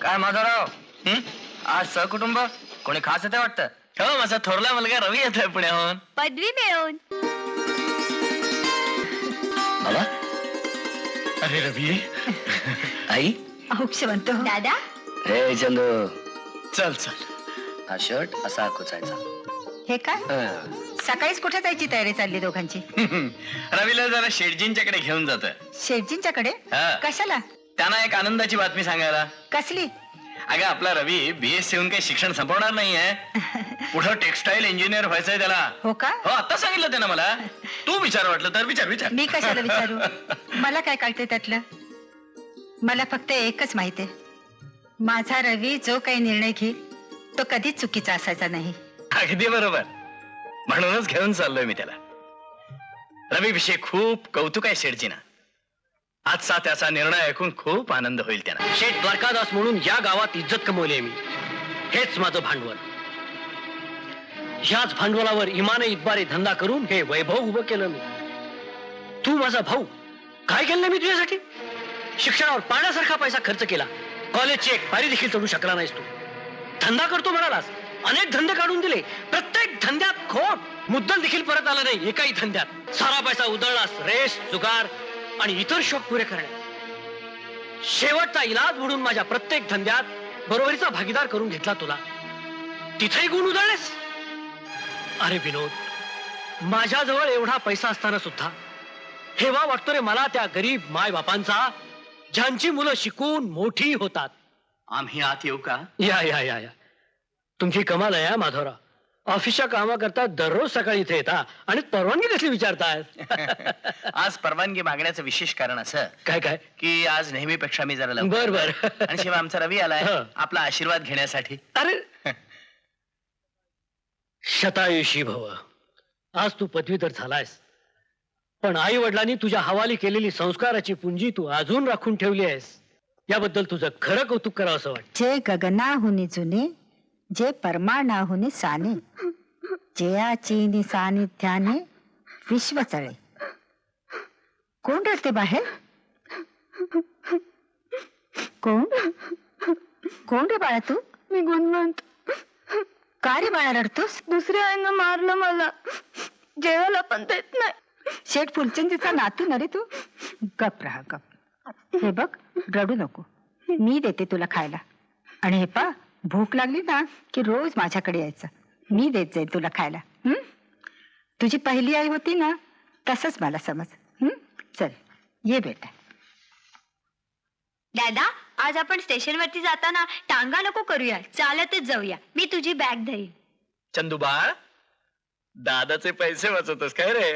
काय माधवराव, आज सहकुटुंब कोणी खास येते वाटतं? हो, माझा थोरला मुलगा रवी येतोय पुण्याहून पदवी मिळवून. बाबा, अरे रवी. आई, औक्षवंत दादा. हे चंदू, चल चल. हा शर्ट असा कुचायचा. हे काय सकाळीच कुठे जायची तयारी चालली दोघांची? रवीला जरा शेठजींच्याकडे घेऊन जातोय. शेठजींच्याकडे? कशाला? त्यांना एक आनंदाची बातमी सांगायला. कसली? अगं, आपला रवी BSc होऊन काही शिक्षण संपवणार नाहीये. पुढं टेक्सटाईल इंजिनियर व्हायचंय त्याला. हो का? हो, आता सांगितलं त्यानं मला. तू विचार वाटलं तर विचार विचार. मी कशाला विचारू? मला काय कळते त्यातलं? मला फक्त एकच माहितीये, माझा रवी जो काही निर्णय घेईल तो कधीच चुकीचा असायचा नाही. अगदी बरोबर, म्हणूनच घेऊन चाललोय मी त्याला. रवी विषयी खूप कौतुक आहे शेठजींना. आजचा त्याचा निर्णय ऐकून खूप आनंद होईल त्यांना. शेठ द्वारकादास म्हणून या गावात इज्जत कमवली मी. हेच माझं भांडवल. ह्याच भांडवलावर इमाने इतबारे धंदा करून हे वैभव उभं केलं मी. तू माझा भाऊ, काय केलं मी तुझ्यासाठी? शिक्षणावर पाण्यासारखा पैसा खर्च केला. कॉलेजची एक पारी देखील चढू शकला नाहीस तू. धंदा करतो म्हणालास, अनेक धंदे काढून दिले. प्रत्येक धंद्यात खोट. मुद्दल देखील परत आला नाही एकाही धंद्यात. सारा पैसा उधळलास रेस, जुगार आणि इतर शौक पुरे करणे. शेवटचा इलाज म्हणून माझ्या प्रत्येक धंद्यात बरोबरीचा भागीदार करून घेतला तुला. तिथेही गुण उधळलेस. अरे विनोद, माझ्याजवळ एवढा पैसा असताना सुद्धा हेवा वाटतो रे मला त्या गरीब माय बापांचा, ज्यांची मुलं शिकून मोठी होतात. आम्ही आत येऊ का? या या या या. तुमची कमाल आहे माधवराव. ऑफिसच्या कामाकरता दररोज सकाळी इथे येता आणि परवानगी कसली विचारताय? आज परवानगी मागण्याचं विशेष कारण असं काय काय की आज नेहमीपेक्षा मी जरा लवकर. बर बर. आणि शिवाय आमचा रवी आलाय आपला आशीर्वाद घेण्यासाठी. अरे शतायुषी भव. आज तू पदवीधर झालायस, पण आई वडिलांनी तुझ्या हवाली केलेली संस्काराची पुंजी तू अजून राखून ठेवली आहेस. याबद्दल तुझं खरं कौतुक करावं असं वाटतं. जे गगनाहुनी जुने, जे परमाणाहुनी साने, जयाची सानिध्याने विश्व चळे. कोण रडते बाहेर? कोण? कोण रे बाळा तू? मी गुणवंत. का रे बाळा रडतोस? दुसऱ्या आईनं मारलं मला. जेवायला पण देत नाही. शेठ फुलचंदीचा नातू न रे तू? गप राहा गप. हे बघ, रडू नको. मी देते तुला खायला. आणि हे पा, भूक लागली ना की रोज माझ्याकडे यायचं. मी देत जाईल तुला खायला. तुझी पहिली आई होती ना, तसंच मला समज. चल ये बेटा. दादा, आज आपण स्टेशनवरती जाताना टांगा नको करूया, चालतच जाऊया. मी तुझी बॅग धरीन. चंदूबाळ, दादाचे पैसे वाचवतोस काय रे?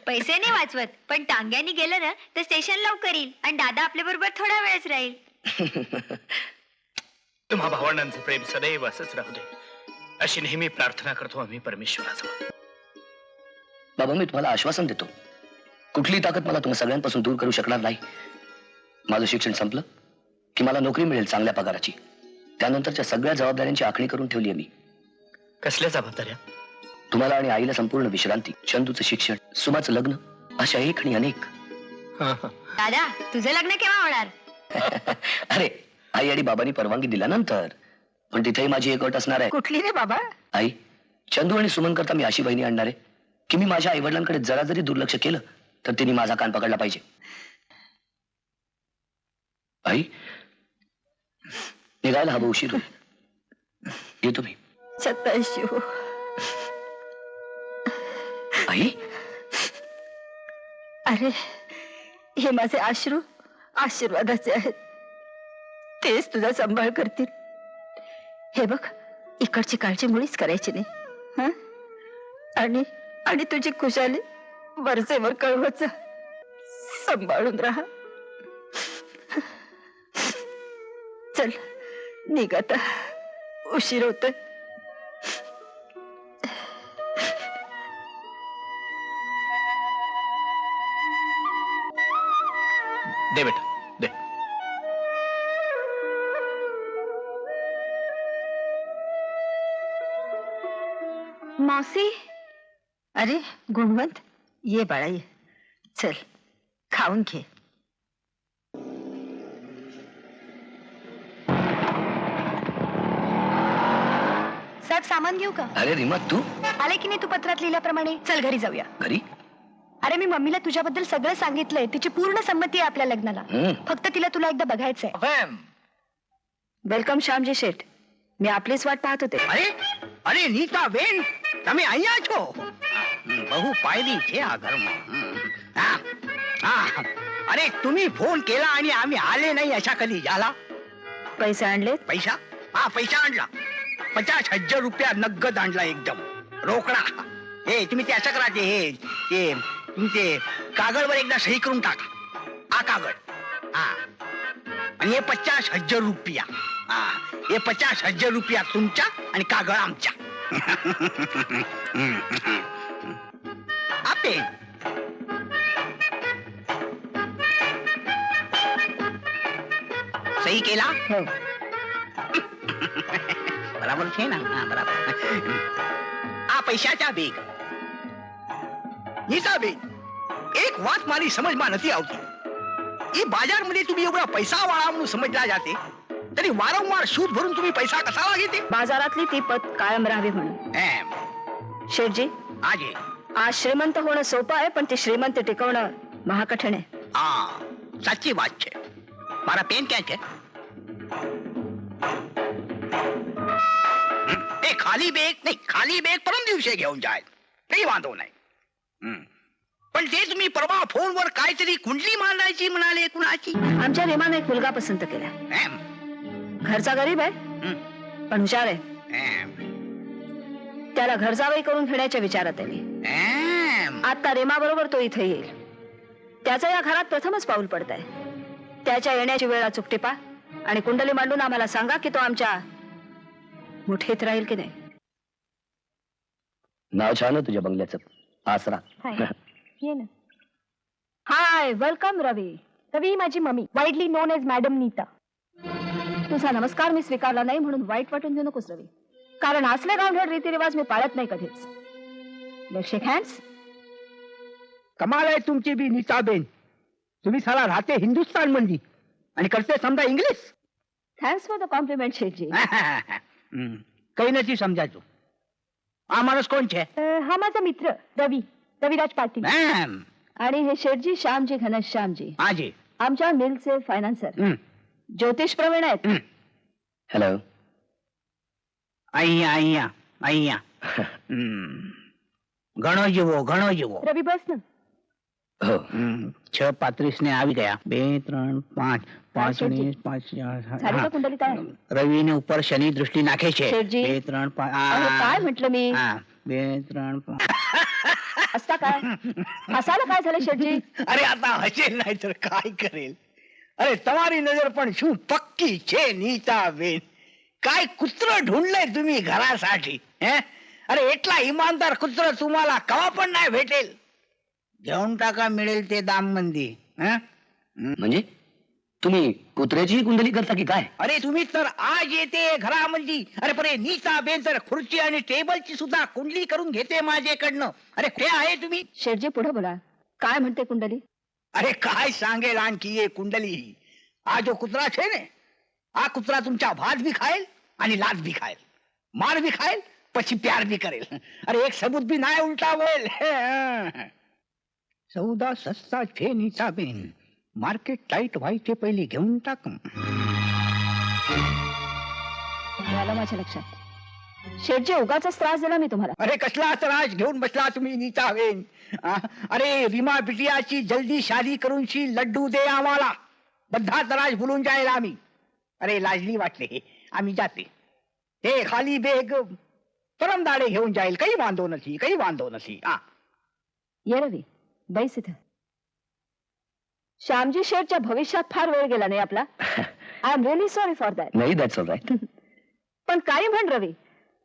पैसे नाही वाचवत, पण टांग्यानी गेलं ना तर स्टेशन लवकर येईल आणि दादा आपल्या बरोबर थोडा वेळच राहील. तुम्हा भावंडांचं प्रेम सदैव असंच राहू दे, अशी नेहमी प्रार्थना करतो आम्ही परमेश्वराजवळ. बाबा, मी तुम्हाला आश्वासन देतो, कुठली ताकद मला तुम्हा सगळ्यांपासून दूर करू शकणार नाही. माझं शिक्षण संपलं की मला नोकरी मिळेल चांगल्या पगाराची. त्यानंतरच्या सगळ्या जबाबदाऱ्यांची आखणी करून ठेवली आहे मी. कसल्या जबाबदाऱ्या? तुम्हाला आणि आईला संपूर्ण विश्रांती, चंदूचं शिक्षण, सुमाचं लग्न, अशा एक आणि अनेक. दादा, तुझं लग्न केव्हा होणार? अरे, आई आणि बाबांनी परवानगी दिल्यानंतर. पण तिथेही माझी एक अट असणार आहे. कुठली रे बाबा? आई, चंदू आणि सुमन करता मी अशी बहिणी आणणार आहे की मी माझ्या आईवडिलांकडे जरा जरी दुर्लक्ष केलं तर तिने माझा कान पकडला पाहिजे. आई, निघायला हवं, उशीर होईल. येतो मी. सदाशिव, आई, अरे हे माझे अश्रू आशीर्वादाचे आहेत. तेच तुझा सांभाळ करतील. हे बघ, इकडची काळजी मुळीच करायची नाही. हं? आणि आणि तुझी खुशाली वरचेवर कळवत जा. सांभाळून राहा. चल निघ आता, उशीर होतोय. दे बेटा दे. मावशी, अरे गुणवंत, ये बाळा ये. चल खाऊन घे. साहेब सामान घेऊ का? अरे रीमा, तू आले की नाही तू पत्रात लिहिल्याप्रमाणे? चल घरी जाऊया. घरी? अरे मी मम्मीला तुझ्याबद्दल सगळं सांगितलंय. तिची पूर्ण संमती आहे आपल्या लग्नाला. फक्त तिला तुला एकदा बघायचंय. વેલકમ શ્યામજી શેઠ. મેં આપની જ વાટ પાહત હોતે. અરે અરે નીતા બેન, તમે અહીંયા છો? બહુ પાયરી છે આ ઘરમાં. अरे तुम्ही फोन केला आणि आम्ही आले नाही अशा कधी झाला? पैसे आणले? पैसा? हा पैसा आणला. 50,000 रुपया नगद आणला, एकदम रोकडा. हे तुम्ही ते असं करा, ते तुम्ही ते कागदवर एकदा सही करून टाका. हा कागद. हा, आणि हे 50,000 रुपया. हा, हे 50,000 रुपया तुमच्या आणि कागद आमच्या. आपे सही केला? हो. बराबर છે ना? हा, बराबर. આ પૈસાचा બેગ. નીતા બેગ, એક વાત મારી સમજમાં નથી આવતી. એ बाजारमध्ये तुम्ही एवढा पैसा वाळा म्हणून समजला जाते, तरी वारंवार सूद भरून तुम्ही पैसा कसा घेते? बाजारातली ती पत कायम राहावी म्हणून. एम, शेठजी, आजे. आज श्रीमंत होणं सोपं आहे, पण ते श्रीमंत टिकवणं महाकठीण आहे. હા, સાચી વાત છે. મારા પેન ક્યાં છે? એ ખાલી બેગ નહીં, ખાલી બેગ પરમ દિવસે घेऊन जाय, काही वांधो नाही. पण ते तुम्ही परवा फोनवर काहीतरी कुंडली मांडायची म्हणाले, कुणाची? आमच्या रेमाने एक मुलगा पसंत केला. एम, घरचा गरीब आहे, पण हुशार आहे. एम, त्याला घर जावई करून घेण्याच्या विचारात आहे मी. एम. आता रेमा बरोबर तो इथे येईल. त्याचं या घरात प्रथमच पाऊल पडत आहे. त्याच्या येण्याची वेळ अचूक टिपा आणि कुंडली मांडून आम्हाला सांगा की तो आमच्या मुठीत राहील की नाही. नाव छान आहे तुझ्या बंगल्याचं, आसरा. ये ना. हाय, वेलकम रवी. रवी ही माझी mummy, widely known as madam Neeta. तुझा नमस्कार मी स्वीकारला नाही म्हणून वाईट वाटून घेऊ नकोस रवी, कारण असले गावढळ रीतिरिवाज मी पाळत नाही कधीच. Let's shake hands. कमाल आहे तुमची बी नीताबेन. तुम्ही साला राहते हिंदुस्तान मध्ये आणि करते समजा English. Thanks for the compliment शेठजी. काही નથી સમજાતું. આ માણસ કોણ છે? हा माझा मित्र रवी, रविराज पाटील. मॅम. आणि हे शेठजी श्यामजी घनश्यामजी, आजी. आमच्या मिलचे फायनान्सर, ज्योतिष प्रवीण आहेत. हॅलो. અહીંયા અહીંયા અહીંયા. ઘણો જેવો ઘણો જેવો. रवी बस ना. हो. 6:35 ने આવી ગયા. 2 3 5 5 શેઠજી. 5 झाली का कुंडली तयार? रवी ने ઉપર શનિ દૃષ્ટિ નાખે છે. શેઠજી. 2 3 5. अहो, काय म्हटलं मी? 2 3 5. असता काय हसायला काय झालं शेठजी? અરે आता હસેલ નહીં તો काय કરેલ? અરે તમારી નજર પણ શું પક્કી છે નીતાબેન? काय कुत्र ढूंढलंय तुम्ही घरासाठी? अरे એટલા इमानदार कुत्र तुम्हाला कवा पण नाही भेटेल. घेऊन टाका, मिळेल ते दाम मंदी. म्हणजे तुम्ही कुत्र्याची कुंडली करता की काय? अरे तुम्ही तर आज येते घरामध्ये. अरे परे नीताबेन तर खुर्ची आणि टेबलची सुद्धा कुंडली करून घेते माझ्याकडनं. अरे ते आहे तुम्ही? शेठजी पुढे बोला, काय म्हणते कुंडली? अरे काय सांगेल आणखी ये कुंडली. हा जो कुत्रा छे ने, हा कुत्रा तुमचा भात भी खाएल आणि लाच भी खाएल, मार भी खाएल, પછી प्यार भी करेल. अरे एक सबूत भी नाही उलटावेल. सौदा सस्ता फेनीचा बेन, मार्केट टाईट व्हायचे पहिले घेऊन टाक. आलं माझ्या लक्षात. शेठजी उगाच त्रास दिला मी तुम्हाला. अरे कसला त्रास घेऊन बसला तुम्ही नीता बेन. अरे रीमा बिटियाची जल्दी शादी करून शी लड्डू दे आम्हाला, बद्धा त्रास भुलून जाईल आम्ही. अरे लाजली वाटले, आम्ही जाते. हे खाली बेग परमदाडे घेऊन जाईल, काही वांधो नसी, काही वांधो नसी. ये रवी, बैस इथं. श्यामजी शेठच्या भविष्यात फार वेळ गेला नाही आपला. I am really sorry for that. नाही, दॅट्स ऑल राईट. पण काही म्हण रवी,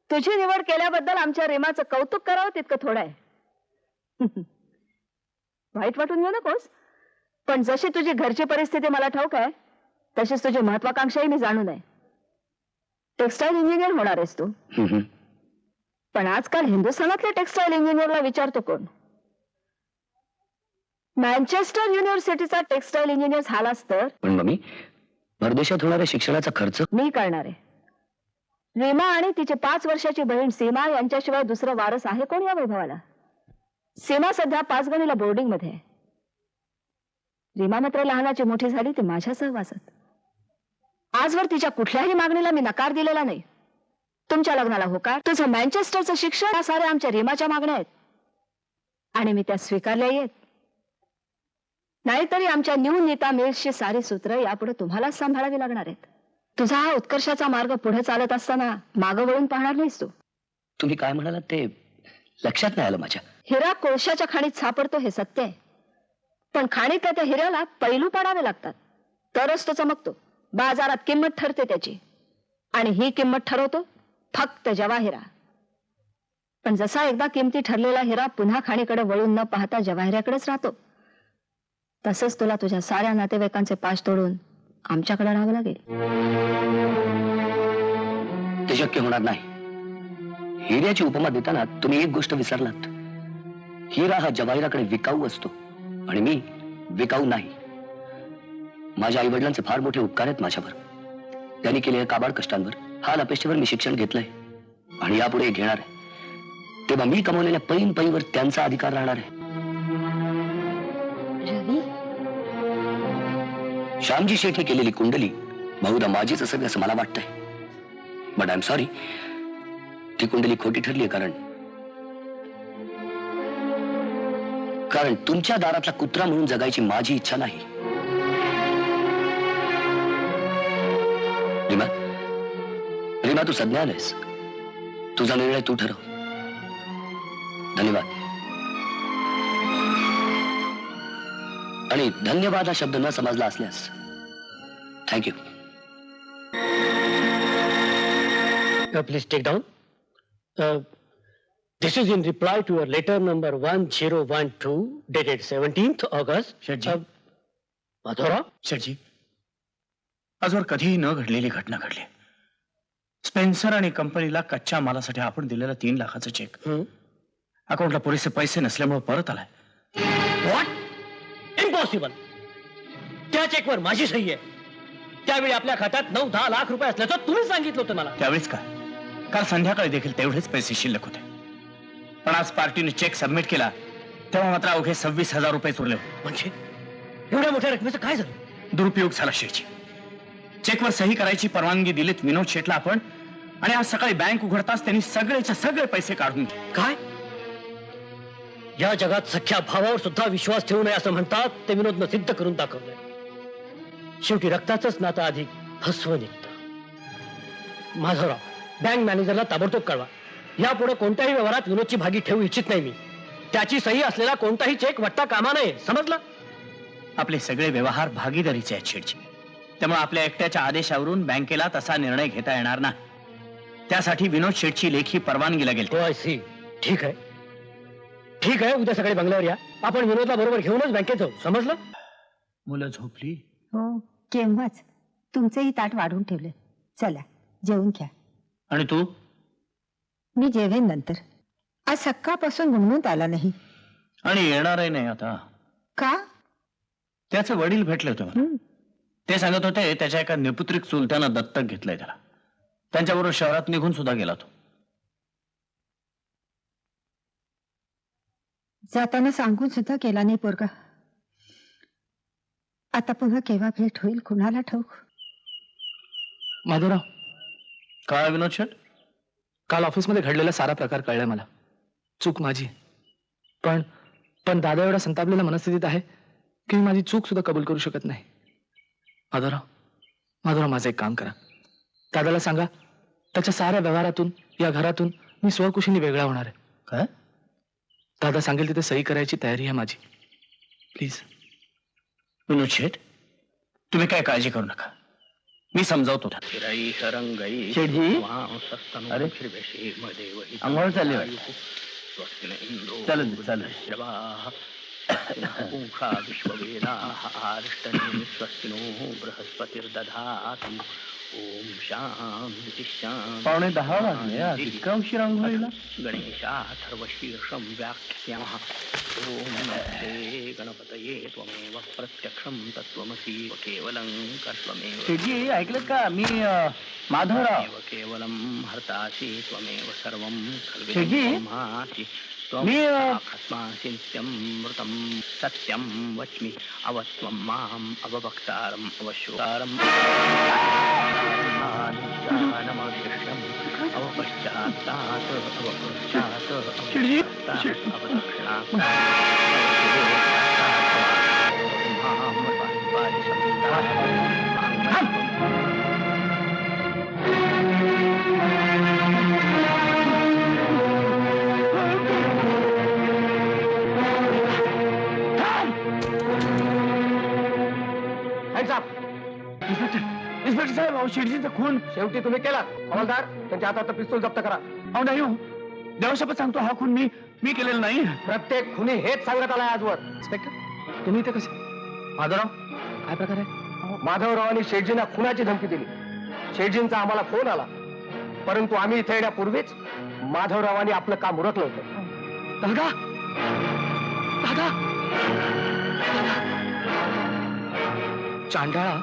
तुझी निवड केल्याबद्दल आमच्या रेमाचं कौतुक करावं तितकं थोडं आहे. वाईट वाटून घेऊ नकोस, पण जशी तुझी घरची परिस्थिती मला ठाऊक आहे तशीच तुझी महत्वाकांक्षाही मी जाणून आहे. टेक्सटाईल इंजिनियर होणार आहेस तू. पण आजकाल हिंदुस्थानातल्या टेक्सटाईल इंजिनियरला विचारतो कोण? मँचेस्टर युनिव्हर्सिटीचा टेक्सटाईल इंजिनियर झालास तर पण मम्मी, परदेशात होणाऱ्या शिक्षणाचा खर्च मी करणार आहे. रीमा आणि तिची 5 वर्षाची बहीण सीमा यांच्याशिवाय दुसरं वारस आहे कोण या वैभवाला? सीमा सध्या 5 गणीला बोर्डिंग मध्ये आहे. रीमा मात्र लहानाची मोठी झाली ती माझ्या सहवासात. आजवर तिच्या कुठल्याही मागणीला मी नकार दिलेला नाही. तुमच्या लग्नाला होकार, तुझं मँचेस्टरचं शिक्षण, या साऱ्या आमच्या रीमाच्या मागण्या आहेत आणि मी त्या स्वीकारल्या येत. नाहीतरी आमच्या न्यू नीता मिल्सची सारी सूत्र यापुढे तुम्हालाच सांभाळावी लागणार आहेत. तुझा हा उत्कर्षाचा मार्ग पुढे चालत असताना मागं वळून पाहणार नाहीस तू. तुम्ही काय म्हणालात ते लक्षात नाही आलं माझ्या. हिरा कोळशाच्या खाणीत सापडतो हे सत्य आहे, पण खाणीतल्या त्या हिऱ्याला पैलू पाडावे लागतात तरच तो चमकतो. बाजारात किंमत ठरते त्याची, आणि ही किंमत ठरवतो फक्त जवाहिरा. पण जसा एकदा किमती ठरलेला हिरा पुन्हा खाणीकडे वळून न पाहता जवाहिऱ्याकडेच राहतो, तसंच तुला तुझ्या साऱ्या नातेवाईकांचे पाश तोडून आमच्याकडे राहावं लागेल. ते शक्य होणार नाही. हिऱ्याची उपमा देताना तुम्ही एक गोष्ट विसरलात. हिरा हा जवाहिराकडे विकाऊ असतो आणि मी विकाऊ नाही. माझ्या आई वडिलांचे फार मोठे उपकार आहेत माझ्यावर. त्यांनी केलेल्या काबाड कष्टांवर, हाल अपेक्षेवर मी शिक्षण घेतलंय आणि यापुढे घेणार आहे. तेव्हा मी कमवलेल्या पैन पैवर त्यांचा अधिकार राहणार आहे. रवी, श्यामजी शेठने केलेली कुंडली बहुधा माझीच असावी असं मला वाटतंय. बट आय एम सॉरी, ती कुंडली खोटी ठरली आहे. कारण तुमच्या दारातला कुत्रा म्हणून जगायची माझी इच्छा नाही. रीमा, रीमा, तू सज्ञान आहेस. तुझा निर्णय तू ठरव. धन्यवाद. आणि धन्यवाद हा शब्द न समजला असल्यास thank you. Please take down. This is in reply to your letter number 1012 dated 17th August. शेठजी. माधवराव, शेठजी, आजवर कधीही न घडलेली घटना घडली. स्पेन्सर आणि कंपनीला कच्च्या मालासाठी आपण दिलेला 3 लाखाचा चेक अकाउंटला पुरेसे पैसे नसल्यामुळे परत आलाय. व्हॉट? इम्पॉसिबल. त्या चेकवर माझी सही आहे. त्यावेळी आपल्या खात्यात 9-10 लाख रुपये असल्याचं तुम्ही सांगितलं होतं मला. त्यावेळेस काय, काल संध्याकाळी देखील तेवढेच पैसे शिल्लक होते. पण आज पार्टीने चेक सबमिट केला तेव्हा मात्र अवघे 26,000 रुपये उरले होते. म्हणजे एवढ्या मोठ्या रकमेचं काय झालं? दुरुपयोग झाला शेठजी. चेकवर सही करायची परवानगी दिलीत विनोद शेठला आपण, आणि आज सकाळी बँक उघडताच त्यांनी सगळेच्या सगळे पैसे काढून घेतले. काय? या जगात सख्या भावावर सुद्धा विश्वास ठेवू नये असं म्हणतात ते विनोदनं सिद्ध करून दाखवलंय. शेवटी रक्ताचंच नातं अधिक हसवं निघतं. माधवराव, बँक मॅनेजरला ताबडतोब कळवा. यापुढे कोणत्याही व्यवहारात विनोदची भागी ठेवू इच्छित नाही मी. त्याची सही असलेला कोणताही चेक वाटता कामा नये, समजलं? आपले सगळे व्यवहार भागीदारीचे आहेत शेठजी. त्यामुळे आपल्या एकट्याच्या आदेशावरून बँकेला तसा निर्णय घेता येणार नाही. त्यासाठी विनोद शेठची लेखी परवानगी लागेल. हो, आय सी. ठीक आहे, ठीक आहे. उद्या सकाळी बंगल्यावर या. आपण विनोदला बरोबर घेऊनच बँकेत जाऊ, समजलं? मुलं झोपली. हो, केव्हाच. तुमचंही ताट वाढून ठेवलं. चला जेवून घ्या. आणि तू? मी जेवेन नंतर. आज सकाळपासून गुणगुणत आला नाही. आणि येणारही नाही आता. का? त्याचे वडील भेटले होते मला. ते सांगत होते त्याच्या एका निपुत्रिक चुलत्यानं दत्तक घेतलंय त्याला. त्यांच्याबरोबर शहरात निघून सुद्धा गेला तो. जाताना सांगून सुद्धा गेला नाही पोरगा. आता पुन्हा केव्हा भेट होईल कुणाला ठाऊक. माधवराव, काय विनोद शेठ? काल ऑफिसमध्ये घडलेला सारा प्रकार कळलाय मला. चूक माझी. पण पण दादा एवढा संतापलेल्या मनस्थितीत आहे की मी माझी चूक सुद्धा कबूल करू शकत नाही. माधवराव, माझं एक काम करा. दादाला सांगा त्याच्या साऱ्या व्यवहारातून, या घरातून मी स्वकुशीने वेगळा होणार आहे. काय? दादा सांगेल तिथे सही करायची तयारी आहे माझी. प्लीज. विनोद शेठ, तुम्ही काय काळजी करू नका, मी समजावतो. अंघोळ चालली वाटतं. चालेल चालेल. पावणे 10 वाजले, इतका उशीर अंघोळीला? गणेशाथर्वशीर्षं व्याख्याः ओम नमस्ते गणपतये त्वमेव प्रत्यक्षं तत्त्वमसि केवलं कर्त्वमेव शेठजी, ऐकलं का? मी माधवराव. केवलं हर्तासि त्वमेव सर्वं शेठजी, ब्रह्मासि मी मृतं सत्यं वच्मि अवत्वं माम् अववक्तारम् अवश्रुतारम् नमस्कृष्यम् अवपश्चात्तात् अवपश्चात् इन्स्पेक्टर साहेब, अहो शेठजीचा खून शेवटी तुम्ही केला. हवालदार, त्यांच्या हातात पिस्तूल जप्त करा. अहो नाही हो, देवशपथ सांगतो, हा खून मी केलेला नाही. प्रत्येक खुनी हेच सांगत आलाय आजवर. इन्स्पेक्टर, तुम्ही इथे कसे? माधवराव, काय प्रकार आहे? माधवरावांनी शेठजींना खुनाची धमकी दिली. शेठजींचा आम्हाला फोन आला, परंतु आम्ही इथे येण्यापूर्वीच माधवरावांनी आपलं काम उरकलं होतं. दादा, दादा, चांडाळा,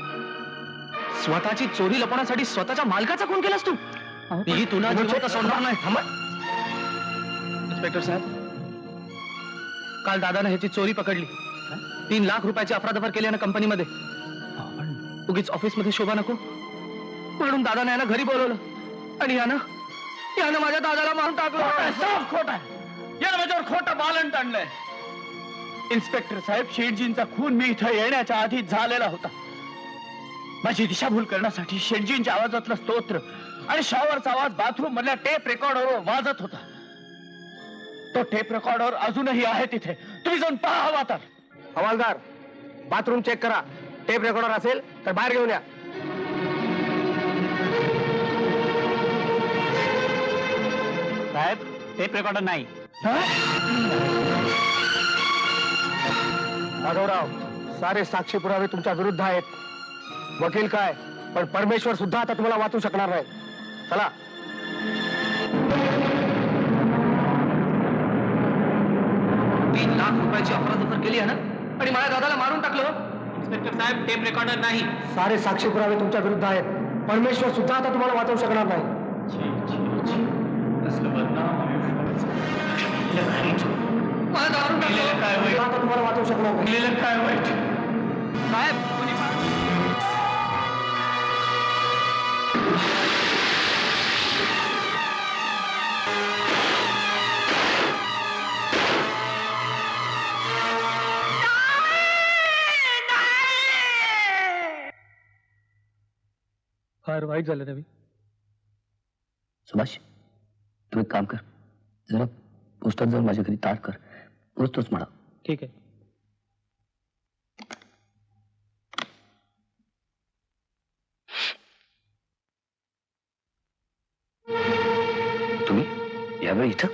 स्वतःची चोरी लपवण्यासाठी स्वतःच्या मालकाचा खून केलास तू? मी तुला जिवंत सोडणार नाही. इन्स्पेक्टर साहेब, काल दादाने ह्याची चोरी पकडली. 3 लाख रुपयाची अफरातफर केली ना कंपनीमध्ये. उगीच ऑफिसमध्ये शोभा नको म्हणून दादाने याला घरी बोलवलं आणि यानं माझ्या दादाला मारून टाकलं. खोट आहे. यानं माझ्यावर खोटं बालन टाणलंय. इन्स्पेक्टर साहेब, शेठजींचा खून मी इथं येण्याच्या आधी झालेला होता. माझी दिशाभूल करण्यासाठी शेठजींच्या आवाजातलं स्तोत्र आणि शॉवरचा आवाज बाथरूम मधल्या टेप रेकॉर्डरवर वाजत होता. तो टेप रेकॉर्डर अजूनही आहे तिथे, तुम्ही जाऊन पहा हवा तर. हवालदार, बाथरूम चेक करा. टेप रेकॉर्डर असेल तर बाहेर घेऊन या. साहेब, टेप रेकॉर्डर नाही. माधवराव, सारे साक्षी पुरावे तुमच्या विरुद्ध आहेत. वकील काय, पण परमेश्वर सुद्धा आता तुम्हाला वाचू शकणार नाही. चला. 3 लाख रुपयाची अफरातफर केली आहे ना आणि माझ्या दादाला मारून टाकलं. इन्स्पेक्टर साहेब, टेप रेकॉर्डर नाही. सारे साक्षी पुरावे तुमच्या विरुद्ध आहेत. परमेश्वर सुद्धा आता तुम्हाला वाचवू शकणार नाही. मला दारून टाकलं. काय वाईट? आता तुम्हाला वाचवू शकणार नाही. केलेलं काय वाईट? साहेब, फार वाईट झालं रवी. सुभाष, तू एक काम कर, जरा पोस्टात जाऊन माझ्या घरी ताट कर. पोचतोच म्हणा. ठीक आहे. तुम्ही यावेळी इथं?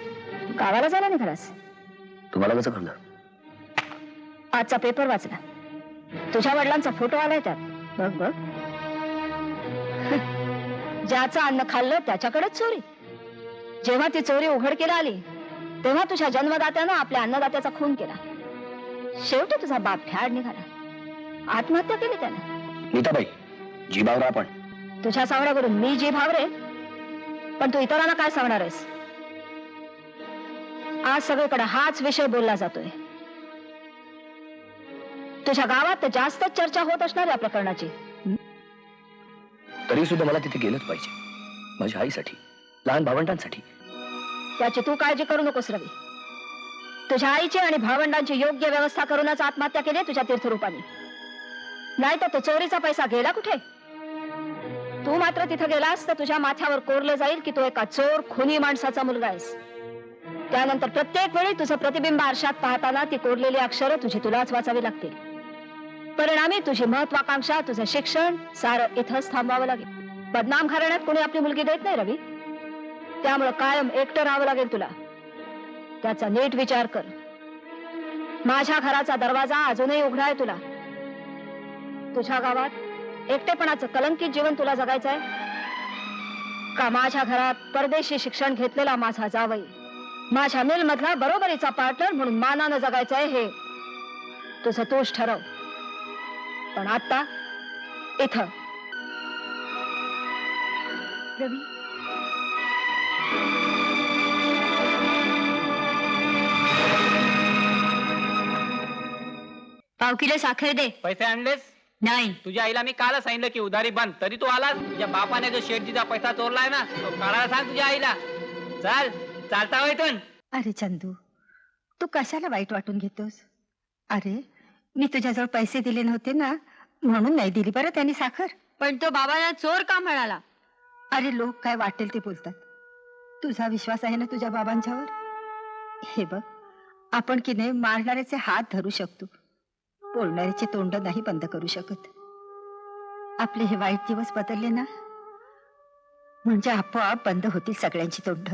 गावाला जायला निघालास? तुम्हाला कसं कळलं? आजचा पेपर वाचला, तुझ्या वडिलांचा फोटो आलाय त्यात. बघ बघ. ज्याचं अन्न खाल्लं त्याच्याकडेच चोरी. जेव्हा ती चोरी उघडकीला आली तेव्हा तुझ्या जन्मदात्यानं आपल्या अन्नदात्याचा खून केला. शेवटी तुझा बाप फॅड निघाला, आत्महत्या केली त्यानं. नीताबाई, जीवावर आपण. तुझ्या सावड्याकडून मी जी भावरे पण तू इतरांना काय सांगणार आहेस? आज सगळीकडे हाच विषय बोलला जातोय. तुझ्या गावात तर जास्तच चर्चा होत असणार या प्रकरणाची. तरी सुद्धा मला तिथे गेलंच पाहिजे, माझ्या आईसाठी, लहान भावंडांसाठी. त्याची तू काळजी करू नकोस रवी. तुझ्या आईची आणि भावंडांची योग्य व्यवस्था करूनच आत्महत्या केली तुझ्या तीर्थरूपाने. नाही तर तो चोरीचा पैसा गेला कुठे? तू मात्र तिथे गेलास तर तुझ्या माथ्यावर कोरलं जाईल की तू एका चोर खुनी माणसाचा मुलगा आहेस. त्यानंतर प्रत्येक वेळी तुझं प्रतिबिंब आरशात पाहताना ती कोरलेली अक्षरं तुलाच वाचावी लागतील. परिणामी तुझी महत्वाकांक्षा, तुझं शिक्षण सारं इथंच थांबवावं लागेल. बदनाम घराण्यात कोणी आपली मुलगी देत नाही रवी. त्यामुळं कायम एकटं राहावं लागेल तुला. त्याचा नीट विचार कर. माझ्या घराचा दरवाजा अजूनही उघडा आहे तुला. तुझ्या गावात एकटेपणाचं कलंकित जीवन तुला जगायचंय का माझ्या घरात परदेशी शिक्षण घेतलेला माझा जावई, माझ्या मिल मधला बरोबरीचा पार्टनर म्हणून मानानं जगायचंय हे तुझं तूच ठरव. पण आता इथं रवी, पाव किलो साखर दे. पैसे आणलेस? नाही. तुझ्या आईला मी काल सांगितलं की उधारी बंद, तरी तू आलास. तुझ्या बापाने जो शेठजीचा पैसा चोरलाय ना, तो काढायला सांग तुझ्या आईला. चल, चालता होय इथून. अरे चंदू, तू कशाला वाईट वाटून घेतोस? अरे मी तुझ्याजवळ पैसे दिले नव्हते ना, म्हणून नाही दिली बरं त्यांनी साखर. पण तो बाबाला चोर का म्हणाला? अरे लोक काय वाटेल ते बोलतात. तुझा विश्वास आहे ना तुझ्या बाबांच्यावर? हे बघ, आपण की नाही मारणाऱ्याचे हात धरू शकतो, बोलणाऱ्याचे तोंड नाही बंद करू शकत. आपले हे वाईट दिवस बदलले ना, म्हणजे आपोआप बंद होतील सगळ्यांची तोंड.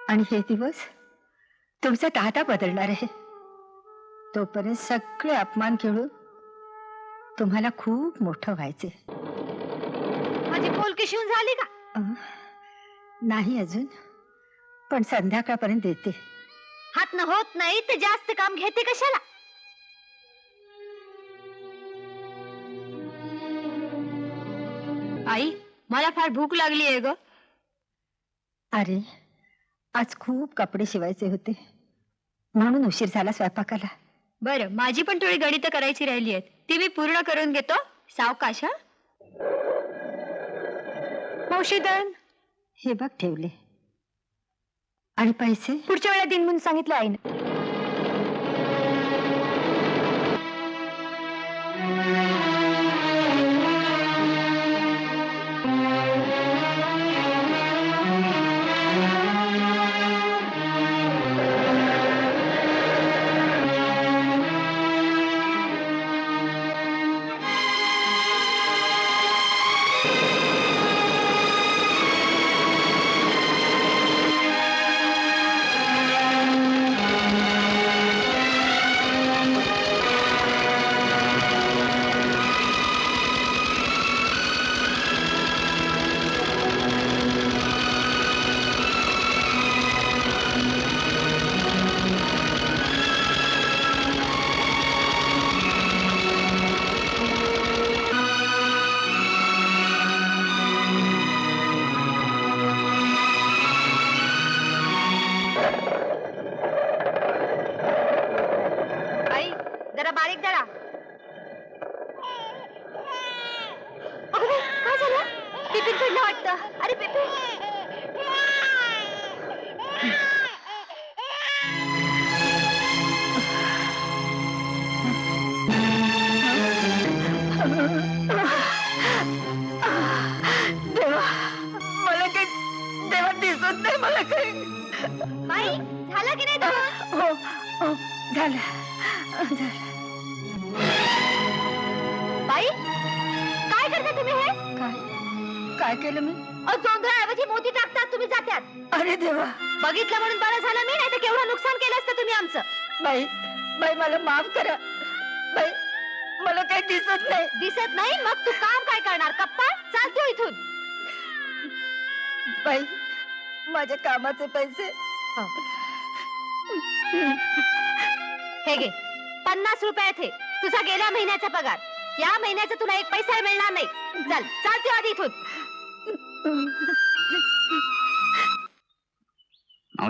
आणि हे दिवस तुमचा दादा बदलणार आहे. तोपर्यंत सगळे अपमान खेळून तुम्हाला खूप मोठं व्हायचे. माझी पोलकी शिवून झाली का? नाही अजून, पण संध्याकाळपर्यंत देते. हात न होत नाही तर जास्त काम घेते कशाला? आई, मला फार भूक लागली आहे ग. अरे आज खूप कपडे शिवायचे होते म्हणून उशीर झाला स्वयंपाकाला. बरं, माझी पण थोडी गणितं करायची राहिली आहेत, ती मी पूर्ण करून घेतो. सावकाश. हा औषधन हे बघ ठेवले. आणि पैसे पुढच्या वेळेला दिन म्हणून सांगितलं आईनं. जरा बारीक दळा. काय झालं? पिपीन पडलं वाटतं. अरे पिपी, देवा, मला काही देवा दिसत नाही. मला काही बाई झालं की नाही दळून? हो हो झालं. बाई काय करता तुम्ही हे? काय काय केलं मी? जोंधळाऐवजी मोती टाकतात तुम्ही जात्यात. अरे देवा, बघितलं म्हणून बरं झालं मी, नाही तर केवढं नुकसान केलं असतं तुम्ही आमचं. बाई बाई मला माफ करा. बाई मला काही दिसत नाही. दिसत नाही? मग तू काम काय करणार? कप्पा चालतो इथून. बाई माझ्या कामाचे पैसे. हे घे 50 रुपयात. हे तुझा गेल्या महिन्याचा पगार. या महिन्याचा तुला एक पैसा मिळणार नाही. चल चालतो आधी इथून.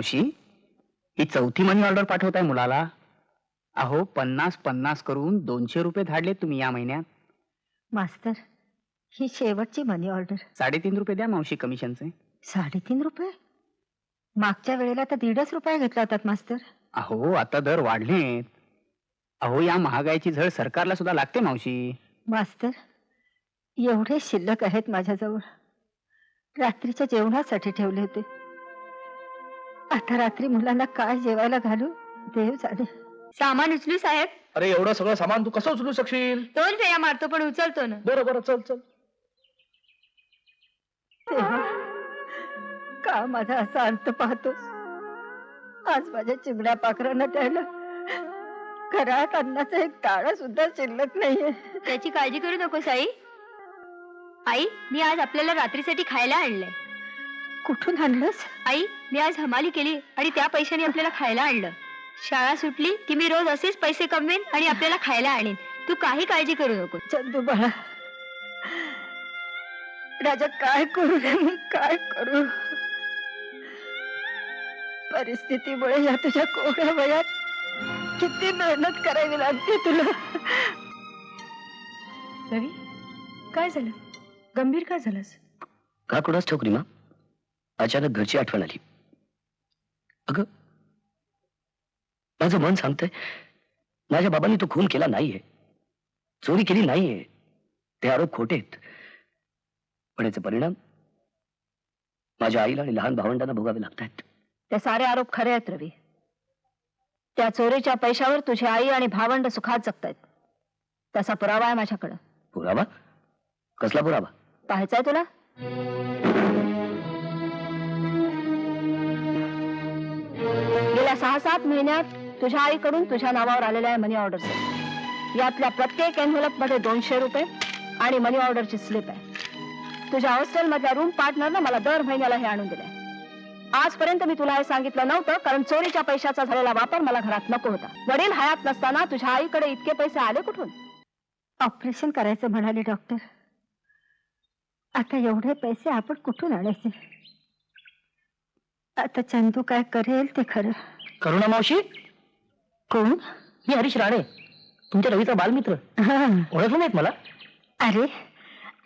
मावशी ही चौथी मनी ऑर्डर पाठवताय मुलाला? अहो 50-50 करून 200 रुपये धाडले तुम्ही या महिन्यात. मास्तर, ही शेवटची मनी ऑर्डर. 3.5 रुपये द्या मावशी कमिशनचे. 3.5 रुपये? मागच्या वेळेला तर 1.5 रुपये घेतला होतात मास्तर. अहो आता दर वाढलेत. अहो या महागाईची झळ सरकारला सुद्धा लागते मावशी. मास्तर, एवढे शिल्लक आहेत माझ्याजवळ. रात्रीच्या जेवणासाठी ठेवले होते. आता रात्री मुलांना काय जेवायला घालू देव जाणे. सामान उचलू साहेब? अरे एवढं सगळं सामान तू कसं उचलू शकशील? 2 फेऱ्या मारतो पण उचलतो ना. बरं बरं चल चल. तेव्हा का माझा असा अंत पाहतोस? आज माझ्या चिमण्या पाखरांना द्यायला घरात अन्नाचा एक ताळा सुद्धा शिल्लक नाहीये. त्याची काळजी करू नकोस आई. आई, मी आज आपल्याला रात्रीसाठी खायला आणलंय. कुठून आणलंस? आई, मी आज हमाली केली आणि त्या पैशाने आपल्याला खायला आणलं. शाळा सुटली की मी रोज असेच पैसे कमवेन आणि आपल्याला खायला आणीन. तू काही काळजी करू नको. चंदू बाळा, राजा काय करू रे मी, काय करू? परिस्थितीमुळे या तुझ्या कोवळ्या वयात किती मेहनत करावी लागते तुला. रवी, काय झालं? गंभीर का झालंस? का कुणाच ठाऊक रीमा, अचानक घरची आठवण आली. अगं, माझं मन सांगतंय माझ्या बाबांनी तो खून केला नाहीये, चोरी केली नाहीये. ते आरोप खोटे आहेत. पण याचे परिणाम माझ्या आईला आणि लहान भावंडांना भोगावे लागतायत. ते सारे आरोप खरे आहेत रवी. त्या चोरीच्या पैशावर तुझी आई आणि भावंड सुखात जगतायत. त्याचा पुरावा आहे माझ्याकडे. पुरावा? कसला पुरावा? पाहायचाय तुला? गेल्या 6-7 महिन्यात तुझ्या आईकडून तुझ्या नावावर आलेल्या मनी ऑर्डर्स आहेत. यातल्या प्रत्येक एनव्हलप मध्ये 200 रुपये आणि मनी ऑर्डरची स्लिप आहे. तुझ्या हॉस्टेल मधल्या रूम पार्टनरनं मला दर महिन्याला हे आणून दिलंय. आजपर्यंत मी तुला हे सांगितलं नव्हतं, कारण चोरीच्या पैशाचा झालेला वापर मला घरात नको होता. वडील हयात नसताना तुझ्या आईकडे इतके पैसे आले कुठून? ऑपरेशन करायचं म्हणाले डॉक्टर. आता एवढे पैसे आपण कुठून आणायचे? आता चंदू काय करेल ते खरं. करुणा मावशी, कोण? मी हरीश राणे, तुमच्या रवीचा बालमित्र. हा. ओळखलं नाहीत मला? अरे,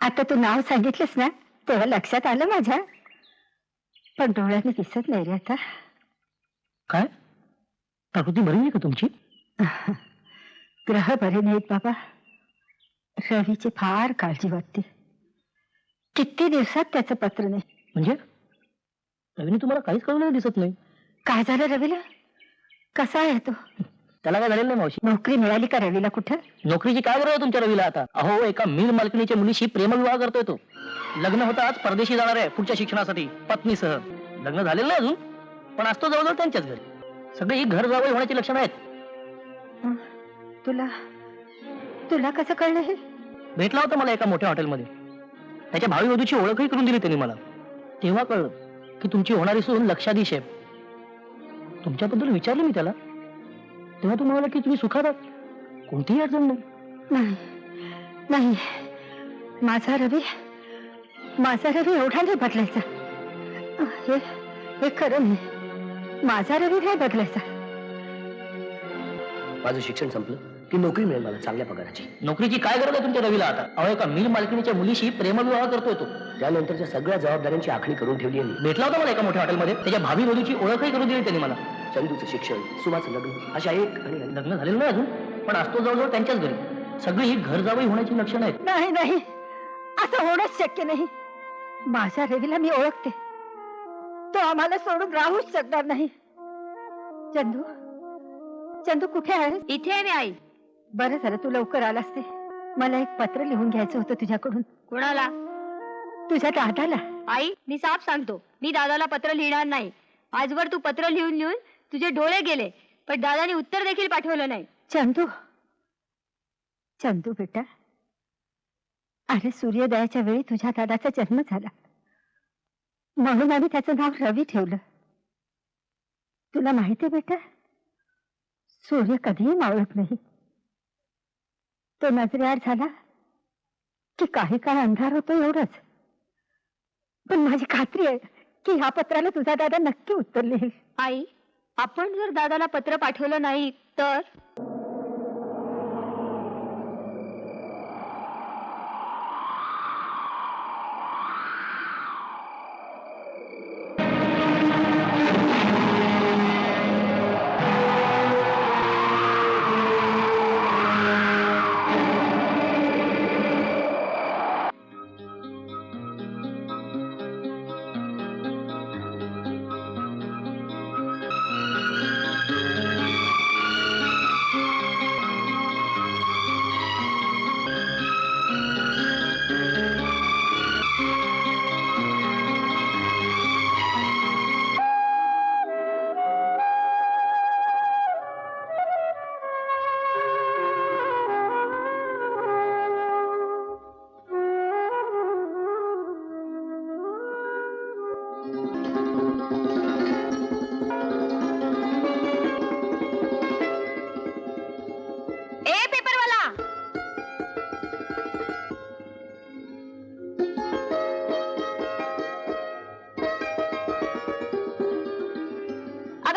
आता तू नाव सांगितलंस ना तेव्हा लक्षात आलं माझ्या, पण डोळ्याने दिसत नाही रे आता. काय प्रकृती बरी नाही का तुमची? ग्रह बरे नाहीत बाबा. रवीची फार काळजी वाटते. किती दिवसात त्याचं पत्र नाही. म्हणजे रवीने तुम्हाला काहीच कळवलेलं दिसत नाही. काय झालं रवीला? कसा आहे तो? त्याला काय झालेलं नाही मावशी. नोकरी मिळाली का रवीला कुठं? नोकरीची काय गरज आहे तुमच्या रवीला आता? अहो, एका मिल मालकिणीच्या मुलीशी प्रेमविवाह करतोय तो. लग्न होता आज परदेशी जाणार आहे पुढच्या शिक्षणासाठी पत्नीसह. लग्न झालेलं नाही अजून, पण असतो जवळजवळ त्यांच्याच घरी. सगळे ही घर जावई होण्याची लक्षणं आहेत. तुला तुला कसं कळलं हे? भेटला होता मला एका मोठ्या हॉटेलमध्ये. त्याच्या भावी वधूची ओळखही करून दिली त्यांनी मला. तेव्हा कळलं की तुमची होणारी सून लक्षाधीश आहे. तुमच्याबद्दल विचारलं मी त्याला, तेव्हा तो म्हणाला की तुम्ही सुखात आहात, कोणतीही अडचण नाही. नाही नाही, माझा रवी एवढा नाही बदलायचा. हे खरं नाही, माझा रवी नाही बदलायचा. माझं शिक्षण संपलं की नोकरी मिळेल मला चांगल्या पगाराची. नोकरीची काय गरज आहे तुमच्या रवीला आता? अहो, एका मिल मालकिणीच्या मुलीशी प्रेमविवाह करतोय तो. त्यानंतरच्या सगळ्या जबाबदाऱ्यांची आखणी करून ठेवली आहे मी. भेटला होता मला एका मोठ्या हॉटेलमध्ये. त्याच्या भावी वधूची ओळखही करून दिली त्यांनी मला. चंदूचं शिक्षण, सुमाचं लग्न, अशा एक आणि अनेक. लग्न झालेलं नाही अजून, पण असतो जवळजवळ त्यांच्याच घरी. सगळी ही घर जावई होण्याची लक्षणं आहेत. नाही नाही, असं होणंच शक्य नाही. माझ्या रवीला मी ओळखते. तो आम्हाला सोडून राहूच शकणार नाही. चंदू, चंदू कुठे आहे? इथे आहे मी आई. बरं झालं तू लवकर आलास ते. मला एक पत्र लिहून घ्यायचं होतं तुझ्याकडून. कोणाला? तुझ्या दादाला. आई, मी साफ सांगतो, मी दादाला पत्र लिहिणार नाही. आजवर तू पत्र लिहून लिहून तुझे डोळे गेले, पण दादाने उत्तर देखील पाठवलं नाही. चंदू, चंदू बेटा, अरे सूर्योदयाच्या वेळी तुझ्या दादाचा जन्म झाला, म्हणून आम्ही त्याचं नाव रवी ठेवलं. तुला माहिती बेटा, सूर्य कधीही मावळत नाही. तो नजरेआड झाला की काही काळ अंधार होतो एवढंच. पण माझी खात्री आहे की ह्या पत्राला तुझा दादा नक्की उत्तर लिहिल. आई, आपण जर दादाला पत्र पाठवलं नाही तर?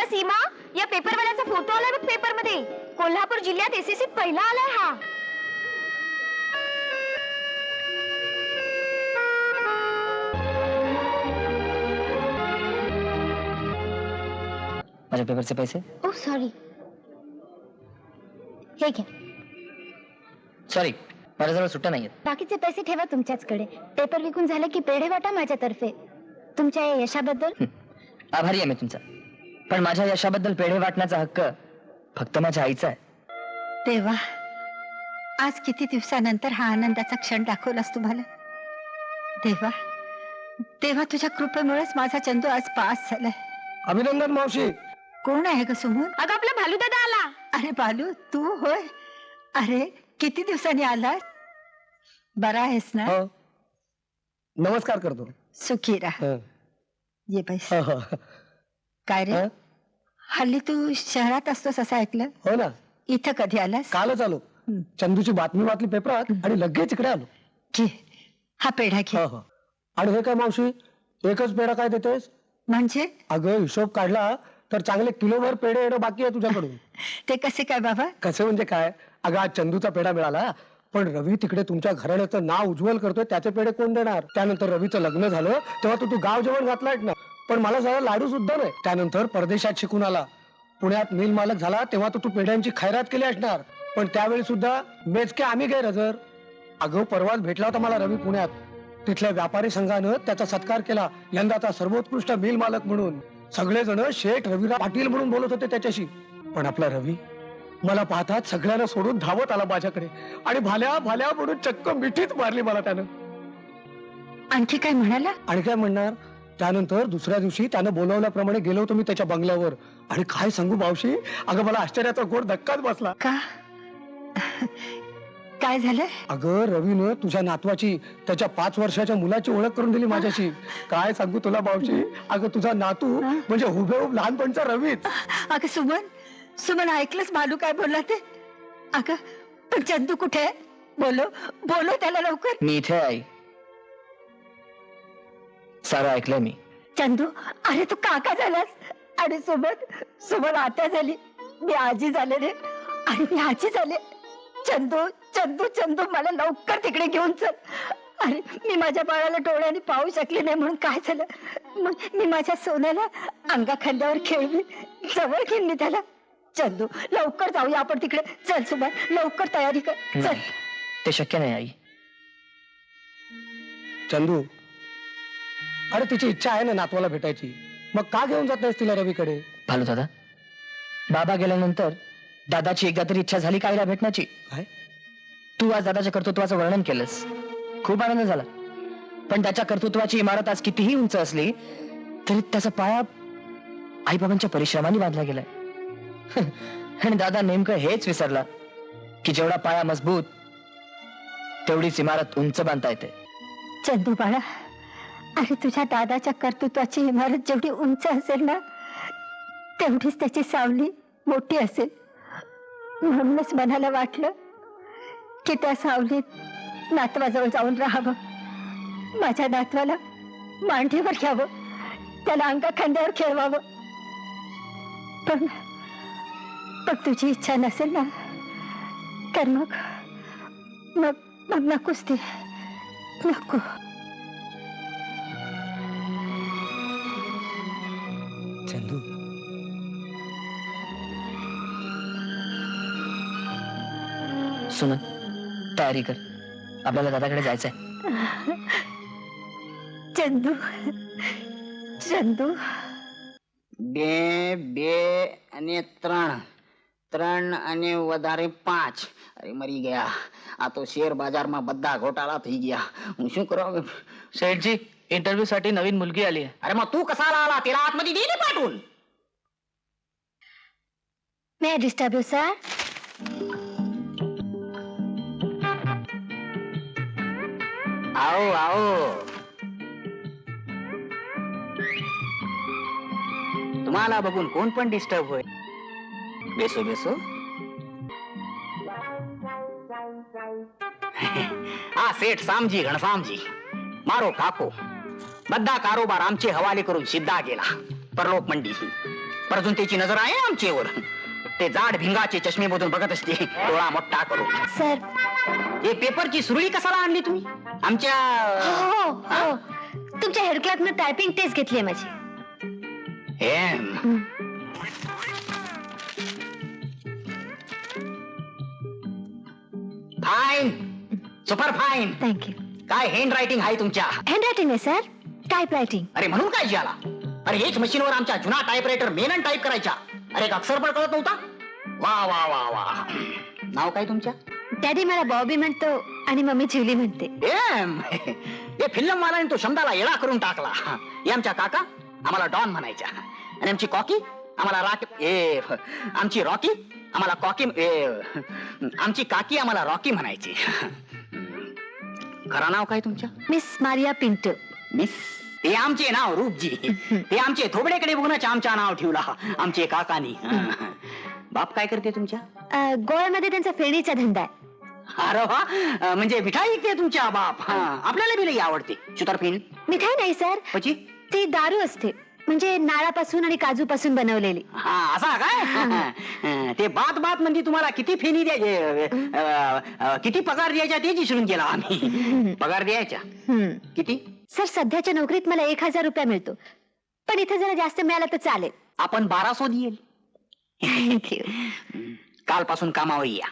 सीमा, या पेपरवाल्याचा फोटो आलाय बघ पेपर मध्ये. कोल्हापूर जिल्ह्यात एसएससीत पहिला आलाय हा. माझ्या पेपरचे पैसे. ओ सॉरी, हे घ्या. सॉरी, माझ्याजवळ सुट्ट्या नाहीयेत. बाकीचे पैसे ठेवा तुमच्याचकडे. पेपर विकून झाले की पेढे वाटा माझ्यातर्फे. तुमच्या या यशाबद्दल आभारी आहे मी तुमचा, पण माझ्या यशाबद्दल पेढे वाटण्याचा हक्क फक्त माझ्या आईचा आहे. देवा, आज किती दिवसानंतर हा आनंदाचा क्षण दाखवलास तुम्हाला. देवा, देवा, तुझ्या कृपेमुळेच माझा चंदू आज पास झालाय. अभिनंदन मावशी. कोण आहे ग सुमन? अगं आपला भालू दादा आला. अरे बालू, तू होय? अरे किती दिवसांनी आलास? बरा आहेस ना? हो. नमस्कार करतो. सुखी राहा. ये पैसे. हो काय रे, हल्ली तू शहरात असतोस असं ऐकलं. हो ना, इथं कधी आलास? कालच आलो. चंदूची बातमी वाचली पेपरात आणि लगेच इकडे आलो. घे हा पेढा घे. आणि हे काय मावशी, एकच पेढा काय देतेस? म्हणजे अगं हिशोब काढला तर चांगले किलोभर पेढे येणं बाकी आहे तुझ्याकडून. ते कसे काय बाबा? कसे म्हणजे काय, अगं आज चंदूचा पेढा मिळाला, पण रवी तिकडे तुमच्या घराण्याचं नाव उज्ज्वल करतोय, त्याचे पेढे कोण देणार? त्यानंतर रवीचं लग्न झालं तेव्हा तू गाव जेवण घातलायस ना, पण मला जरा लाडू सुद्धा नाही. त्यानंतर परदेशात शिकून आला, पुण्यात मिल मालक झाला, तेव्हा तू पेढ्यांची खैरात केली असणार, पण त्यावेळी सुद्धा मेचके आम्ही गैरहजर. अगं परवाच भेटला होता मला रवी पुण्यात. तिथल्या व्यापारी संघानं त्याचा सत्कार केला, यंदाचा सर्वोत्कृष्ट मिल मालक म्हणून. सगळेजण शेठ रविराव पाटील म्हणून बोलत होते त्याच्याशी, पण आपला रवी मला पाहतात सगळ्यांना सोडून धावत आला माझ्याकडे आणि भाल्या भाल्या म्हणून चक्क मिठीच मारली मला त्यानं. आणखी काय म्हणाला? आणि काय म्हणणार, त्यानंतर दुसऱ्या दिवशी त्यानं बोलवल्याप्रमाणे गेलो होतो मी त्याच्या बंगल्यावर, आणि काय सांगू मावशी, अगं मला आश्चर्याचा गोड धक्काच बसला. का, काय झालं? अगं रवीनं तुझ्या नातवाची, त्याच्या 5 वर्षाच्या मुलाची ओळख करून दिली माझ्याशी. काय सांगू तुला मावशी, अगं तुझा नातू म्हणजे हुबेहूब लहानपणचा रवीच. अगं सुमन, सुमन ऐकलंच बालू काय बोलला ते? अगं पण चंदू कुठे आहे? बोलो बोलो त्याला लवकर. मी इथे आई, सारं ऐकलंय मी. चंदू, अरे तू काका झालास. अरे सुमन, सुमन आता झाली, मी आजी झाले रे, आणि मी आजी झाले. चंदू चंदू चंदू, मला लवकर तिकडे घेऊन चल. अरे मी माझ्या बाळाला डोळ्याने पाहू शकले नाही म्हणून काय झालं, मग मी माझ्या सोन्याला अंगा खांद्यावर खेळवी, जवळ घेईन मी त्याला. चंदू लवकर जाऊया आपण तिकडे. चल सुमन, लवकर तयारी कर. चल. ते शक्य नाही आई. चंदू, अरे तिची इच्छा आहे ना नातवाला भेटायची, मग का घेऊन जात नाहीस तिला रवीकडे? भालू दादा, बाबा गेल्यानंतर दादाची एकदा तरी इच्छा झाली काहीला भेटण्याची. काय? तू आज दादाच्या कर्तृत्वाचं वर्णन केलंस, खूप आनंद झाला, पण त्याच्या कर्तृत्वाची इमारत आज कितीही उंच असली तरी त्याचा पाया आईबाबांच्या परिश्रमाने बांधला गेलाय. आणि दादा नेमकं हेच विसरला की जेवढा पाया मजबूत तेवढीच इमारत उंच बांधता येते. चंदू बाळा, अरे तुझ्या दादाच्या कर्तृत्वाची इमारत जेवढी उंच असेल ना, तेवढीच त्याची सावली मोठी असेल. म्हणूनच मनाला वाटलं की त्या सावलीत नातवाजवळ जाऊन राहावं, माझ्या नातवाला मांडीवर घ्यावं, त्याला अंगा खांद्यावर खेळवावं. पण पण तुझी इच्छा नसेल ना, तर मग मग मग नकोच ते, नको. चंदू, सुमन तयारी कर, आपल्याला दादाकडे जायचंय. चंदू, चंदू, બે બે અને ત્રણ, ત્રણ અને વધારે 5. અરે મરી ગયા. આ તો શેર બજારમાં બધા ઘોટાળા થઈ ગયા. હું શું કરું? सेठजी इंटरव्ह्यू साठी नवीन मुलगी आली आहे. अरे मग तू कसा आला? तिला आतमध्ये दे ना पाठवून. मे डिस्टर्ब यू सर? आओ आओ. तुम्हाला बघून कोण पण डिस्टर्ब होय. बेसो बेसो. આ શેઠ સામજી ઘણસામજી મારો કાકો બધા કારોબાર આમचे हवाले करून सिद्धा गेला परलोक मंडी. पर अजून त्याची नजर आहे आमचेवर. ते जाड भिंगाचे चष्मे मधून बघत असते डोळा मोठा करून. सर हे पेपरची सुरळी कशाला आणली तुम्ही आमच्या? हो हो, तुमच्या हेड क्लार्कनं टायपिंग टेस्ट घेतली माझी. Am. Fine, super fine. Thank you. काय हँड रायटिंग आहे तुमच्या? हँड रायटिंग आहे सर, टाईप रायटिंग. अरे म्हणून काय झाला? अरे हेच मशीनवर आमच्या जुना टाईपरायटर मेनन टाईप करायच्या. अरे एक अक्षर पण कळत नव्हता. वा वा वा वा. नाव काय तुमच्या? डॅडी मला बॉबी म्हणतो आणि मम्मी जुली म्हणते. एम. हे फिल्म वाल्याने तो शब्दाला येडा करून टाकला. हे आमच्या काका आम्हाला डॉन म्हणायच्या आणि आमची कॉकी आम्हाला आमची रॉकी आम्हाला कॉकी आमची काकी आम्हाला रॉकी म्हणायची. खरं नाव काय तुमच्या? Miss Maria Pinto. मिस? ते आमचे नाव रूपजी. ते आमचे थोबड्याकडे बघूनच आमच्या नाव ठेवला आमचे काकानी. बाप काय करते तुमच्या? गोव्यामध्ये त्यांचा फेणीचा धंदा आहे. अरे वा, म्हणजे मिठाई ते तुमच्या बाप. आपल्याला बी लई आवडते सुतारफेणी. मिठाई नाही सर, પછી ती दारू असते, म्हणजे नारळापासून आणि काजूपासून बनवलेली. हा असा काय? ते बात बात म्हणजे तुम्हाला किती फेणी द्यायचे, किती पगार द्यायचा ते विसरून गेला आम्ही. पगार द्यायचा किती? सर सध्याच्या नोकरीत मला 1000 रुपये मिळतो, पण इथे जरा जास्त मिळालं तर चालेल. आपण 1200 देईल. कालपासून कामावर या.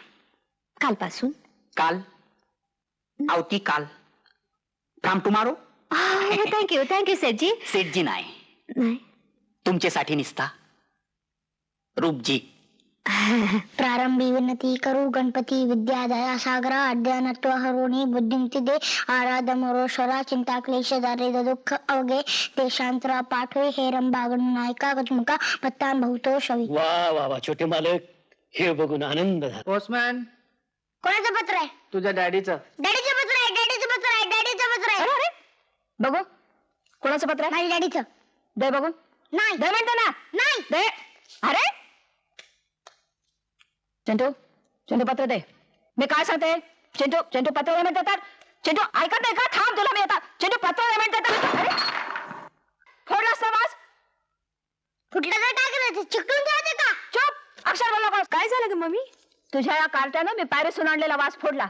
कालपासून? काल आवती काल. From tomorrow. थँक्यू थँक्यू सेठजी. सेठजी नाही, नाही तुमच्यासाठी निसता रूपजी. प्रारंभी विनती करू गणपती विद्या दया सागर अज्ञानत्व हरोणी बुद्धिमती दे आराध मरोश्वरा चिंता क्लेश दारिद्र्य दुःख अवघे देशांतरा पाठवे हे रंबागण नायका गजमुका पत्तान बहुतो शवी. वा वा वा, छोटे मालक, हे बघून आनंद झाला. पोस्टमॅन, कोणाचं पत्र आहे? तुझ्या डॅडीचं. डॅडीचं पत्र आहे, डॅडीचं पत्र आहे, डॅडीचं पत्र आहे. अरे बघू कोणाचं पत्र आहे? माझ्या डॅडीचं. दे बघू. नाही दे म्हणते ना. नाही. दे. अरे चिंटू, चिंटू पत्र दे. मी काय सांगते? चिंटू, चिंटू पत्र दे म्हणते तर. चिंटू ऐकत नाही का? थांब, तुला मी येतात. चिंटू पत्र दे म्हणते तर. अरे फोडलास ना वास? फुटलं तर काय करायचं? चिकटून जाते का? चुप, अक्षर बोल नकोस. काय झालं ग मम्मी? तुझ्या या कार्ट्यानं मी पॅरिसहून आणलेला वास फोडला.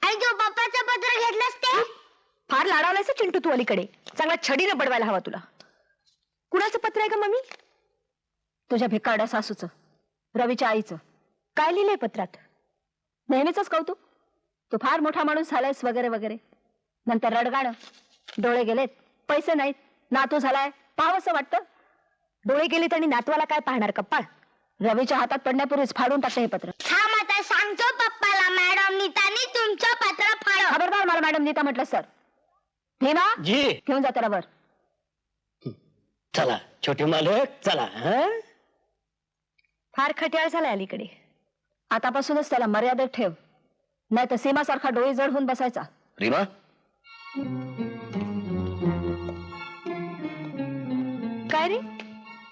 आणि जो पप्पाचं पत्र घेतलंस ते? फार लाडावलायचं चिंटू तू अलीकडे. चांगला छडीनं बडवायला हवा तुला. कुणाचं पत्र आहे का मम्मी? तुझ्या भिकारड्या सासूचं, रवीच्या आईचं. काय लिहिलंय पत्रात? नेहमीच कौतुक. तू फार मोठा माणूस झालायस वगैरे वगैरे. नंतर रडगाणं. डोळे गेलेत, पैसे नाहीत, नातू झालाय, पाहावंसं वाटतं. डोळे गेलेत आणि नातवाला काय पाहणार कप्पाळ? रवीच्या हातात पडण्यापूर्वीच फाडून टाकते हे पत्र. थांब आता सांगतो पप्पाला, मॅडम नीतानी तुमचं पत्र फाडलं. खबरदार मला मॅडम नीता म्हटलं सर. भीमा जी. घेऊन जा त्याला वर. चला छोटे मालक चला. फार खट्याळ झालाय अलीकडे. आतापासूनच त्याला मर्यादेत ठेव, नाही तर सीमासारखा डोळी जड होऊन बसायचा. रीमा, काय रे?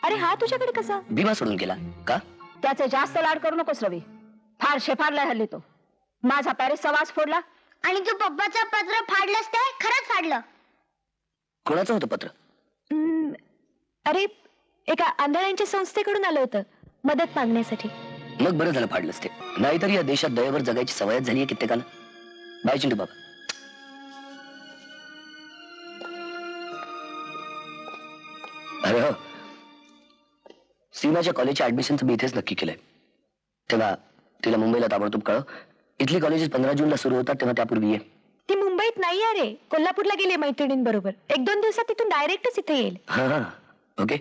अरे हा तुझ्याकडे कसा? भीमा सोडून गेला का? त्याचे जास्त लाड करू नकोस रवी. फार शेफारलाय हल्ली तो. माझा पॅरिसचा वास फोडला. आणि तू पप्पाचं पत्र फाडलंस ते? खरंच फाडलं? कोणाचं होतं पत्र? अरे एका आंधळ्यांच्या संस्थेकडून आलं होतं मदत मागण्यासाठी. मग बरं झालं फाडलंच ते, नाहीतर या देशात दयेवर जगायची सवयच झाली आहे कित्येकाला. बाय चिंटू बाबा. अरे हो, सीमाच्या कॉलेजच्या ऍडमिशनचं मी इथेच नक्की केलंय. तेव्हा तिला मुंबईला ताबडतोब कळव. इथली कॉलेजेस 15 जूनला सुरू होतात, तेव्हा त्यापूर्वी ये. ती मुंबईत नाही अरे, कोल्हापूरला गेली मैत्रिणींबरोबर. 1-2 दिवसात तिथून डायरेक्टच इथे येईल. हा, ओके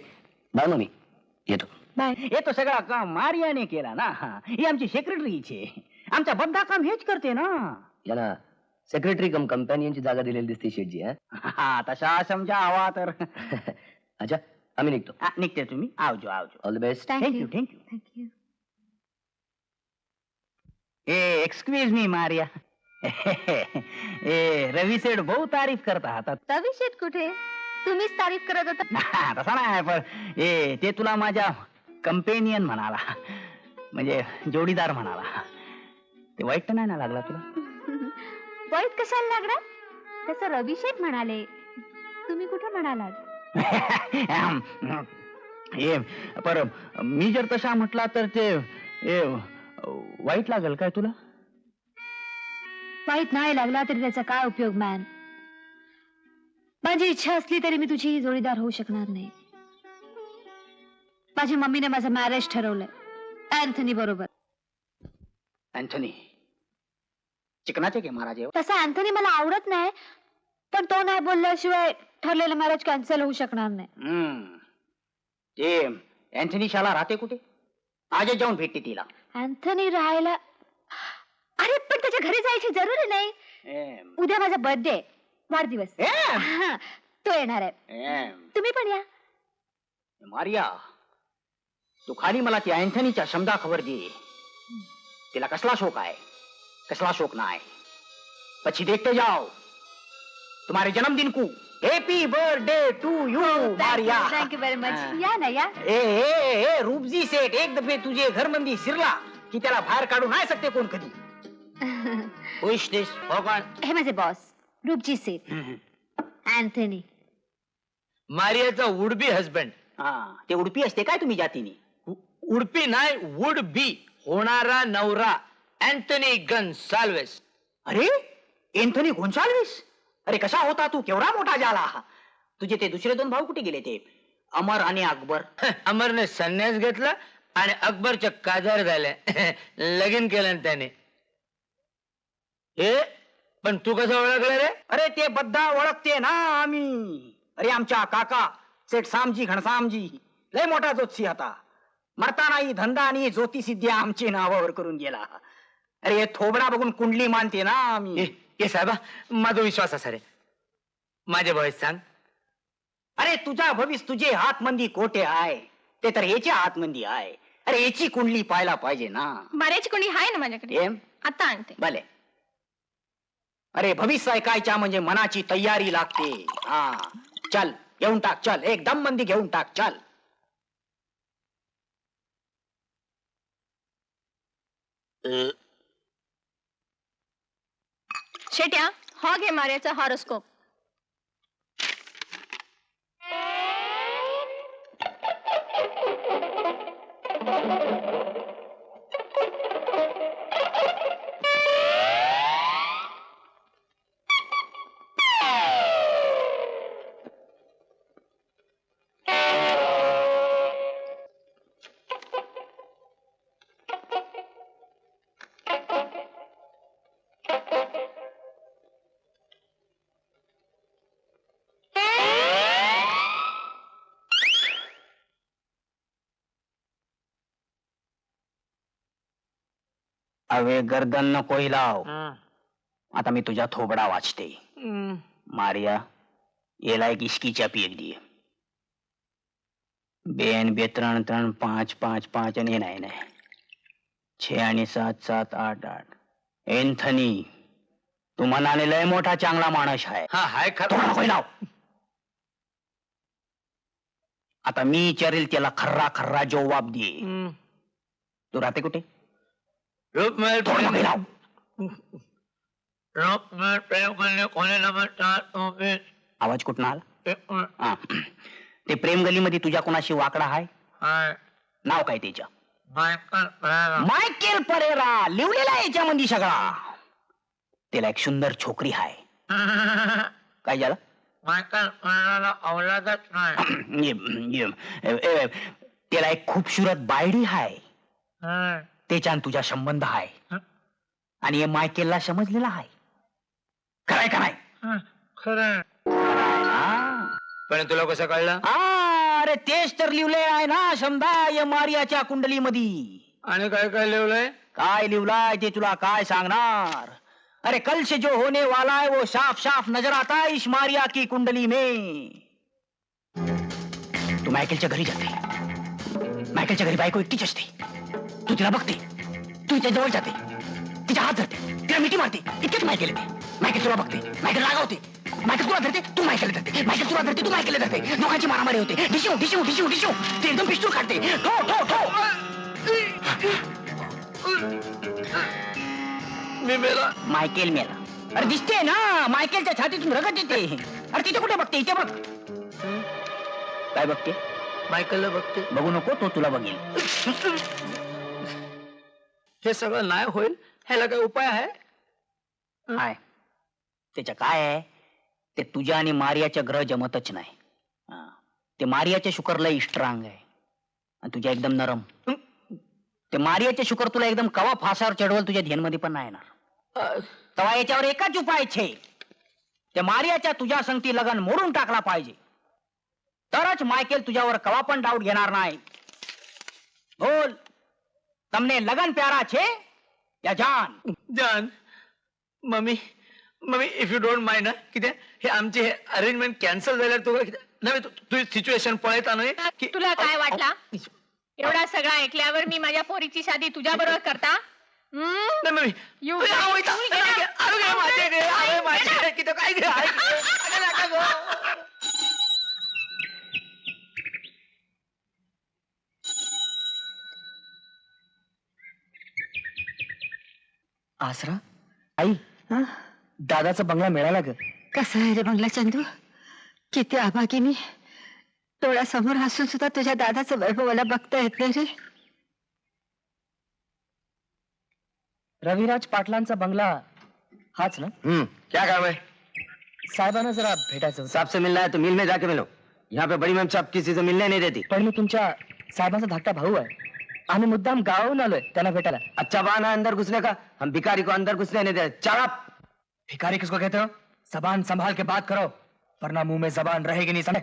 बाय मम्मी, येतो. बाय. हे तो सगळा काम मारियाने केला ना. ही आमची सेक्रेटरीचे, आमचा बद्दा काम हेच करते ना. याला सेक्रेटरी कम कंपॅनियनची जागा दिलेली दिसते शेटजी. तसा समजा हवा तर. अच्छा, आम्ही निघतो. निघते तुम्ही. आवजो आवजो. All the best. Thank you thank you. Thank you. Excuse me Maria. Ravi Seth बहु तारीफ करता हातात. रवी शेठ कुठे? तुम्हीच तारीफ करत होता. तसा नाही, पण ते तुला माझ्या कंपेनियन म्हणाला, म्हणजे जोडीदार म्हणाला. ते वाईट तर नाही ना लागला तुला? वाईट कशाला लागणार? तसं रवी शेठ म्हणाले, तुम्ही कुठे म्हणालात? पर मी जर तसा म्हटला तर ते वाईट लागेल काय तुला? वाईट नाही लागला तरी त्याचा काय उपयोग मॅन. माझी इच्छा असली तरी मी तुझी जोडीदार होऊ शकणार नाही. माझ्या मम्मीने माझं मॅरेज ठरवलंय अँथनी बरोबर. अँथनी चिकनाचे के महाराज? तसा अँथनी मला आवडत नाही, पण तो नाही बोलल्याशिवाय ठरलेलं मॅरेज कॅन्सल होऊ शकणार नाही. ते अँथनी शाला राहते कुठे? आज जाऊन भेटते तिला. अँथनी राहायला, अरे पण त्याच्या घरी जायची जरुरी नाही. उद्या माझा बर्थडे, वाढदिवस. हा, तो येणार आहे. तुम्ही पण या. मारिया, तू खाली मला ती अँथनीच्या शब्दा खबर दे. तिला कसला शोक आहे, कसला शोक नाही. પછી देखते जाओ. तुम्हारे जन्मदिन को happy birthday to you Maria. Thank you very much. या ना या. ए रूपजी सेठ, एक दफे तुझे घर मंदी शिरला की त्याला बाहेर काढू नाही शकते कोण कधी. हे माझे बॉस रूपजी सेठ अँथनी. मारियाचा वुड बी हजबंड. ते उडपी असते काय तुम्ही जातीने? उडपी नाही, वुड बी होणारा नवरा अँथनी गन्साल्वेस. अरे एंथनी गोन्साल्विस, अरे कसा होता तू? केवढा मोठा झाला. तुझे ते दुसरे 2 भाऊ कुठे गेले, ते अमर आणि अकबर? अमरने संन्यास घेतला आणि अकबरच्या काजार झाल्या. लगीन केलं त्याने. हे पण तू कसं ओळखलं रे? अरे ते बद्दा ओळखते ना आम्ही. अरे आमच्या काका सेठ सामजी घनसामजी लय मोठा ज्योतिषी होता. मरतानाही धंदा आणि ज्योतिषिद्या आमची नावावर करून गेला. अरे हे थोबडा बघून कुंडली मानते ना आम्ही. ए साहेबा, माझा विश्वास असा रे. माझ्या भविष्य सांग. अरे तुझा भविष्य तुझे हातमंदी कोठे आहे, ते तर याच्या हातमंदी आहे. अरे याची कुंडली पाहायला पाहिजे ना. मारायची कोणी आहे ना माझ्याकडे, आता आणते. भले. अरे भविष्य ऐकायच्या म्हणजे मनाची तयारी लागते. चल घेऊन टाक, चल एकदम मंदी घेऊन टाक, चल. शेट्या, हा घे मार्याचा हॉरोस्कोप. अवे गर्दन नको लाव. आता मी तुझ्या थोबडा वाचते. मारिया, येला एक इश्कीच्या पीक दे. 2 2 3 3 5 5 5 आणि नाही 6 आणि 7 7 8 8. एंथनी, तू मनाने लय मोठा चांगला माणूस आहे. हा हाय थोडा नको लाव. आता मी विचारेल त्याला खर्रा खर्रा जवाब दे. तू राहते कुठे? थोडं नको लाव. आवाज कुठं आला? ते प्रेम गलीमध्ये तुझ्या कोणाशी वाकडा हाय? नाव काय त्याच्या? मायकेल परेरा लिवलेला आहे याच्यामध्ये सगळा. त्याला एक सुंदर छोकरी हाय. काय झालं? त्याला एक खूपसूरत बायडी हाय. त्याच्यान तुझा संबंध हाय आणि हे मायकेलला समजलेला हाय. खराय खराय पण तुला कसं कळलं? अरे तेच तर लिवले आहे ना समजा या मारियाच्या कुंडलीमध्ये. आणि काय काय लिवलंय? काय लिवलाय ते तुला काय सांगणार. अरे कल से जो होने वाला है वो साफ साफ नजर आता है इस मारिया की कुंडली में. तू मायकेलच्या घरी जाते. मायकेलच्या घरी बायको एकटीच असते. तू तिला बघते. तू तिच्या जवळ जाते. तिचा हात धरते. तिला मिठी मारते. इतकेच मायकेल येते. मायकेल तुला बघते. मायकेल रागावते. मायकेल तुला धरते. तू मायकेल धरते. मायकेल तुला धरते. तू मायकेल धरते. दोघांची मारामारी होते. डिशू डिशू डिशू डिशू. ते एकदम पिस्तूल काढते. ठो ठो ठो. मी मेला. मायकेल मेला. अरे दिसते ना मायकेलच्या छातीतून रगत येते. अरे तिथे कुठे बघते? इथे बघ. काय बघते? मायकलला बघते. बघू नको तो तुला बघेल. हे सगळं नाही होईल ह्याला काय उपाय आहे? काय त्याच्या काय आहे ते तुझ्या आणि मारियाच्या ग्रह जमतच नाही. ते मारियाच्या शुकर लय स्ट्रॉंग आहे आणि तुझ्या एकदम नरम. ते मारियाचे शुकर तुला एकदम कवा फासावर चढवल तुझ्या ध्यानमध्ये पण नाही येणार. तेव्हा याच्यावर एकच उपाय छे. त्या मारियाच्या तुझ्या संगती लगन मोडून टाकला पाहिजे. तरच मायकेल तुझ्यावर कवा पण डाऊट घेणार नाही. बोल तमने लगन प्यारा छे या जान? जान mummy mummy if you don't mind ना किती हे आमचे हे अरेंजमेंट कॅन्सल झाल्यावर तू नव्हे तुझी सिच्युएशन पळता नाही की तुला काय वाटला? एवढा सगळा ऐकल्यावर मी माझ्या पोरीची शादी तुझ्या बरोबर करता? नाही मम्मी You- आसरा आई दादाचा बंगला मिळाला ग. कसा आहे रे बंगला चंदू? किती अभागी मी. डोळ्यासमोर हसून सुद्धा तुझ्या दादाचं वैभव मला बघता येत नाही रे. रविराज पाटलांचा बंगला हाच ना? क्या काम है? साहेबांना जरा भेटायचं होतं. साहब से मिलना है तो मिल में जाके मिलो. यहाँ पे बड़ी मैम साहब किसी से मिलने नहीं देती. पण मी तुमच्या साहेबांचा धाकटा भाऊ आहे. आम्ही मुद्दाम गावाहून आलोय त्यांना भेटायला. अच्छा बहाना है अंदर घुसने का. हम भिखारी को अंदर घुसने नहीं देते. चढ़. भिखारी किसको कहते हो? जबान संभाल के बात करो वरना मुंह में जबान रहेगी नहीं. समझे?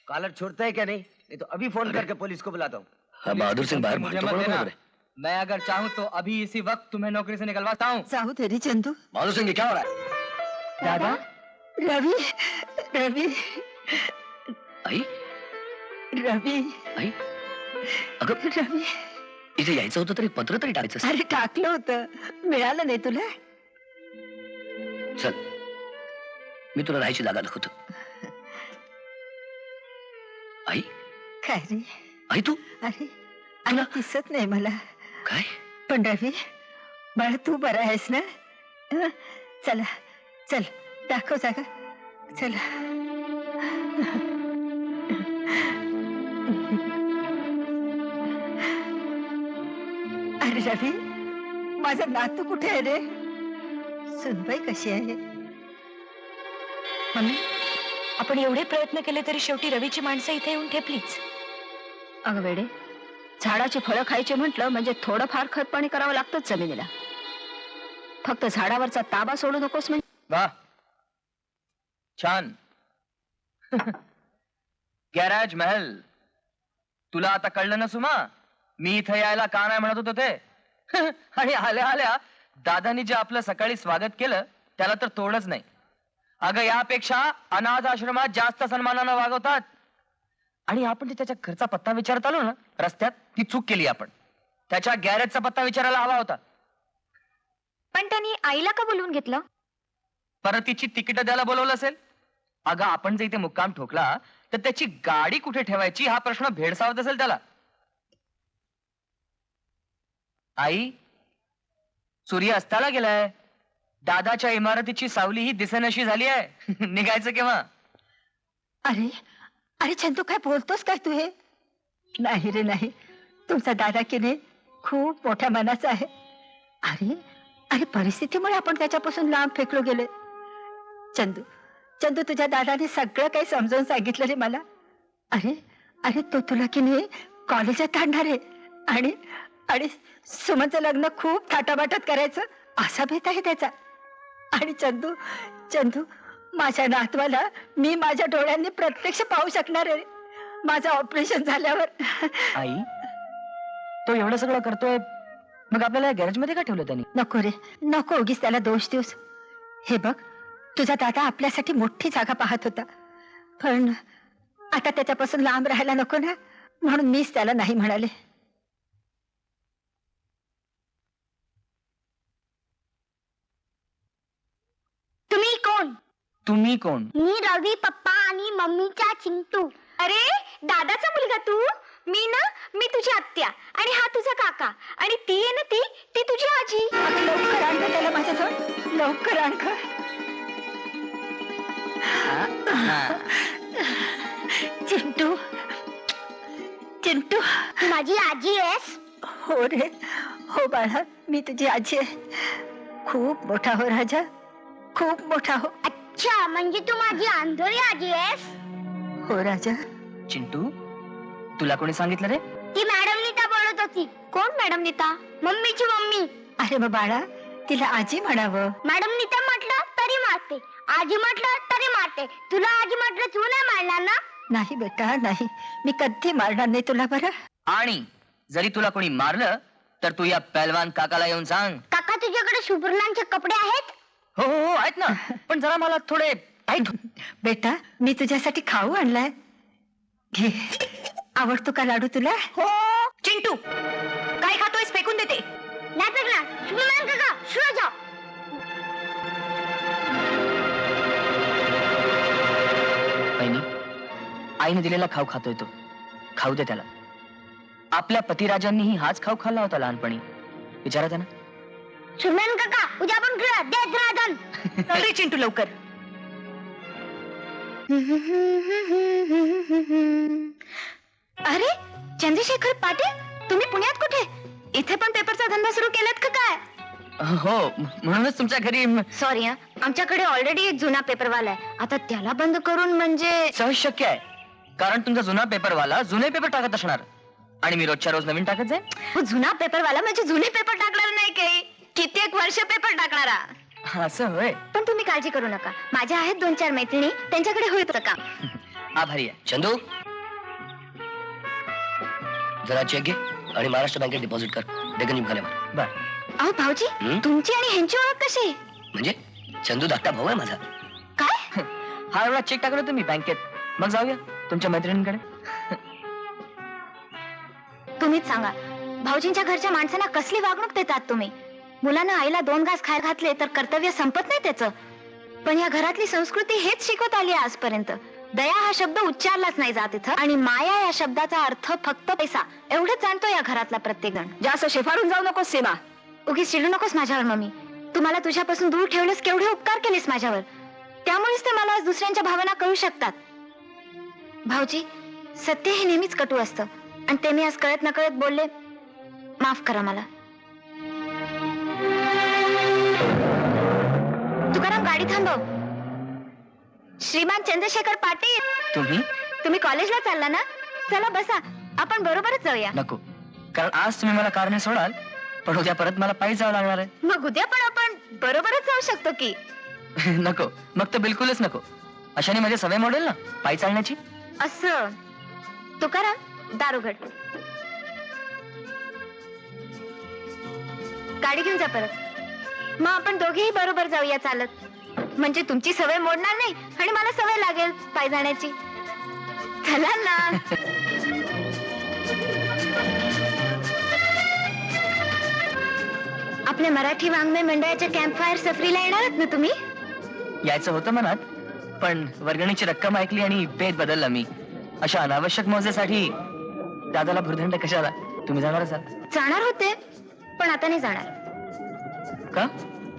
कॉलर छोड़ता है क्या नहीं? नहीं तो अभी फोन करके पुलिस को बुलाता हूँ. हा बहादूर सिंह बाहेर मुझे म्हणतो मत बरोबर देना. आहे. मैं अगर चाहूँ तो अभी इसी वक्त तुम्हें नौकरी से निकलवाता हूँ. जाऊ दे रे चंदू. बहादूर सिंह क्या हो रहा है? दादा रवी रवी आई रवी आई अगं रवी. इथे यायचं होतं तरी पत्र तरी टाकायचं. अरे टाकलं होतं मिळालं नाही तुला. चल मी तुला राहायची जागा दाखवतो. आई काय रे? आई तू अरे अरे दिसत नाही मला. काय? पण रवी बाळ तू बरा आहेस ना? हं? चला चल दाखव जागा. चला. अरे रवी माझा नातू कुठे आहे रे? सुनबाई कशी आहे? मम्मी आपण एवढे प्रयत्न केले तरी शेवटी रवीची माणसं इथे येऊन ठेपलीच. अगं वेडे, झाडाची फळं खायची म्हटलं म्हणजे थोडंफार खतपाणी करावं लागतंच जमिनीला. फक्त झाडावरचा ताबा सोडू नकोस म्हणजे. वाह छान. गॅरेज महल. तुला आता कळलं ना सुमा मी इथं यायला का नाही म्हणत होतो ते. आणि आल्या आल्या दादानी जे आपलं सकाळी स्वागत केलं त्याला तर तोडच नाही. अगं यापेक्षा अनाथ आश्रमात जास्त सन्मानानं वागवतात. आणि आपण जे त्याच्या घरचा पत्ता विचारत आलो ना रस्त्यात ती चूक केली आपण. त्याच्या गॅरेजचा पत्ता विचारायला हवा होता. पण त्यांनी आईला का बोलवून घेतलं? परत तिची तिकीट द्यायला बोलवलं असेल. अगं आपण जर इथे मुक्काम ठोकला तर त्याची गाडी कुठे ठेवायची हा प्रश्न भेडसावत असेल त्याला. आई सूर्य अस्ताला गेलाय. दादाच्या इमारतीची सावली ही दिसेनशी झाली आहे. निघायचं केव्हा? अरे अरे चंदू काय बोलतोस काय तू हे? नाही रे नाही, तुमचा दादा की नाही खूप मोठ्या मनाचा आहे. अरे अरे परिस्थितीमुळे आपण त्याच्यापासून लांब फेकलो गेले. चंदू चंदू तुझ्या दादाने सगळं काही समजावून सांगितलं रे मला. अरे अरे तो तुला की नाही कॉलेजात आणणार आहे आणि आणि सुमनचं लग्न खूप थाटामाटात करायचं असा बेत आहे त्याचा. आणि चंदू चंदू माझ्या नातवाला मी माझ्या डोळ्यांनी प्रत्यक्ष पाहू शकणार आहे माझं ऑपरेशन झाल्यावर. आई, तो एवढं सगळं करतोय, मग आपल्याला गॅरेज मध्ये का ठेवलं त्यांनी? नको रे नको, उगीच त्याला दोष देऊस. हे बघ, तुझा दादा आपल्यासाठी मोठी जागा पाहत होता, पण आता त्याच्यापासून लांब राहायला नको ना, म्हणून मीच त्याला नाही म्हणाले. तुम्ही कोण? तुम्ही कोण? मी रवी, पप्पा आणि मम्मीचा चिंटू. अरे दादाचा मुलगा तू? मी तुझी आत्या आणि हा तुझा काका आणि ती आहे ना ती तुझी आजी. अगं लवकर आण गं त्याला माझ्याजवळ, लवकर आण गं. चिंटू चिंटू तू माझी आजी आहेस? हो रे हो बाळा, मी तुझी आजी आहे. खूप मोठा हो राजा, खूप मोठा हो. अच्छा, म्हणजे तू माझी आंधळी आजी आहेस? हो राजा. चिंटू, तुला कोणी सांगितलं रे? ती मॅडम नीता बोलत होती. कोण मॅडम नीता? मम्मीची मम्मी. अरे मग बाळा, तिला आजी म्हणावं. मॅडम नीता म्हटलं तरी मारते, आजी म्हटलं तरी मारते. तुला आजी म्हटलं तू नाही मारणार ना? नाही बेटा नाही, मी कधी मारणार नाही तुला बरं. आणि जरी तुला कोणी मारलं तर तू या पहलवान काकाला येऊन सांग. काका तुझ्याकडे सुपर्णांचे कपडे आहेत? हो हो हो, आहेत ना, पण जरा मला थोडे टाईट. बेटा मी तुझ्यासाठी खाऊ आणलाय, घे. आवडतो का लाडू तुला? हो. चिंटू काय खातोयस? फेकून देते. नाही पेकणार. सुपर्णान काका सुरू जाओ. बहिणी, आईने दिलेला खाऊ खातोय तो, खाऊ दे त्याला. आपल्या पतिराजांनीही हाच खाऊ खाल्ला होता लहानपणी, विचारा त्यांना. सुपर्णान काका उद्या आपण खेळूया देत राहतन. अरे चिंटू लवकर. अरे चंद्रशेखर पाटील, तुम्ही पुण्यात कुठे? इथे पण पेपरचा धंदा सुरू केलात का काय? हो, म्हणूनच तुमच्या घरी सॉरी हा, आमच्याकडे ऑलरेडी एक जुना पेपरवाला आहे, आता त्याला बंद करून म्हणजे सहज शक्य आहे, कारण तुमचा जुना पेपरवाला जुने पेपर टाकत असणार आणि मी रोजच्या रोज नवीन टाकत जाईल. जुना पेपरवाला म्हणजे जुने पेपर टाकणार नाही काही, कित्येक वर्ष पेपर टाकणारा. असं होय. पण तुम्ही काळजी करू नका, माझ्या आहेत 2-4 मैत्रिणी, त्यांच्याकडे होईल का. आभारी आहे. चंदू, जरा चेक घे आणि महाराष्ट्र बँकेत डिपॉझिट कर डेक्कन जिमखान्यावर. बर. अहो भाऊजी, तुमची आणि ह्यांची ओळख कशी? म्हणजे चंदू धाकटा भाऊ आहे माझा. काय? हा एवढा चेक टाकला तुम्ही बँकेत, मग जाऊया तुमच्या मैत्रिणींकडे. तुम्हीच सांगा, भाऊजींच्या घरच्या माणसांना कसली वागणूक देतात तुम्ही? मुलांना आईला 2 घास खायला घातले तर कर्तव्य संपत नाही त्याचं. पण या घरातली संस्कृती हेच शिकवत आली आहे आजपर्यंत. दया हा शब्द उच्चारलाच नाही जात इथं, आणि माया या शब्दाचा अर्थ फक्त पैसा एवढंच जाणतो या घरातला प्रत्येक जण. जास्त शेफारून जाऊ नकोस सीमा. उगीच चिडू नकोस माझ्यावर मम्मी. तुम्हाला तुझ्यापासून दूर ठेवलेस, केवढे उपकार केलेस माझ्यावर, त्यामुळेच ते मला आज दुसऱ्यांच्या भावना कळू शकतात. भाऊजी, सत्य हे नेहमीच कटू असतं आणि ते मी आज कळत नकळत बोलले, माफ करा मला. तुकाराम, गाडी थांबव. श्रीमान चंद्रशेखर पाटील, तुम्ही कॉलेजला चालला ना? चला बसा, आपण बरोबरच जाऊया. नको, कारण आज तुम्ही मला कारने सोडाल, पण उद्या परत मला पायी जावं लागणार आहे. मग उद्या पण आपण बरोबरच जाऊ शकतो की. नको, मग तर बिलकुलच नको. अशाने माझी सवय मोडेल ना पायी चालण्याची. असं. तुकाराम, दारुगड. गाडी घेऊन जा परत. मग आपण दोघेही बरोबर जाऊया चालत, म्हणजे तुमची सवय मोडणार नाही आणि मला सवय लागेल पायी जाण्याची. चला ना. आपल्या मराठी वाङ्मय मंडळाच्या कॅम्पफायर सफरीला येणारच ना तुम्ही? यायचं होतं मनात, पण वर्गणीची रक्कम ऐकली आणि पेट बदलला मी. अशा अनावश्यक मौजेसाठी दादाला भुर्दंड कशाला? तुम्ही जाणार असाल? जाणार होते, पण आता नाही जाणार. का?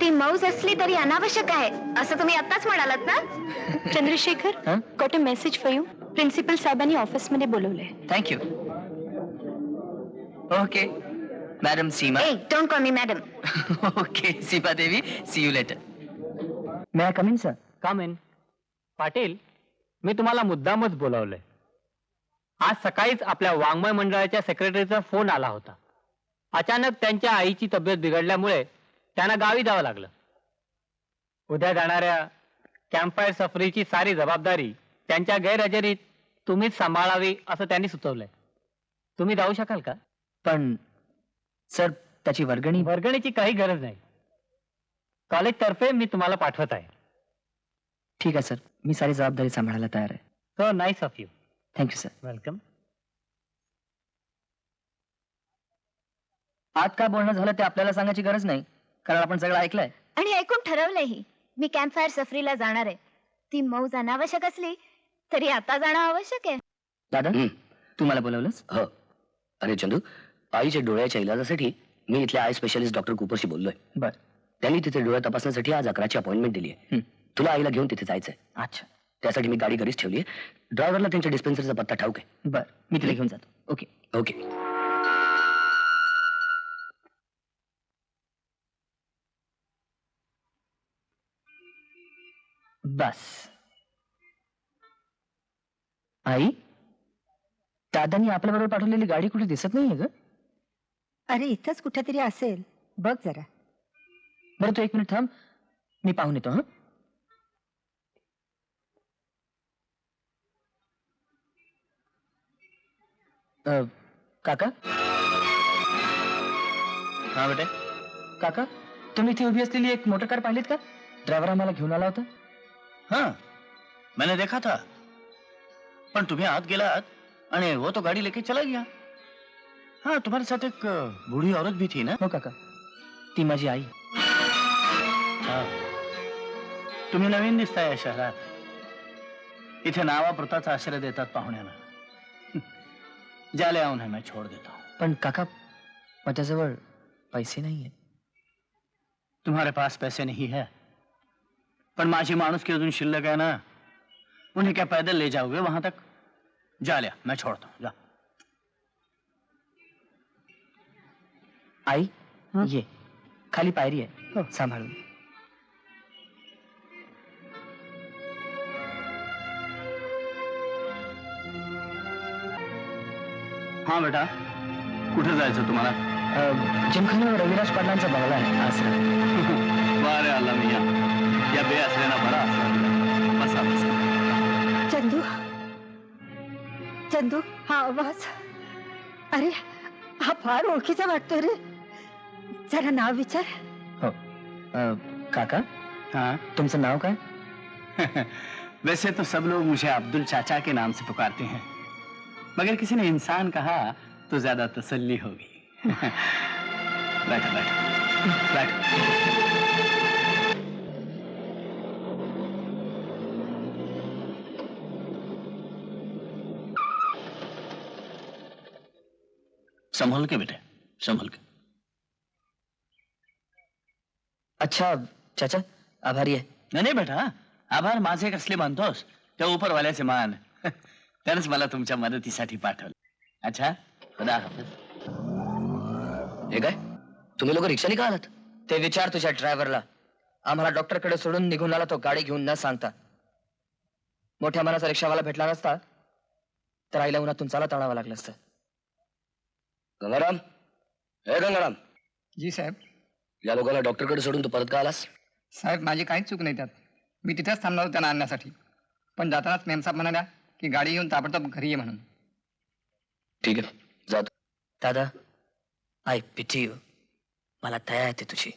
ती मौज असली तरी अनावश्यक आहे असं तुम्ही आताच म्हणालात ना? Chandrashekhar, got a message for you. Principal साहेबांनी ऑफिसमध्ये बोलवलंय. थँक्यू. Okay madam Seema. ए don't call me madam. Okay Seema Devi, see you later. May I come in sir? Come in. Patil, मी तुम्हाला मुद्दामच बोलावलंय. आज सकाळीच आपल्या वाङ्मय मंडळाच्या सेक्रेटरीचा फोन आला होता. अचानक त्यांच्या आईची तब्येत बिघडल्यामुळे त्यांना गावी जावं लागलं. उद्या जाणाऱ्या कॅम्पफायर सफरीची सारी जबाबदारी त्यांच्या गैरहजेरीत तुम्हीच सांभाळावी असं त्यांनी सुचवलंय. तुम्ही जाऊ शकाल का? पण सर त्याची वर्गणीची काही गरज नाही. कॉलेजतर्फे मी तुम्हाला पाठवत आहे. ठीक आहे सर, मी सारी जबाबदारी सांभाळायला तयार आहे. So nice of you. Thank you sir. Welcome. आज काय बोलणं झालं ते आपल्याला सांगायची गरज नाही, कारण आपण सगळं ऐकलंय. आणि ऐकून ठरवलंही. मी कॅम्पफायर सफरीला जाणार आहे. ती मौज अनावश्यक असली तरी आता जाणं आवश्यक आहे. दादा तू मला बोलवलंस? हो. अरे चंदू, आईच्या डोळ्याच्या इलाजासाठी मी इथल्या आय स्पेशालिस्ट डॉक्टर कुपरशी बोललोय. बर. त्यांनी तिथे डोळे तपासण्यासाठी आज 11ची अपॉइंटमेंट दिली आहे. तुला आईला घेऊन तिथे जायचंय. अच्छा. त्यासाठी मी गाडी घरीच ठेवली आहे. ड्रायव्हरला त्यांच्या डिस्पेन्सरीचा पत्ता ठाऊक आहे. बर, मी तिला घेऊन जातो. ओके. ओके. बस. आई, दादांनी आपल्याबरोबर पाठवलेली गाडी कुठे दिसत नाहीये ग? अरे इथंच कुठेतरी असेल, बघ जरा. बरं तू 1 मिनिट थांब, मी पाहून येतो. काका. हा बेटे. काका, तुम्ही इथे उभी असलेली एक मोटर कार पाहिलीत का? ड्रायव्हर आम्हाला घेऊन आला होता. हाँ, मैंने देखा था. पण तुम्ही आत गेलात आणि वो तो गाड़ी लेके चला गया. हाँ, तुम्हारे साथ एक बूढ़ी औरत भी थी ना? हो काका, ती माझी आई. हाँ. तुम्ही नवीन दिसताय या शहरात. इथे नावापुरताच आश्रय देतात पाहुण्यांना. जाले उन्हें मैं छोड़ देता हूँ. पण काका, माझ्याजवळ पैसे नाहीये. तुम्हारे पास पैसे नहीं है, पर माझी माणूस की अजून शिल्लक है ना. उन्हें क्या पैदल ले जाओगे वहां तक? जा लिया, मैं छोड़ता हूँ. जा. आई ये खाली पायरी आहे, सांभाळून. हाँ बेटा, कुठे जायचं तुम्हाला? जिमखान्यावर रविराज पाटलांचा बंगला आहे आसरा. वारे अल्लाह मियां, या बेअसलेना बरा आसरा. बसा बसा. चंदू, चंदू, हा आवाज. अरे हा फार ओळखीचा वाटतोय रे. जरा नाव विचार. हो. काका, हाँ. तुमचं नाव काय? वैसे तो सब लोग मुझे अब्दुल चाचा के नाम से पुकारते हैं, मगर किसी ने इंसान कहा तो ज्यादा तसल्ली होगी. बैठो बैठो बैठो. संभल के बेटे, संभल के. अच्छा चाचा, आभारी आहे. नाही बेटा, आभार माझे कसले मानतोस? त्या उपरवाल्याचे मान. त्यानंच मला तुमच्या मदतीसाठी पाठवलं. अच्छा, खुदा हाफिज. हे काय, तुम्ही लोक रिक्षाने का आलात? ते विचार तुझ्या ड्रायव्हरला. आम्हाला डॉक्टरकडे सोडून निघून आला तो गाडी घेऊन न सांगता. मोठ्या मनाचा रिक्षावाला भेटला नसता तर आईला उन्हातून चालत आणावं लागलं असतं. गंगाराम, हे गंगाराम, जी साहेब. या लोकांना डॉक्टरकडे सोडून तू परत का आलास? साहेब माझी काहीच चूक नाही त्यात. मी तिथेच थांबणार होतो त्यांना आणण्यासाठी, पण जातानाच मेमसाहेब म्हणाल्या की गाडी घेऊन ताबडतोब घरी ये म्हणून. ठीक आहे, जातो. दादा, आय पिटी यू. मला दया येते तुझी.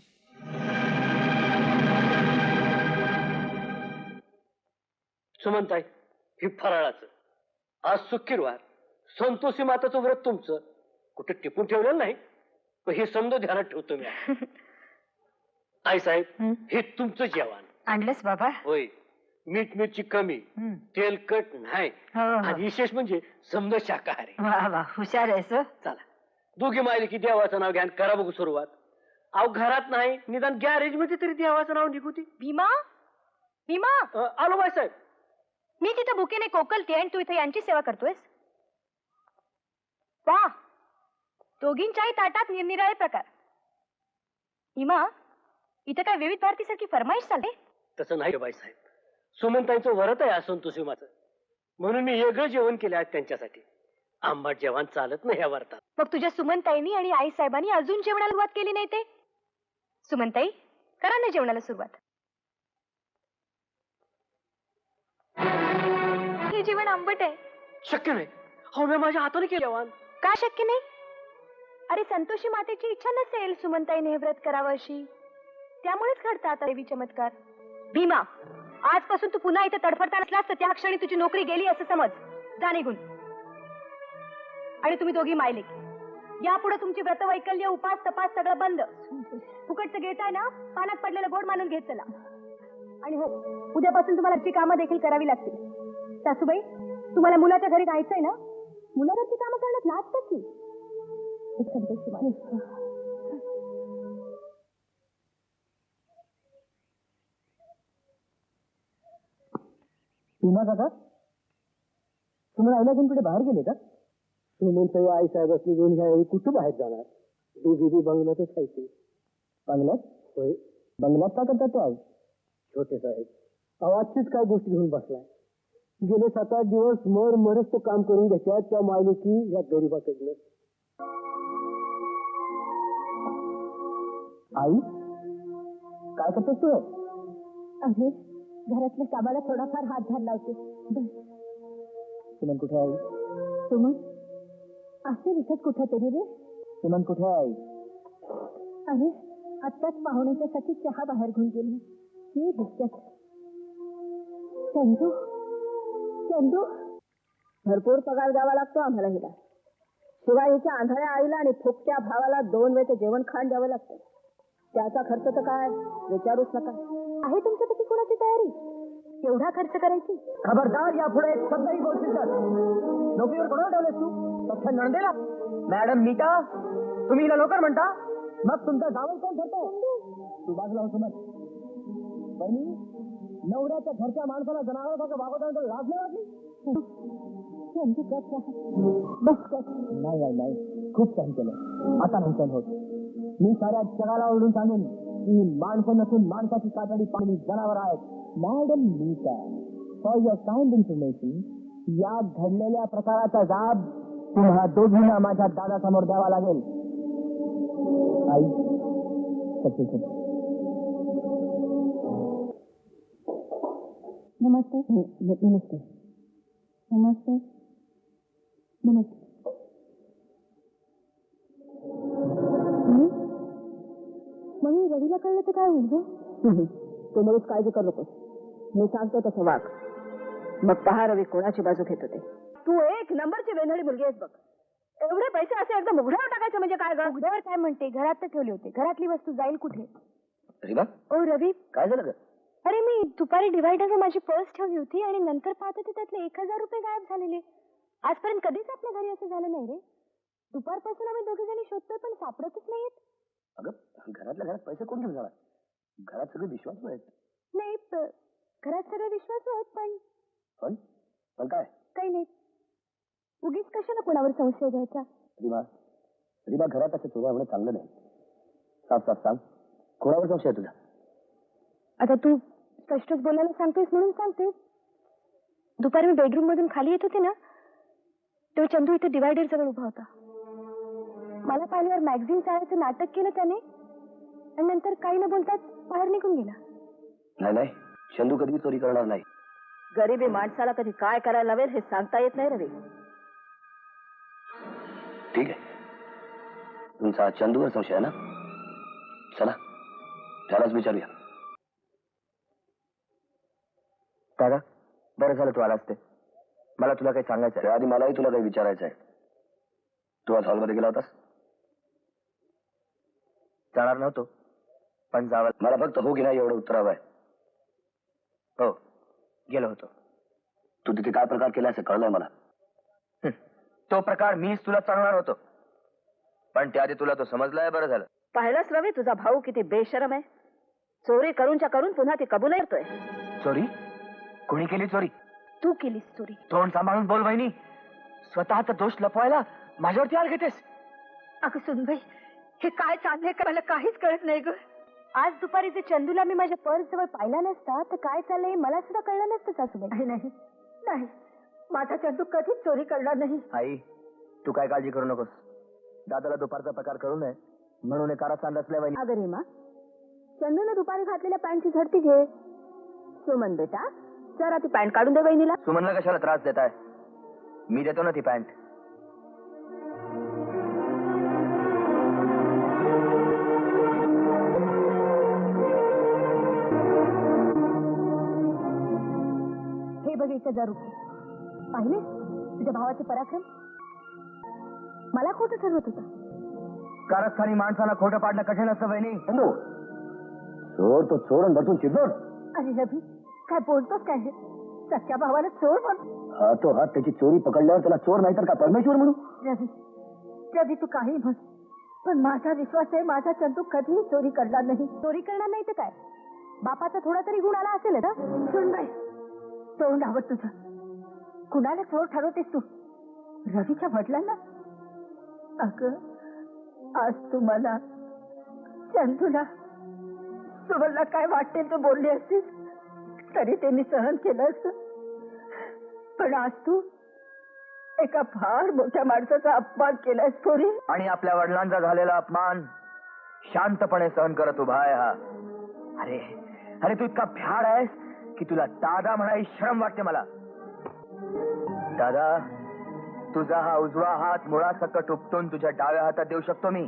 सुमनताई, ही फराळाचं आज शुक्रवार, संतोषी माताचं व्रत तुमचं कुठे टिपून ठेवलेलं नाही, पण हे समजा ध्यानात ठेवतो मी. आई साहेब, हे तुमचं जेवण. आणलंस बाबा? होय. मीठ मिरची कमी, तेलकट नाही, हो, हो. आणि विशेष म्हणजे समजा शाकाहारी. वा वा, हुशार आहेस हो. चला, दोघी मायले की देवाचं नाव घ्या आणि करा बघू सुरुवात. अहो घरात नाही, निदान गॅरेज मध्ये तरी देवाचं नाव निघूती. भीमा भीमा आलो बाईसाहेब. मी तिथं भुकेने कोकलते आणि तू इथे यांची सेवा करतोयस. वा, दोघींच्याही ताटात निरनिराळे प्रकार. भीमा, इथं काय विविध भारतीसारखी फरमाईश चालते? तसं नाही बाईसाहेब, सुमनताईंचं वरत आहे असंतोषीमाचं, म्हणून मी वेगळं जेवण केलं आहे त्यांच्यासाठी. आंबट जेवण चालत नाही या व्रतात. मग तुझ्या सुमनताईंनी आणि आई साहेबांनी अजून जेवणाला सुरुवात केली नाही ते? सुमनताई, करा ना जेवणाला सुरुवात. हे जेवण आंबट आहे. शक्य नाही. हो, मी माझ्या हाताने केलं जेवण. का शक्य नाही? अरे संतोषी मातेची इच्छा नसेल सुमनताईने हे व्रत करावं अशी, त्यामुळेच घडतात देवी चमत्कार. भीमा, आजपासून तू पुन्हा इथे तडफडता नसलास तर त्या क्षणी तुझी नोकरी गेली असं समज. जा निघून. आणि तुम्ही दोघी मायले, यापुढे तुमची व्रत वैकल्य, उपास तपास सगळं बंद. फुकटचं घेताय ना, पानात पडलेलं गोड मानून घेत चला. आणि हो, उद्यापासून तुम्हाला ची कामं देखील करावी लागतील. सासूबाई, तुम्हाला मुलाच्या घरी जायचंय ना, मुलाघरची कामं करण्यात लागतात की. संतोषी माते. सीमा काका, तुम्हाला आईला घेऊन कुठे बाहेर गेले का? सुमनताई आई साहेबांनी घेऊन ह्यावेळी कुठं बाहेर जाणार? दोघी बी बंगल्यातच खायचे. बंगल्यात? होय. बंगल्यात का करतात ते आज? छोटे साहेब आवाजचीच काय गोष्टी घेऊन बसलाय. गेले 7-8 दिवस मरच तो काम करून घेतात त्या मायलेकी या गरीबाकडनं. आई काय करतेस तू? अरे, घरातल्या कामाला थोडाफार हातभार लावते. सुमन कुठे आहे? सुमन असेल इथंच कुठं तरी रे. सुमन कुठे आहे? अरे, आत्ताच पाहुण्याच्यासाठी चहा बाहेर घेऊन गेली. ही बिस्किट. चंदू चंदू, भरपूर पगार द्यावा लागतो आम्हाला हिला. शिवाय हिच्या आंधळ्या आईला आणि फुकट्या भावाला 2 वेळचं जेवण खाण द्यावं लागतं. त्याचा खर्च तर काय विचारूच नका. आहे तुमच्यापैकी कोणाची तयारी एवढा खर्च करायची? खबरदार, यापुढे एक शब्दही बोलशील तर नोकरीवर कोणाला ठेवलेस तू? पक्ष नंदेला? मॅडम मीटा, तुम्ही हिला नोकर म्हणता, मग तुमचा जावई कोण ठरतो? तू बाजूला होतो मग. बहिणी, नवऱ्याच्या घरच्या माणसाला जनावरांसारखं वागवताना लाज नाही वाटली? बस नाही, खूप सहन केलं, आता नाही सहन होत. मी साऱ्या जगाला ओरडून सांगेन की माणसं नसून माणसाची कातडी पाणी जनावर आहेत. Madam Meeta, for your kind information, या घडलेल्या प्रकाराचा जाब तुम्हा दोघींना माझ्या दादासमोर द्यावा लागेल. आई सत्य. नमस्ते. नमस्ते. नमस्ते. नमस्ते. मग रवीला कळलं तर काय होईल? तू मध्येच काळजी करू नकोस. मी सांगतो तसं वाग. मग पहा रवी कोणाची बाजू घेत होते. तू एक नंबरची वेंधळी मुलगी आहेस बघ. एवढे पैसे असे एकदम उघड्यावर टाकायचे म्हणजे काय ग? उघड्यावर काय म्हणते, घरात तर ठेवले होते. घरातली वस्तू जाईल कुठे? रीमा, ओ रवी, काय झालं ग? अरे मी दुपारी डिवायडरवर माझी पर्स ठेवली होती आणि नंतर पाहते ते त्यातले 1000 रुपये गायब झालेले. आजपर्यंत कधीच आपल्या घरी असं झालं नाही रे. दुपारपासून आम्ही दोघे जणी शोधतोय पण सापडतच नाहीत. अगं, घरातल्या घरात पैसे कोण घेऊन जाणार? घरात सगळे विश्वास आहेत. नाही, घरात सगळे विश्वास आहेत पण पण काय? काही नाही. उगीच कशाला कोणावर संशय घ्यायचा? रीमा, घरात असं चोऱ्या होणं चांगलं नाही. साफ सांग, कोणावर संशय आहे तुझा? आता तू स्पष्टच बोलायला सांगतोयस म्हणून सांगते. दुपारी मी बेडरूम मधून खाली येत होते ना, तेव्हा चंदू इथे डिवायडर जवळ उभा होता. मला पाहिल्यावर मॅगझिन चाळायचं नाटक केलं त्याने आणि नंतर काही न बोलताच बाहेर निघून गेला. नाही, चंदू कधी चोरी करणार नाही. गरीबी माणसाला कधी काय करायला लावेल हे सांगता येत नाही रवी. ठीक आहे, तुमचा चंदूवर संशय आहे ना? चला त्यालाच विचारूया. दादा, बरं झालं तू आलास. ते मला तुला काही सांगायचं आहे. त्याआधी मलाही तुला काही विचारायचं आहे. तू आज हॉलमध्ये गेला होतास? जाणार नव्हतो, पण जावं. मला फक्त हो की नाही एवढं उत्तर हवं आहे. हो, गेलो होतो. तू तिथे काय प्रकार केला असं कळलंय मला. तो प्रकार मीच तुला सांगणार होतो, पण त्याआधी तुला तो समजलाय. बरं झालं. पाहिलंच रवी तुझा भाऊ किती बेशरम आहे. चोरी करूनच्या करून पुन्हा ती कबूल करतोय. चोरी? कोणी केली चोरी? तू केलीस चोरी. तोंड सांभाळून बोल वहिनी. स्वतःचा दोष लपवायला माझ्यावरती आळ घेतेस. अगं सुनबाई, हे काय चाललंय का मला काहीच कळत नाही ग. आज दुपारी जे चंदूला मी माझ्या पर्स जवळ पाहिला नसता तर काय चाललंय मला सुद्धा कळलं नसतं सासूबाई. नाही नाही नाही, माझा चंदू कधीच चोरी करणार नाही. आई, तू काय काळजी करू नकोस. दादाला दुपारचा प्रकार करू नये म्हणून एका सांगितलंय वहिनी. अगं रीमा, चंदूने दुपारी घातलेल्या पॅन्टची झडती घे. सुमन बेटा, जरा ती पॅन्ट काढून दे वहिनीला. सुमनला कशाला त्रास देताय? मी देतो ना ती पॅन्ट. हे बघ 1000 रुपये. पाहिले तुझ्या भावाचे पराक्रम. मला खोटं ठरवत होतं. कारस्थानी माणसाला खोटं पाडणं कठीण असतं वहिनी. चोर तो चोर आणि भरतून चिरडोर. अरे रवी, काय बोलतोस काय हे? सख्या भावाला चोर म्हण. तो हात त्याची चोरी पकडल्यावर त्याला चोर नाही तर का परमेश्वर म्हणू? रवी, रवी तू काही म्हण, पण माझा विश्वास आहे माझा चंदू कधीही चोरी करणार नाही. चोरी करणार नाही तर काय, बापाचा थोडा तरी गुण आला असेल ना. सुन बाई, तोंड आवड तुझं. कुणाला चोर ठरवतेस तू? रवीच्या वडिलांना? अगं, आज तू मला चंदूला सुमनला काय वाटते ते बोलली असतीस तरी ते मी सहन केलं असतं. पण आज तू एका फार मोठ्या माणसाचा अपमान केलास पोरी. आणि आपल्या वडिलांचा झालेला अपमान शांतपणे सहन करत उभा आहे हा. अरे अरे, तू इतका भ्याड आहेस की तुला दादा म्हणाय शरम वाटते मला. दादा, तुझा हा उजवा हात मुळासकट उपटून तुझ्या डाव्या हातात देऊ शकतो मी,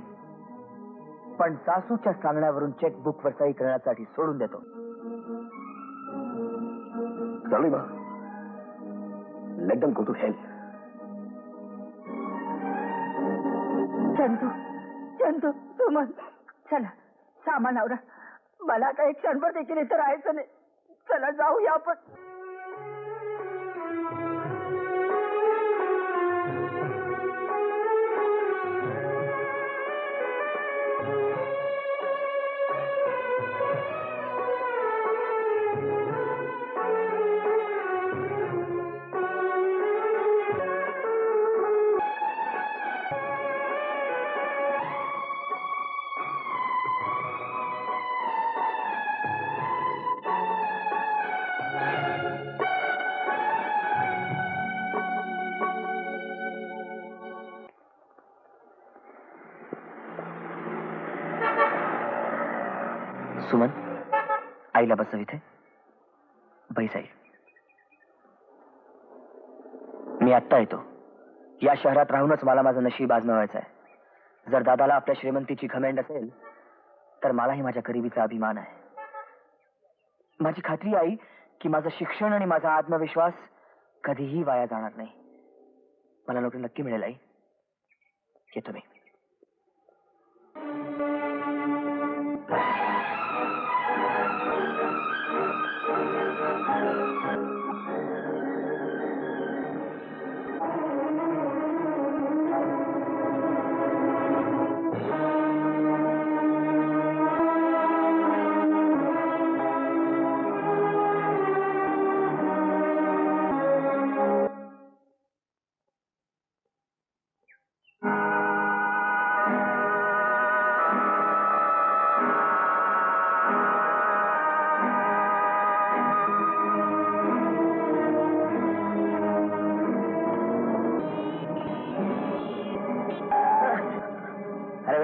पण सासूच्या सांगण्यावरून चेकबुक वर सही करण्यासाठी सोडून देतो. चालेल बा, let them go to hell. Chandu, Chandu, Suman, चला सामान आवरा. मला आता एक क्षणभर देखील इथं राहायचं नाही. चला जाऊया आपण. सुमन, आईला बसव इथे. बैस आई. मी आत्ता येतो. या शहरात राहूनच मला माझं नशीब आजमावायचं आहे. जर दादाला आपल्या श्रीमंतीची घमेंड असेल तर मलाही माझ्या गरिबीचा अभिमान आहे. माझी खात्री आई की माझं शिक्षण आणि माझा आत्मविश्वास कधीही वाया जाणार नाही. मला नोकरी नक्की मिळेल आई. येतो मी.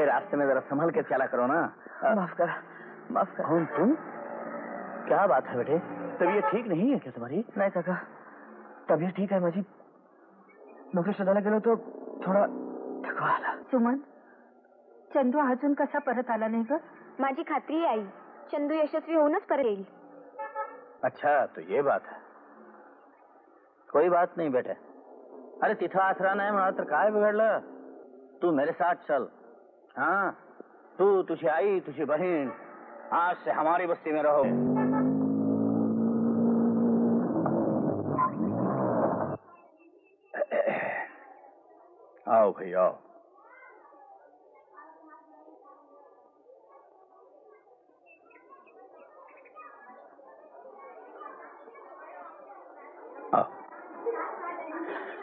रास्ते में जरा संभल के चला करो ना. माफ करा, माफ करा. कौन तुम? क्या बात है बेटे, तबीयत ठीक नहीं है क्या तुम्हारी? नाही काका, तब्येत ठीक आहे माझी. नोकरी शोधायला गेलो तो थोडा थकवा आला. सुमन, चंदू अजून कसा परत आला नाही ग? माझी खात्री आहे आई, चंदू यशस्वी होऊनच परत येईल. अच्छा, तो ये बात है. कोई बात नहीं बेटे. अरे तिथं आसरा नाही म्हणा तर काय बिघडलं. तू मेरे साथ चल. हाँ, तू, तुझी आई, तुझी बहन आज से हमारी बस्ती में रहो. आओ भाई आओ.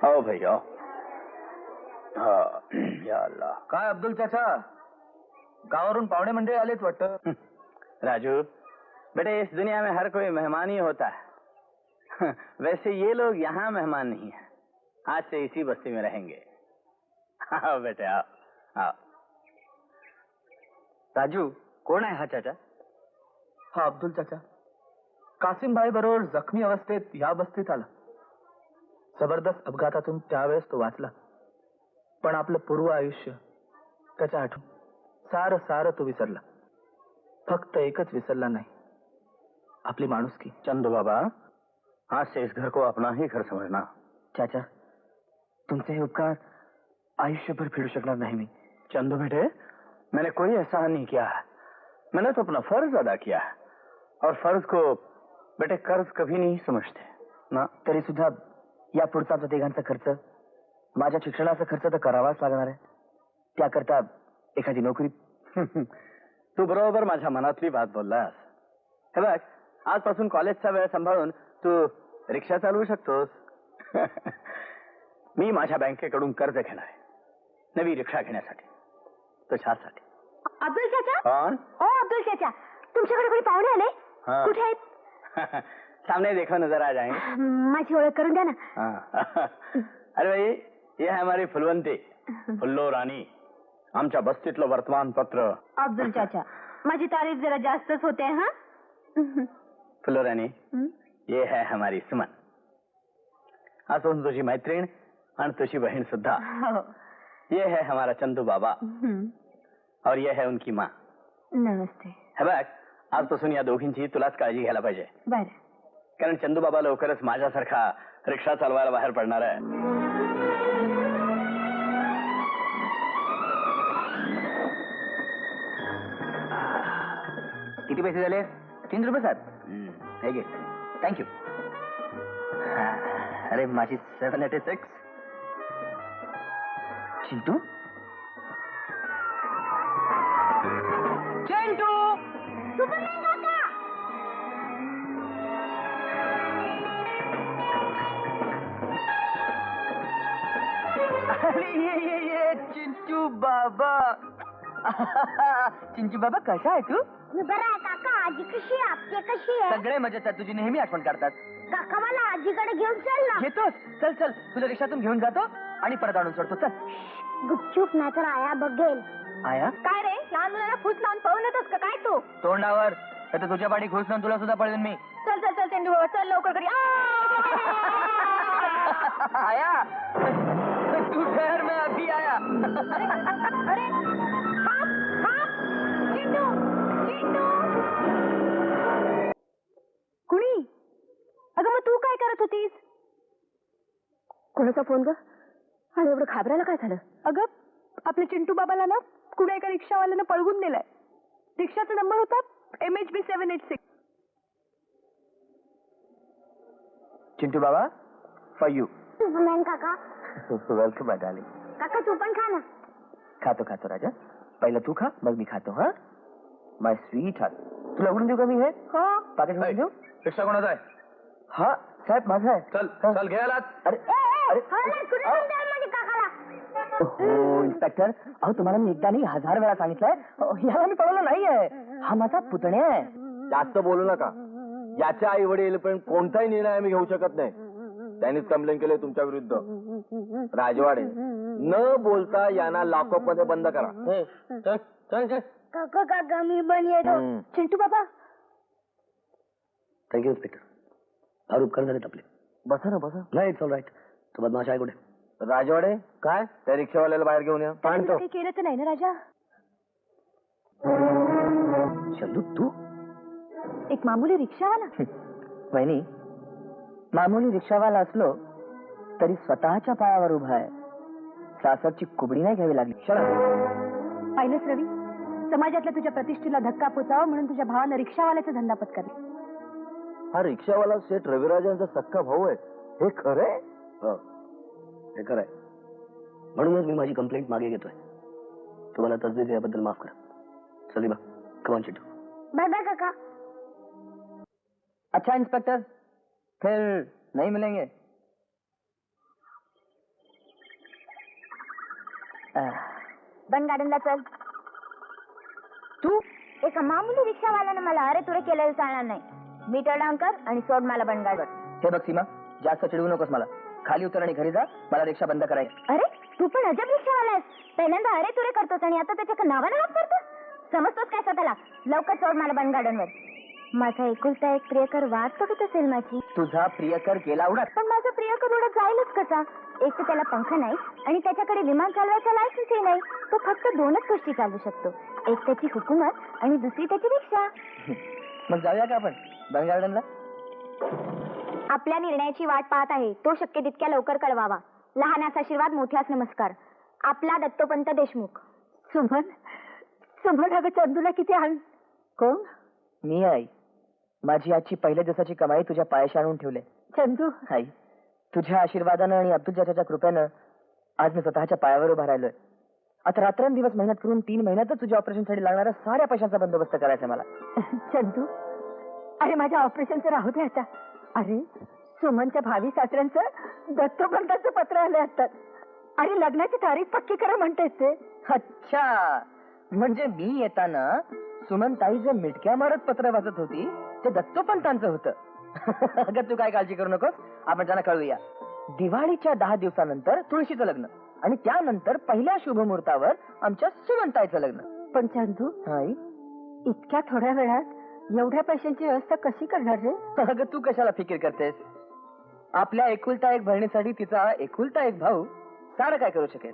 आओ भाई आओ. या अल्लाह. काय अब्दुल चाचा, गावावरून पाहुणे मंडळी आलेच वाटतं. राजू बेटे, इस दुनिया में हर कोई मेहमान ही होता है. वैसे ये लोग यहाँ मेहमान नहीं है, आज से इसी बस्ती में रहेंगे. आओ बेटे आओ आओ. राजू, कोण आहे हा चाचा? हा अब्दुल चाचा. कासिम भाई बरोबर जखमी अवस्थेत या बस्तीत आला. जबरदस्त अपघातातून त्यावेळेस तो वाचला, पण आपलं पूर्व आयुष्य, त्याच्या आठवण, सारं सारं तो विसरला. फक्त एकच विसरला नाही, आपली माणुसकी. चंदू बाबा, आज से इस घर को अपना ही घर समझना. चाचा, तुमचे हे उपकार आयुष्यभर फेडू शकणार नाही मी. चंदू बेटे, मैंने कोई एहसान नहीं किया है, मैंने तो अपना फर्ज अदा किया है. और फर्ज को बेटे कर्ज कभी नहीं समझते ना. तरी सुद्धा या पुढचा आमचा तिघांचा खर्च, माझ्या शिक्षणाचा खर्च तर करावाच लागणार आहे. त्याकरता एखादी नोकरी. तू बरोबर माझ्या मनातली बात बोललास. हे बघ, आजपासून कॉलेजचा वेळ सांभाळून तू रिक्षा चालवू शकतोस. मी माझ्या बँकेकडून कर्ज घेणार आहे, नवी रिक्षा घेण्यासाठी, तुझ्यासाठी. अब्दुल चाचा, कौन? ओ अब्दुल चाचा, तुमच्याकडे कोणी पाहुणे आले? हाँ. कुठे आहेत? सामने देखो, नजर आ जाएंगे. माझी ओळख करून द्या ना. हाँ. अरे भाई, ये है हमारी फुलवंती, फुल्लो राणी, आमच्या बस्तीतलं वर्तमानपत्र. अब्दुल चाचा, माझी तारीफ जरा जास्तच होते. हा फुल्लो राणी, ये है हमारी सुमन, असून तुझी मैत्रीण आणि तुझी बहीण सुद्धा. ये है हमारा चंदू बाबा, और ये है उनकी माँ. नमस्ते. हे बघ, आजपासून या दोघींची तुलाच काळजी घ्यायला पाहिजे, बर. कारण चंदू बाबा लवकरच माझ्यासारखा रिक्षा चालवायला बाहेर पडणार आहे. किती पैसे झाले? 3 रुपये सर. हे घे, थँक्यू. अरे माझी 786. चिंटू, चिंटू, अरे ये चिंटू बाबा. चिंटू बाबा, कसा आहे तू? मी बरा आहे काका. आजी कशी आहे? आपली कशी आहे? सगळे मजेत आहेत. तुझी नेहमी आठवण काढतात. काका, मला आजीकडे घेऊन चल ना. येतोस? चल चल, तुला रिक्षातून घेऊन जातो आणि परत आणून सोडतो. चल. गुपचूप, नाहीतर आया बघेल. आया? काय रे, लहान मुलाला फूस लावून पळून येतोस का काय तू? तोंडावर. तर तुझ्या पाठी घुस लावून तुला सुद्धा पळवेन मी. चल चल चल चेंडू बाबा, चल लवकर घरी. आया, तू ठहर, मैं अभी आया. अरे हाप, हाप, चेंडू, चेंडू. कुणी? अगं मग तू काय करत होतीस? कोणाचा फोन ग? आणि एवढं घाबरायला काय झालं? अगं, आपल्या चिंटू बाबाला ना कुणा एका रिक्षावाल्यानं पळवून नेलाय. रिक्षाचा नंबर होता MHB 786. चिंटू बाबा, फॉर यू. सुमन काका. वेलकम माय डार्लिंग. काका, तू पण खा ना. खातो खातो राजा, पहिलं तू खा, मग मी खातो. हा, माय स्वीट हार्ट. तुला उघडून देऊ का मी हे? हो. पाकिट उघडून देऊ? रिक्षा कोणाचा आहे? हा साहेब, माझा आहे. चल चल, घ्यायला. अरे अरे, कुठे माझ्या काकाला? हो इन्स्पेक्टर, अहो तुम्हाला मी एकदा नाही 1000 वेळा सांगितलंय, याला मी पळवलं नाहीये. हा माझा पुतण्या आहे. जास्त बोलू नका. याच्या आई वडील पण कोणताही निर्णय आम्ही घेऊ शकत नाही. त्यांनीच कंप्लेंट केली तुमच्या विरुद्ध. राजवाडे, न बोलता यांना लॉकअप मध्ये बंद करा. चल चल चल. काका काका, मी पण येतो. चिंटू बाबा, थँक्यू इन्स्पेक्टर. फार उपकार झालेत आपले. बसा ना, बसा. नाही, इट्स ऑल राईट. तो बदमाश आहे कुठे? राजवाडे, काय त्या रिक्षावाल्याला बाहेर घेऊन या. त्याने काही केलं तर नाही ना राजा? चंदू, तू एक मामूली रिक्षावाला? वहिनी, मामूली रिक्षावाला असलो तरी स्वतःच्या पायावर उभा आहे. सासरची कुबडी नाही घ्यावी लागली. पाहिलंच रवी, समाजातल्या तुझ्या प्रतिष्ठेला धक्का पोचावा म्हणून तुझ्या भावानं रिक्षावाल्याचा धंदा पत्करला. हा रिक्षावाला सेठ रविराजांचा सक्का भाऊ आहे, हे खरंय? हो, हे खरंय. म्हणूनच मी माझी कंप्लेंट मागे घेतोय. तुम्हाला तसदीर याबद्दल माफ करा. चली बा, come on Chintu. Bye bye काका. अच्छा इंस्पेक्टर, फिर नहीं मिलेंगे. बन गार्डनला चल. तू एका मामूली रिक्षावाल्यानं मला अरे तुरे केलेलं चालणार नाही. मीटर डाऊन कर आणि सोड मला बन गार्डन. हे बघ सीमा, जास्त चिडवू नकोस मला. खाली उतर आणि घरी जा, मला रिक्षा बंद करायची. अरे तू पण अजब रिक्षावाला आहेस. पहिल्यांदा अरे तुरे करतोस आणि आता त्याच्या नावानं हात करतोस. समजतोस काय स्वतःला? लवकर सोड मला बन गार्डनवर. माझा एकुलता एक प्रियकर वाट बघत असेल माझी. तुझा प्रियकर गेला उडत. पण माझा प्रियकर उडत जाईलच कसा? एक तर त्याला पंख नाही आणि त्याच्याकडे विमान चालवायचा लायसन्सही नाही. तो फक्त दोनच गोष्टी चालवू शकतो, एक त्याची हुकूमत आणि दुसरी त्याची रिक्षा. मग जाऊया का आपण बन गार्डनला? आपल्या निर्णयाची वाट पाहत आहे. तो शक्य तितक्या लवकर कळवावा. लहानाचा आशीर्वाद, मोठ्यास नमस्कार. आपला दत्तोपंत देशमुख. सुमन, सुमन अगं चंदूला किती आण. कोण? मी आई. माझी आजची पहिल्या दिवसाची कमाई तुझ्या पायाशी आणून ठेवले. चंदू, आई, तुझ्या आशीर्वादानं आणि अब्दुल चाचाच्या कृपेनं आज मी स्वतःच्या पायावर उभा राहिलोय. आता रात्रंदिवस मेहनत करून 3 महिन्यातच तुझ्या ऑपरेशनसाठी लागणाऱ्या साऱ्या पैशांचा बंदोबस्त करायचा मला. चंदू, अरे माझ्या ऑपरेशनचं राहू दे आता. अरे सुमनच्या भावी सासऱ्यांचं दत्तोपंतांचं पत्र आले असतात आणि लग्नाची तारीख पक्की करा म्हणतायत ते. अच्छा, म्हणजे मी येताना सुमन ताई जे मिटक्या मारत पत्र वाचत होती ते दत्तोपंतांचं होतं. अगं तू काय काळजी करू नकोस, आपण त्यांना कळूया. दिवाळीच्या 10 दिवसानंतर तुळशीचं लग्न आणि त्यानंतर पहिल्या शुभमुहूर्तावर आमच्या सुमनताईचं लग्न. पण चंदू, आई, इतक्या थोड्या वेळात एवढ्या पैशांची व्यवस्था कशी करणार रे? अगं तू कशाला फिकीर करतेस? आपल्या एकुलता एक बहिणीसाठी तिचा एकुलता एक भाऊ सारं काय करू शकेल.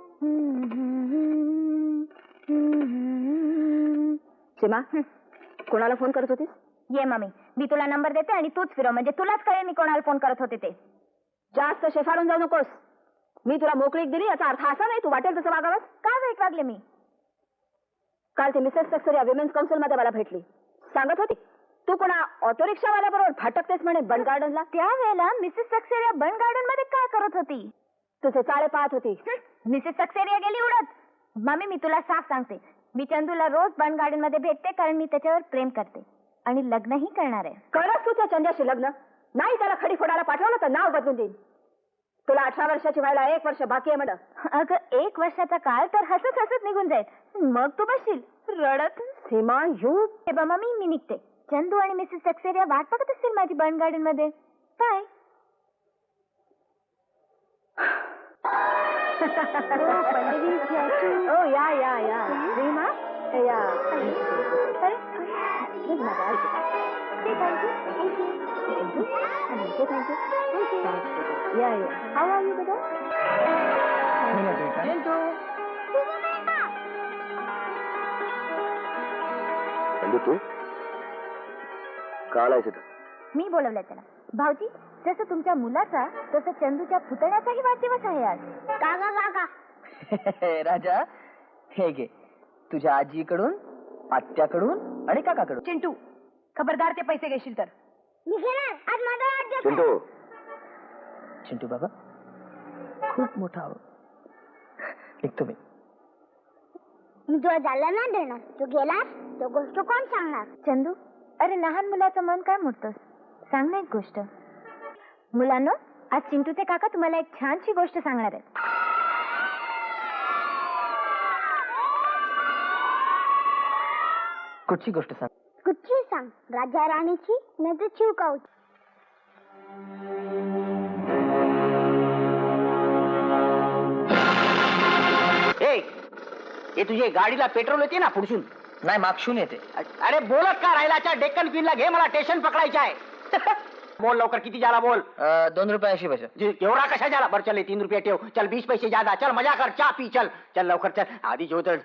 सीमा, कोणाला फोन करत होतीस? ये मामी, मी तुला नंबर देते आणि तूच फिरव, म्हणजे तुलाच कळेल मी कोणाला फोन करत होते ते. जास्त शेफारून जाऊ नकोस. मी तुला मोकळीक दिली याचा अर्थ असा नाही तू वाटेल तसं वागावंस. काय वाईट वागले मी? काल ते मिसेस सक्सेरिया विमेन्स काउन्सिल मध्ये मला भेटली. सांगत होती तू कोणा ऑटो रिक्षावाल्या बरोबर फाटकतेस म्हणे बन गार्डनला. त्यावेळेला मिसेस सक्सेरिया बन गार्डन मध्ये काय करत होती? तुझे चाळे पाहत होती. मिसेस सक्सेरिया गेली उडत. मामी, मी तुला साफ सांगते, मी चंदूला रोज बन गार्डन मध्ये भेटते कारण मी त्याच्यावर प्रेम करते आणि लग्नही करणार आहे. करत तू त्या चंद्याशी लग्न? नाही त्याला खडी फोडायला पाठवलं तर नाव बदलून देईन. तुला 18 वर्षाची व्हायला 1 वर्ष बाकी आहे म्हण. अगं 1 वर्षाचा काळ तर हसत हसत निघून जाईल, मग तू बसशील रडत. सीमा, यू हे बा मामी, मी निघते. चंदू आणि मिसेस सक्सेरिया वाट बघत असतील माझी बन गार्डन मध्ये. बाय. ओ या या या सीमा या. या या. हाऊ आर यू बेटा? तू का आलायस इथं? मी बोलवलंय त्याला. भाऊजी, जसं तुमच्या मुलाचा तसं चंदूच्या पुतण्याचाही वाढदिवस आहे आज. काका काका राजा, हे घे तुझ्या आजीकडून, आत्याकडून आणि काकाकडून. चिंटू, खबरदार ते पैसे घेशील तर. मी घेणार आज माझा वाढदिवस आहे. चिंटू, चिंटू बाबा, खूप मोठा आहो. निघतो मी. मी तुला जायला नाही देणार. तू गेलास तो गोष्ट कोण सांगणार? चंदू, अरे लहान मुलाचं मन काय मोडतोस? सांग ना एक गोष्ट. मुलांनो, आज चिंटूचे काका तुम्हाला एक छानशी गोष्ट सांगणार आहेत. कुठची गोष्ट सांग? कुठची सांग? राजा राणीची नाही तर चिवकाऊची? हे तुझे गाडीला पेट्रोल येते ना पुढसून? नाही, मागशून येते. अरे बोलत का राहिलाच्या? डेक्कन क्वीनला घे, मला स्टेशन पकडायचं आहे. बोल लवकर, किती झाला बोल. 2 रुपये 80 पैसे. एवढा कशा झाला? बरं चल 3 रुपये ठेव. चल 20 पैसे ज्यादा. चल मजा कर, चा पी. चल चल लवकर चल. आधी जो तर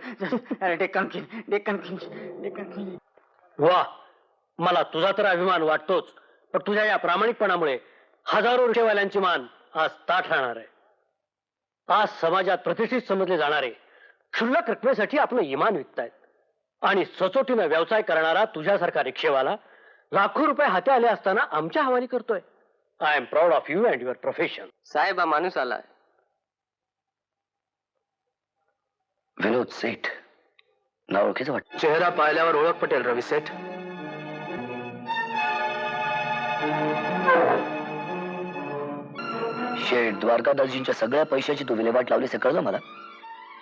Deccan queen, Deccan queen, Deccan queen. वा, मला तुझा तर अभिमान वाटतोच, पण तुझ्या या प्रामाणिकपणामुळे हजारो रिक्षेवाल्यांची मान आज ताठ राहणार आहे. आज समाजात प्रतिष्ठित समजले जाणारे क्षुल्लक रकमेसाठी आपलं इमान विकतायत आणि सचोटीनं व्यवसाय करणारा तुझ्यासारखा रिक्षेवाला लाखो रुपये हाती आले असताना आमच्या हवाली करतोय. I am proud of you and your profession. साहेब, हा माणूस आलाय. विनोद सेठ नाव ओळखीचं वाटतं. चेहरा पाहिल्यावर ओळख पटेल रवी सेठ. शेठ, द्वारकादासजींच्या सगळ्या पैशाची तू विल्हेवाट लावलीस हे कळलं मला.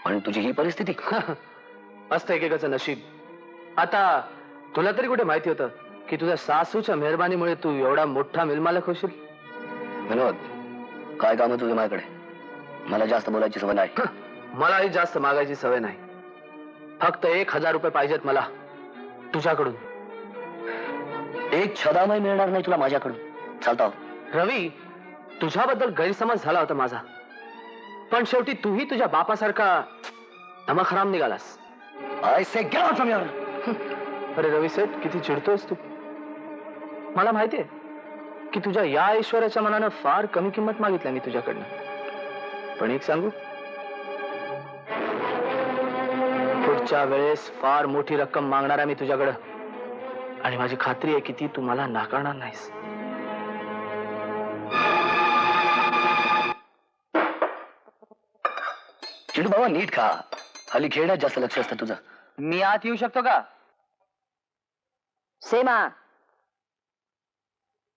पण तुझी ही परिस्थिती. असतं एकेकाचं नशीब. आता तुला तरी कुठे माहिती होतं की तुझ्या सासूच्या मेहरबानीमुळे तू एवढा मोठा मिलमालक होशील. विनोद, काय काम आहे तुझं माझ्याकडे? मला जास्त बोलायची सवय नाही. मलाही जास्त मागायची सवय नाही. फक्त 1,000 रुपये पाहिजेत मला तुझ्याकडून. एक छदामही मिळणार नाही तुला माझ्याकडून. चालता हो. रवी, तुझ्याबद्दल गैरसमज झाला होता माझा, पण शेवटी तूही तुझ्या बापासारखा नमखराम निघालास. I say get out from here. अरे रवी सेठ, किती चिडतोयस तू? मला माहितीये की तुझ्या या ऐश्वर्याच्या मनानं फार कमी किंमत मागितल्या मी तुझ्याकडनं. पण एक सांगू, पुढच्या वेळेस फार मोठी रक्कम मागणार आहे मी तुझ्याकडं, आणि माझी खात्री आहे की ती तू मला नाकारणार नाहीस. चिडू बाबा, नीट खा. हल्ली खेळण्यात जास्त लक्ष असतं तुझं. मी आत येऊ शकतो का? सीमा,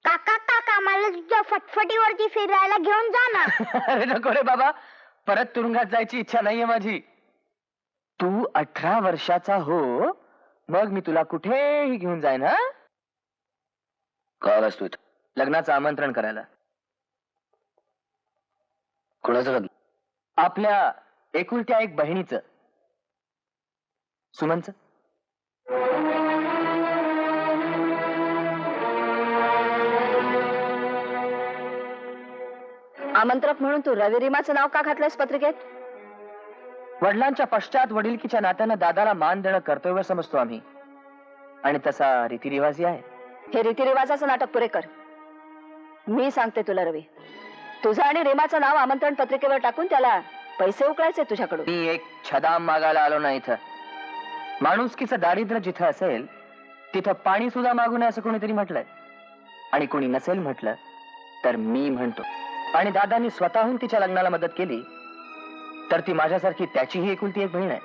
काका काका मला तुझ्या फटफटीवरती फिरायला घेऊन जा ना. अरे नको रे बाबा, परत तुरुंगात जायची इच्छा नाहीये माझी. तू 18 वर्षाचा हो, मग मी तुला कुठेही घेऊन जाईन. हा, काय आलास तू इथं? लग्नाचं आमंत्रण करायला. कोणाचं लग्न? आपल्या एकुलत्या एक बहिणीचं, सुमनचं. आमंत्रक म्हणून तू रवी रीमाचं नाव का घातलंयस पत्रिकेत? वडिलांच्या पश्चात वडिलकीच्या नात्यानं दादाला मान देणं कर्तव्य समजतो आम्ही, आणि तसा रीतिरिवाजी आहे. हे रीतिरिवाजाचं नाटक पुरे कर. मी सांगते तुला रवी, तुझं आणि रीमाचं नाव आमंत्रण पत्रिकेवर टाकून त्याला पैसे उकळायचे तुझ्याकडून. मी एक छदाम मागायला आलो ना इथं. माणुसकीचं दारिद्र्य जिथं असेल तिथं पाणी सुद्धा मागू नये असं कोणीतरी म्हटलंय, आणि कोणी नसेल म्हटलं तर मी म्हणतो. आणि दादांनी स्वतःहून तिच्या लग्नाला मदत केली तर ती माझ्यासारखी त्याचीही एकुलती एक बहीण आहे.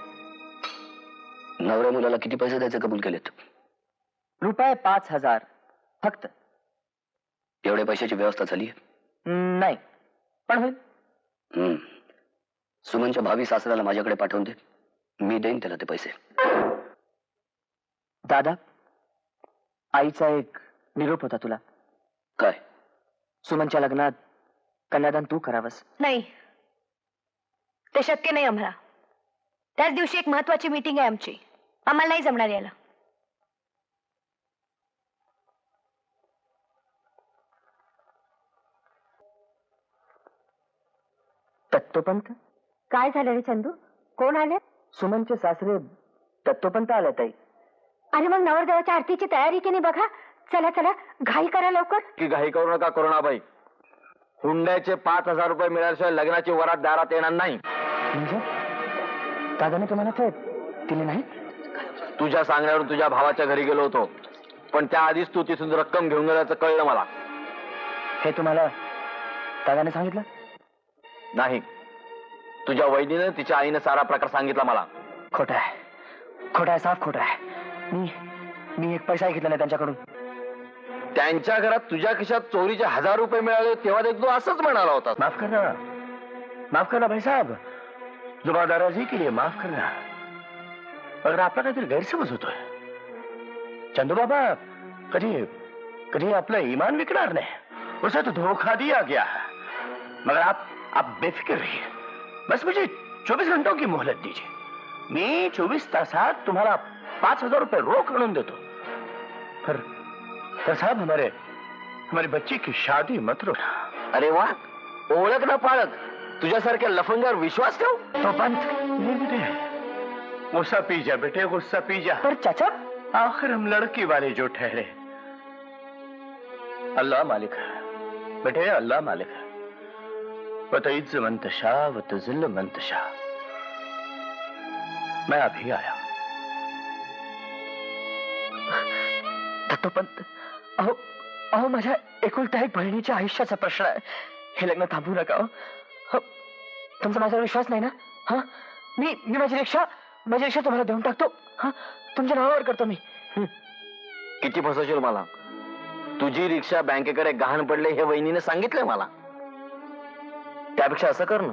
नवऱ्या मुलाला किती पैसे द्यायचे कबूल केलेत? रुपये 5,000 फक्त. एवढ्या पैशाची व्यवस्था झाली? नाही, पण होईल. सुमनच्या भावी सासऱ्याला माझ्याकडे पाठवून दे, मी देईन त्याला ते पैसे. दादा, आईचा एक निरोप होता तुला. काय? सुमनच्या लग्नात कन्यादान तू करावंस. नाही, ते शक्य नाही आम्हाला. त्याच दिवशी एक महत्वाची मीटिंग आहे आमची, आम्हाला नाही जमणार यायला. तत्वपंत? काय झालं रे चंदू? कोण आले? सुमनचे सासरे तत्वपंत आले ताई. अरे मग नवरदेवाच्या आरतीची तयारी की नाही बघा. चला चला, घाई करा लवकर. की घाई करू नका करुणाबाई. हुंड्याचे 5,000 रुपये मिळाल्याशिवाय लग्नाची वरात दारात येणार नाही. म्हणजे दादाने तुम्हाला ते दिले नाही? तुझ्या सांगण्यावरून तुझ्या भावाच्या घरी गेलो होतो, पण त्याआधीच तू तिथून रक्कम घेऊन गेल्याचं कळलं मला. हे तुम्हाला दादाने सांगितलं? नाही, तुझ्या वहिनीनं तिच्या आईनं सारा प्रकार सांगितला मला. खोट आहे, खोट आहे, साफ खोट आहे. मी एक पैसा घेतला नाही त्यांच्याकडून. त्यांच्या घरात तुझ्या खिशात चोरीचे 1,000 रुपये मिळाले तेव्हा तू असंच म्हणाला होता. माफ करना भाई साहब, जुबादाराजी के लिए माफ करना. अगर आपला काहीतरी गैरसमज होतोय. चंदू बाबा कधी आपलं ईमान विकणार नाही, उसे तो धोखा दिया गया. मगर आप बेफिक्र रहिए, बस मुझे 24 घंटों की मोहलत दीजिए. मी 24 तासात तुम्हाला 5,000 रुपये रोक आणून देतो. तर साहब, हमारे बच्चे की शादी मत रोकना. अरे वा, ओळख ना पाळख तुझ्यासारख्या लफंगावर विश्वास ठेव. तो पंत, गुस्सा पी जा बेटे, गुस्सा पी जा. पर चाचा, आखिर हम लड़की वाले जो ठहरे. अल्लाह मालिक है बेटे, अल्लाह मालिक है. वतइज्ज मंतशा वतजिल्ल मंतशा. मैं अभी आया. दत्तोपंत, अहो माझ्या एकुलत्या एक बहिणीच्या आयुष्याचा प्रश्न आहे. हे लग्न थांबवू नका. तुमचा माझ्यावर विश्वास नाही ना? हा, मी माझी रिक्षा तुम्हाला देऊन टाकतो. हा, तुमच्या नावावर करतो मी. किती फसवशील मला? तुझी रिक्षा बँकेकडे गहाण पडले हे वहिनीने सांगितलंय मला. त्यापेक्षा असं कर ना,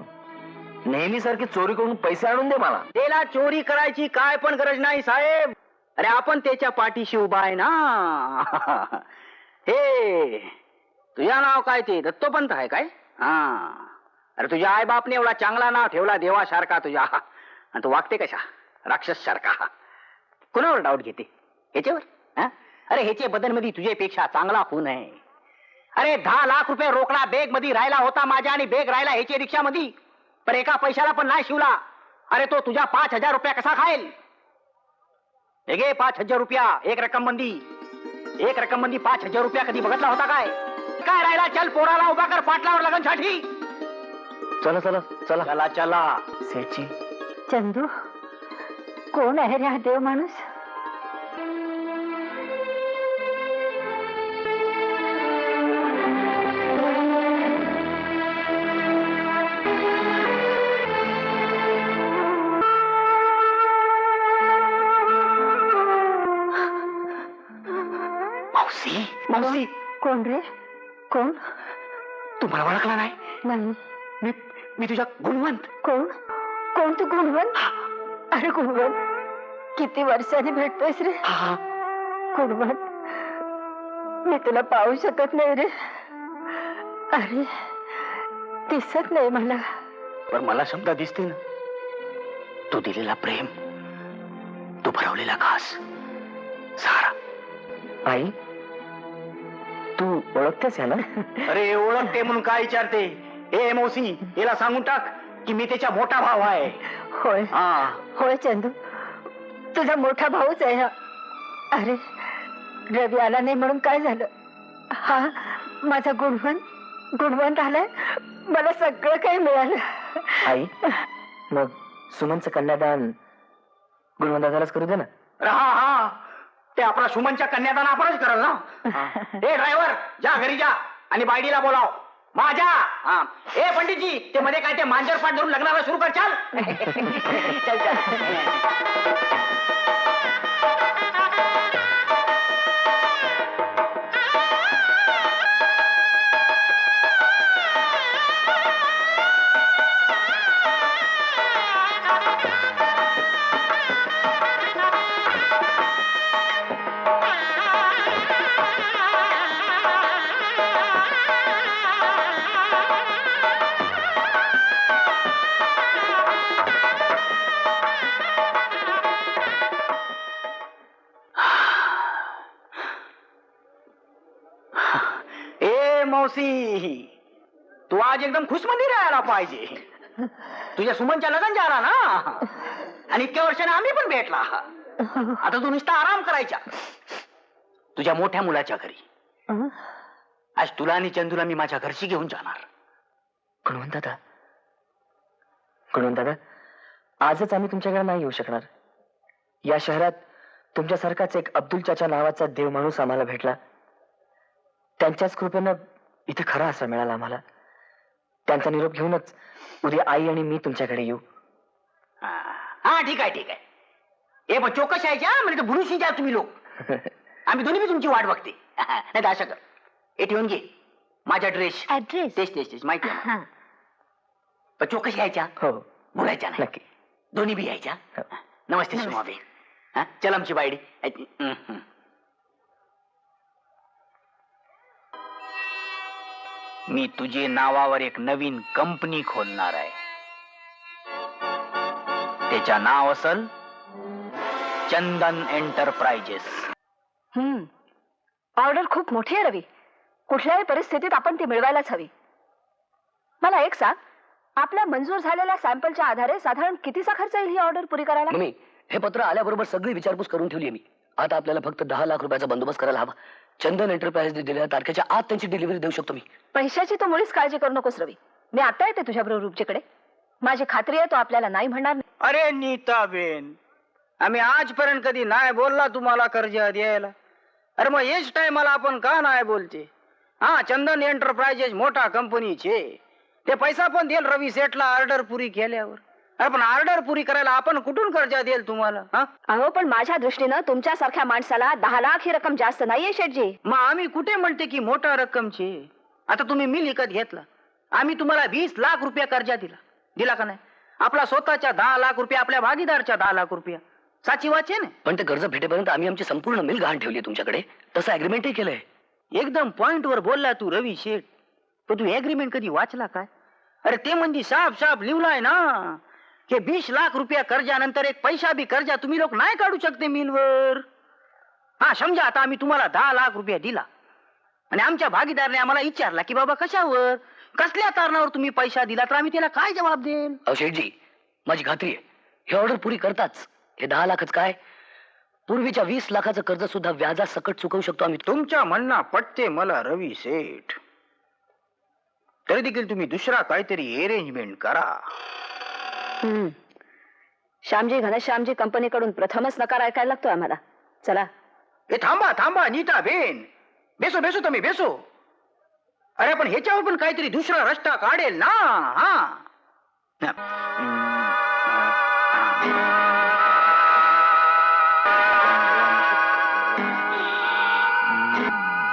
नेहमीसारखी चोरी करून पैसे आणून दे मला. त्याला चोरी करायची काय पण गरज नाही साहेब. अरे आपण त्याच्या पाठीशी उभा आहे ना. हे तुझ्या नाव काय ते दत्तोपंत आहे काय? हा. अरे तुझ्या आई बापने एवढा चांगला नाव ठेवला देवासारखा तुझ्या, आणि तू वागते कशा राक्षस सारखा. कुणावर डाऊट घेते? ह्याच्यावर? हा? अरे ह्याचे बदन मध्ये तुझ्यापेक्षा चांगला खून आहे. अरे 10 लाख रुपये रोकडा बेग मध्ये राहिला होता माझ्या, आणि बेग राहिला ह्याची रिक्षा मध्ये, पण एका पैशाला पण नाही शिवला. अरे तो तुझ्या 5,000 रुपया कसा खाईल? हे घे 5,000 रुपया एक रक्कम मंदी. एक रक्कम मंदी 5,000 रुपया कधी बघितला होता काय? काय राहिला? चल पोराला उभा कर पाटलावर लग्नासाठी. चला चला चला चला चला. सेठजी. चंदू, कोण आहे रे हा देव माणूस? मावशी मावशी. कोण रे? कोण? तू मला ओळखला नाही? नाही. मी तुझ्या गुणवंत. कोण? कोण तू गुणवंत? अरे गुणवंत, किती वर्षांनी भेटतोयस रे? गुणवंत, मी तुला पाहू शकत नाही रे. अरे दिसत नाही मला. पण मला समजा दिसते ना. तू दिलेला प्रेम, तू भरवलेला घास सारा. आई, तू ओळखतेस ना? अरे ओळखते म्हणून काय विचारते? ए मौसी, याला सांगून टाक की मी त्याचा मोठा भाव आहे. होय होय चंदू, तुझा मोठा भाऊच आहे हा. अरे रवी आला नाही म्हणून काय झालं? हा माझा गुणवंत आलाय, मला सगळं काही मिळालं. आई, मग सुमनचं कन्यादान गुणवंतालाच करू दे ना. हा हा, ते आपला सुमनच्या कन्यादान आपणच करल ना. ए ड्रायव्हर, जा घरी जा आणि बायडीला बोलाव माझ्या. ए पंडितजी, ते मध्ये काय ते मांजर पाठ धरून लग्नाला सुरू कर. चाल चल चल. मौसी, तू आज एकदम खुशमंदी राहायला पाहिजे. तुझ्या सुमनच्या लग्न झाला ना, आणि इतक्या वर्षाने आम्ही पण भेटला. आता तू नुसता आराम करायचा तुझ्या मोठ्या मुलाच्या घरी. आज तुला आणि चंदूला मी माझ्या घरची घेऊन जाणार. गुणवंत दादा, आजच आम्ही तुमच्याकडे नाही येऊ शकणार. या शहरात तुमच्यासारखाच एक अब्दुल चाचा नावाचा देव माणूस आम्हाला भेटला. त्यांच्याच कृपेनं इथे खरा आसरा मिळाला आम्हाला. त्यांचा निरोप घेऊनच उद्या आई आणि मी तुमच्याकडे येऊ. हा ठीक आहे ठीक आहे. ए पण चौकश यायच्या म्हणजे भुरुशी जा तुम्ही लोक. आम्ही दोन्ही बी तुमची वाट बघते. नाही तर अशा कर, हे ठेवून घे माझा ड्रेस. तेच माहिती आहे. पण चौकश यायच्या, हो बोलायच्या नाही. नक्की. दोन्ही बी यायच्या. नमस्ते सुमाबे. चल आमची बायडी. मी तुझे नावावर एक नवीन कंपनी खोलणार आहे. त्याच्या नाव असल चंदन एंटरप्राइजेस. ऑर्डर खूप मोठी आहे रवी. कुठल्याही परिस्थितीत आपण ती मिळवायलाच हवी. मला एक सांग, आपल्या मंजूर झालेल्या सॅम्पलच्या आधारे साधारण कितीचा खर्च येईल ही ऑर्डर पुरी करायला? मम्मी, हे पत्र आल्याबरोबर सगळी विचारपूस करून ठेवली मी. आता आपल्याला फक्त 10 लाख रुपयाचा बंदोबस्त करायला हवा. चंदन एंटरप्राइज दिलेल्या तारखेच्या आत त्यांची डिलिव्हरी देऊ शकतो मी. पैशाची तू मुळीच काळजी करू नकोस रवी. मी आता येते तुझ्याबरोबर रुपचेकडे. माझी खात्री आहे तो आपल्याला नाही म्हणणार नाही. अरे नीताबेन, आम्ही आजपर्यंत कधी नाही बोलला तुम्हाला कर्ज द्यायला. अरे मग हेच टायमाला आपण का नाही बोलते? हा, चंदन एंटरप्राइजेस मोठा कंपनीचे. ते पैसा पण देईल रवी सेठला ऑर्डर पुरी केल्यावर. पण ऑर्डर पुरी करायला आपण कुठून कर्ज देईल तुम्हाला? अहो, पण माझ्या दृष्टीनं तुमच्यासारख्या माणसाला 10 लाख ही रक्कम जास्त नाहीये शेठजी. मग आम्ही कुठे म्हणते की मोठ्या रक्कमची? आता तुम्ही मिल विकत घेतला, आम्ही तुम्हाला 20 लाख रुपये कर्ज दिला का नाही? आपला स्वतःच्या 10 लाख रुपये आपल्या भागीदारच्या 10 लाख रुपये साची वाचे ना. पण ते कर्ज भेटेपर्यंत आम्ही आमची संपूर्ण मिल गहाण ठेवली तुमच्याकडे, तसं अग्रीमेंटही केलंय. एकदम पॉइंट वर बोलला तू रवी शेठ. पण तू एग्रीमेंट कधी वाचला काय? अरे ते म्हणजे साफ साफ लिवलाय ना की 20 लाख रुपया कर्जानंतर एक पैसा बी कर्जा तुम्ही लोक नाही काढू शकते मिलवर. हा समजा आता आम्ही तुम्हाला 10 लाख रुपया दिला आणि आमच्या भागीदाराने आम्हाला विचारला की बाबा कशावर कसल्या कारणावर तुम्ही पैसा दिला, तर आम्ही त्याला काय जबाब देईल? अहो शेठजी, माझी खात्री आहे हे ऑर्डर पुरी करताच. हे 10 लाखच काय, पूर्वीच्या 20 लाखाचं कर्ज सुद्धा व्याजासकट चुकवू शकतो आम्ही. तुमच्या म्हणणं पटते मला रवी सेठ. तरी देखील तुम्ही दुसरा काहीतरी अरेंजमेंट करा. श्यामजी घनश्यामजी कंपनीकडून प्रथमच नकार ऐकायला लागतो आम्हाला. चला. ए थांबा थांबा नीता बेन, बेसो बेसो तुम्ही बेसो. अरे पण ह्याच्यावर पण काहीतरी दुसरा रस्ता काढेल ना. हा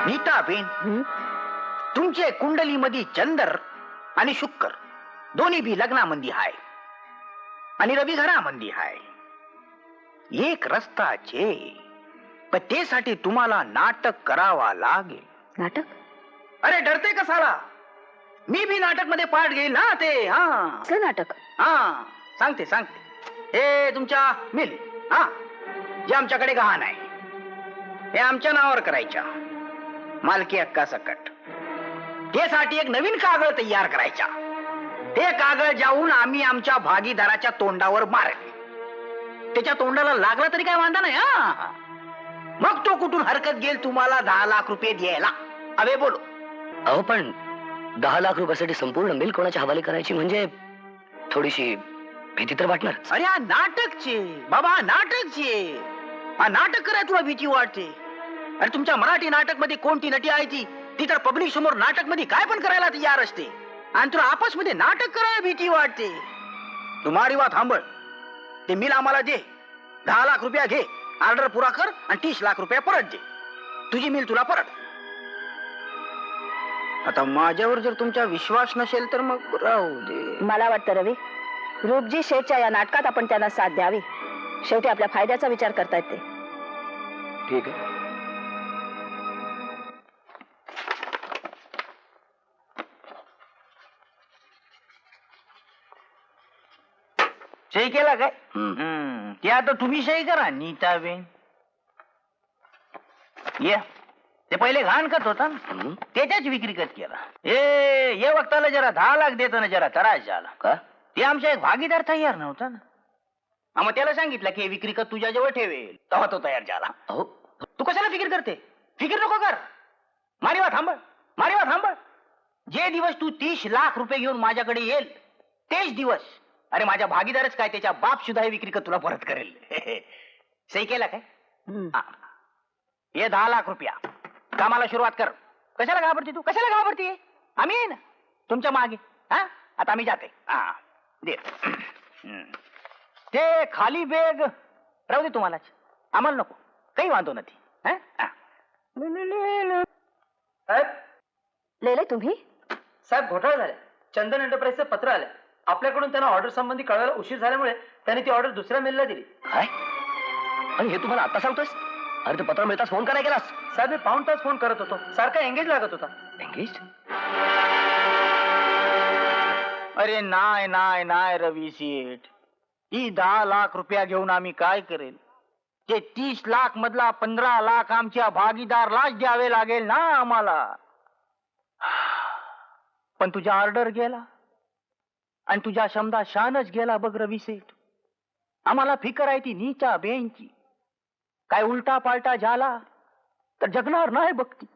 नीता बेन, तुमचे कुंडलीमध्ये चंद्र आणि शुक्र दोन्ही बी लग्नामंदी हाय आणि रवी घरामंदी हाय. एक रस्ता छे, पण त्यासाठी तुम्हाला नाटक करावा लागेल. नाटक? अरे डरते कसाला, मी भी नाटक मध्ये पार्ट घेईल ना. ते हा नाटक? हा सांगते सांगते. हे तुमच्या मिल हा जे आमच्याकडे गहाण आहे हे आमच्या नावावर करायच्या, मालकी हक्का सकट. त्यासाठी एक नवीन कागळ तयार करायचा. ते कागळ जाऊन आम्ही आमच्या भागीदाराच्या तोंडावर मारेल. त्याच्या तोंडाला लागला तरी काय वांधा नाही. हा मग तो कुठून हरकत घेईल तुम्हाला 10 लाख रुपये द्यायला. अबे बोलो. अहो पण 10 लाख रुपयासाठी संपूर्ण मिल कोणाच्या हवाले करायची म्हणजे थोडीशी भीती तर वाटणार. अरे हा नाटकचे बाबा, नाटकचे. हा नाटक कराय तुला भीती वाटते? अरे तुमच्या मराठी नाटक मध्ये कोणती नटी आहे ती तर पब्लिक समोर नाटक मध्ये काय पण करायला तयार असते आणि तुला आपस मध्ये नाटक करायला भीती वाटते. तू मारी वा थांबळ. ते मिल आम्हाला दे, 10 लाख रुपया घे, ऑर्डर पुरा कर आणि 30 लाख रुपया परत दे. तुझी मिल तुला परत. आता माझ्यावर जर तुमचा विश्वास नसेल तर मग राहू दे. मला वाटतं रवी, रूपजी शेठच्या या नाटकात आपण त्यांना साथ द्यावी. शेवटी आपल्या फायद्याचा विचार करतायत ते. ठीक आहे. सही केला काय? ते आता तुम्ही सही करा नीताबेन. ये ते पहिले घाण खत होता ना, त्याच्याच विक्री खत केला. ये वक्ताला जरा 10 लाख देतो ना, जरा त्रास झाला का? ते आमचा एक भागीदार तयार नव्हता ना. मग त्याला सांगितलं की विक्री खत तुझ्या जवळ ठेवेल, तेव्हा तो तयार झाला. अहो तू कशाला फिकीर करते? फिकीर नको कर. मारीवा थांबळ, मारीवा थांबळ. जे दिवस तू 30 लाख रुपये घेऊन माझ्याकडे येईल तेच दिवस अरे माझ्या भागीदारच काय त्याच्या बाप सुद्धा विक्री कर तुला परत करेल. सही केला काय? ये 10 लाख रुपया कामाला सुरुवात कर. कशाला घाबरते तू? कशाला घाबरते? आम्ही आहे ना तुमच्या मागे. हा आता आम्ही जाते. हा दे. ते खाली बेग राहू दे तुम्हालाच, आम्हाला नको. काही वांधो नाही. लेले तुम्ही? साहेब घोटाळा झाला. चंदन एंटरप्राइजचं पत्र आलं. आपल्याकडून त्यांना ऑर्डर संबंधी कळवायला उशीर झाल्यामुळे त्यांनी ती ऑर्डर दुसऱ्या मिलला दिली. काय? आणि हे तुम्हाला आता सांगतोस? अरे ते पत्र मिळताच फोन करायला गेलास? साहेब मी पाऊण तास फोन करत होतो, सारखा एंगेज लागत होता. एंगेज? अरे नाही नाही नाही रवी शेठ, ही 10 लाख रुपया घेऊन आम्ही काय करेल? ते 30 लाख मधला 15 लाख आमच्या भागीदारलाच द्यावे लागेल ना आम्हाला. पण तुझा ऑर्डर गेला आणि तुझ्या शमदा शानच गेला बघ रवी शेठ. आम्हाला फिकर आहे ती नीच्या बेंची. काय उलटा पालटा झाला तर जगणार नाही बघती.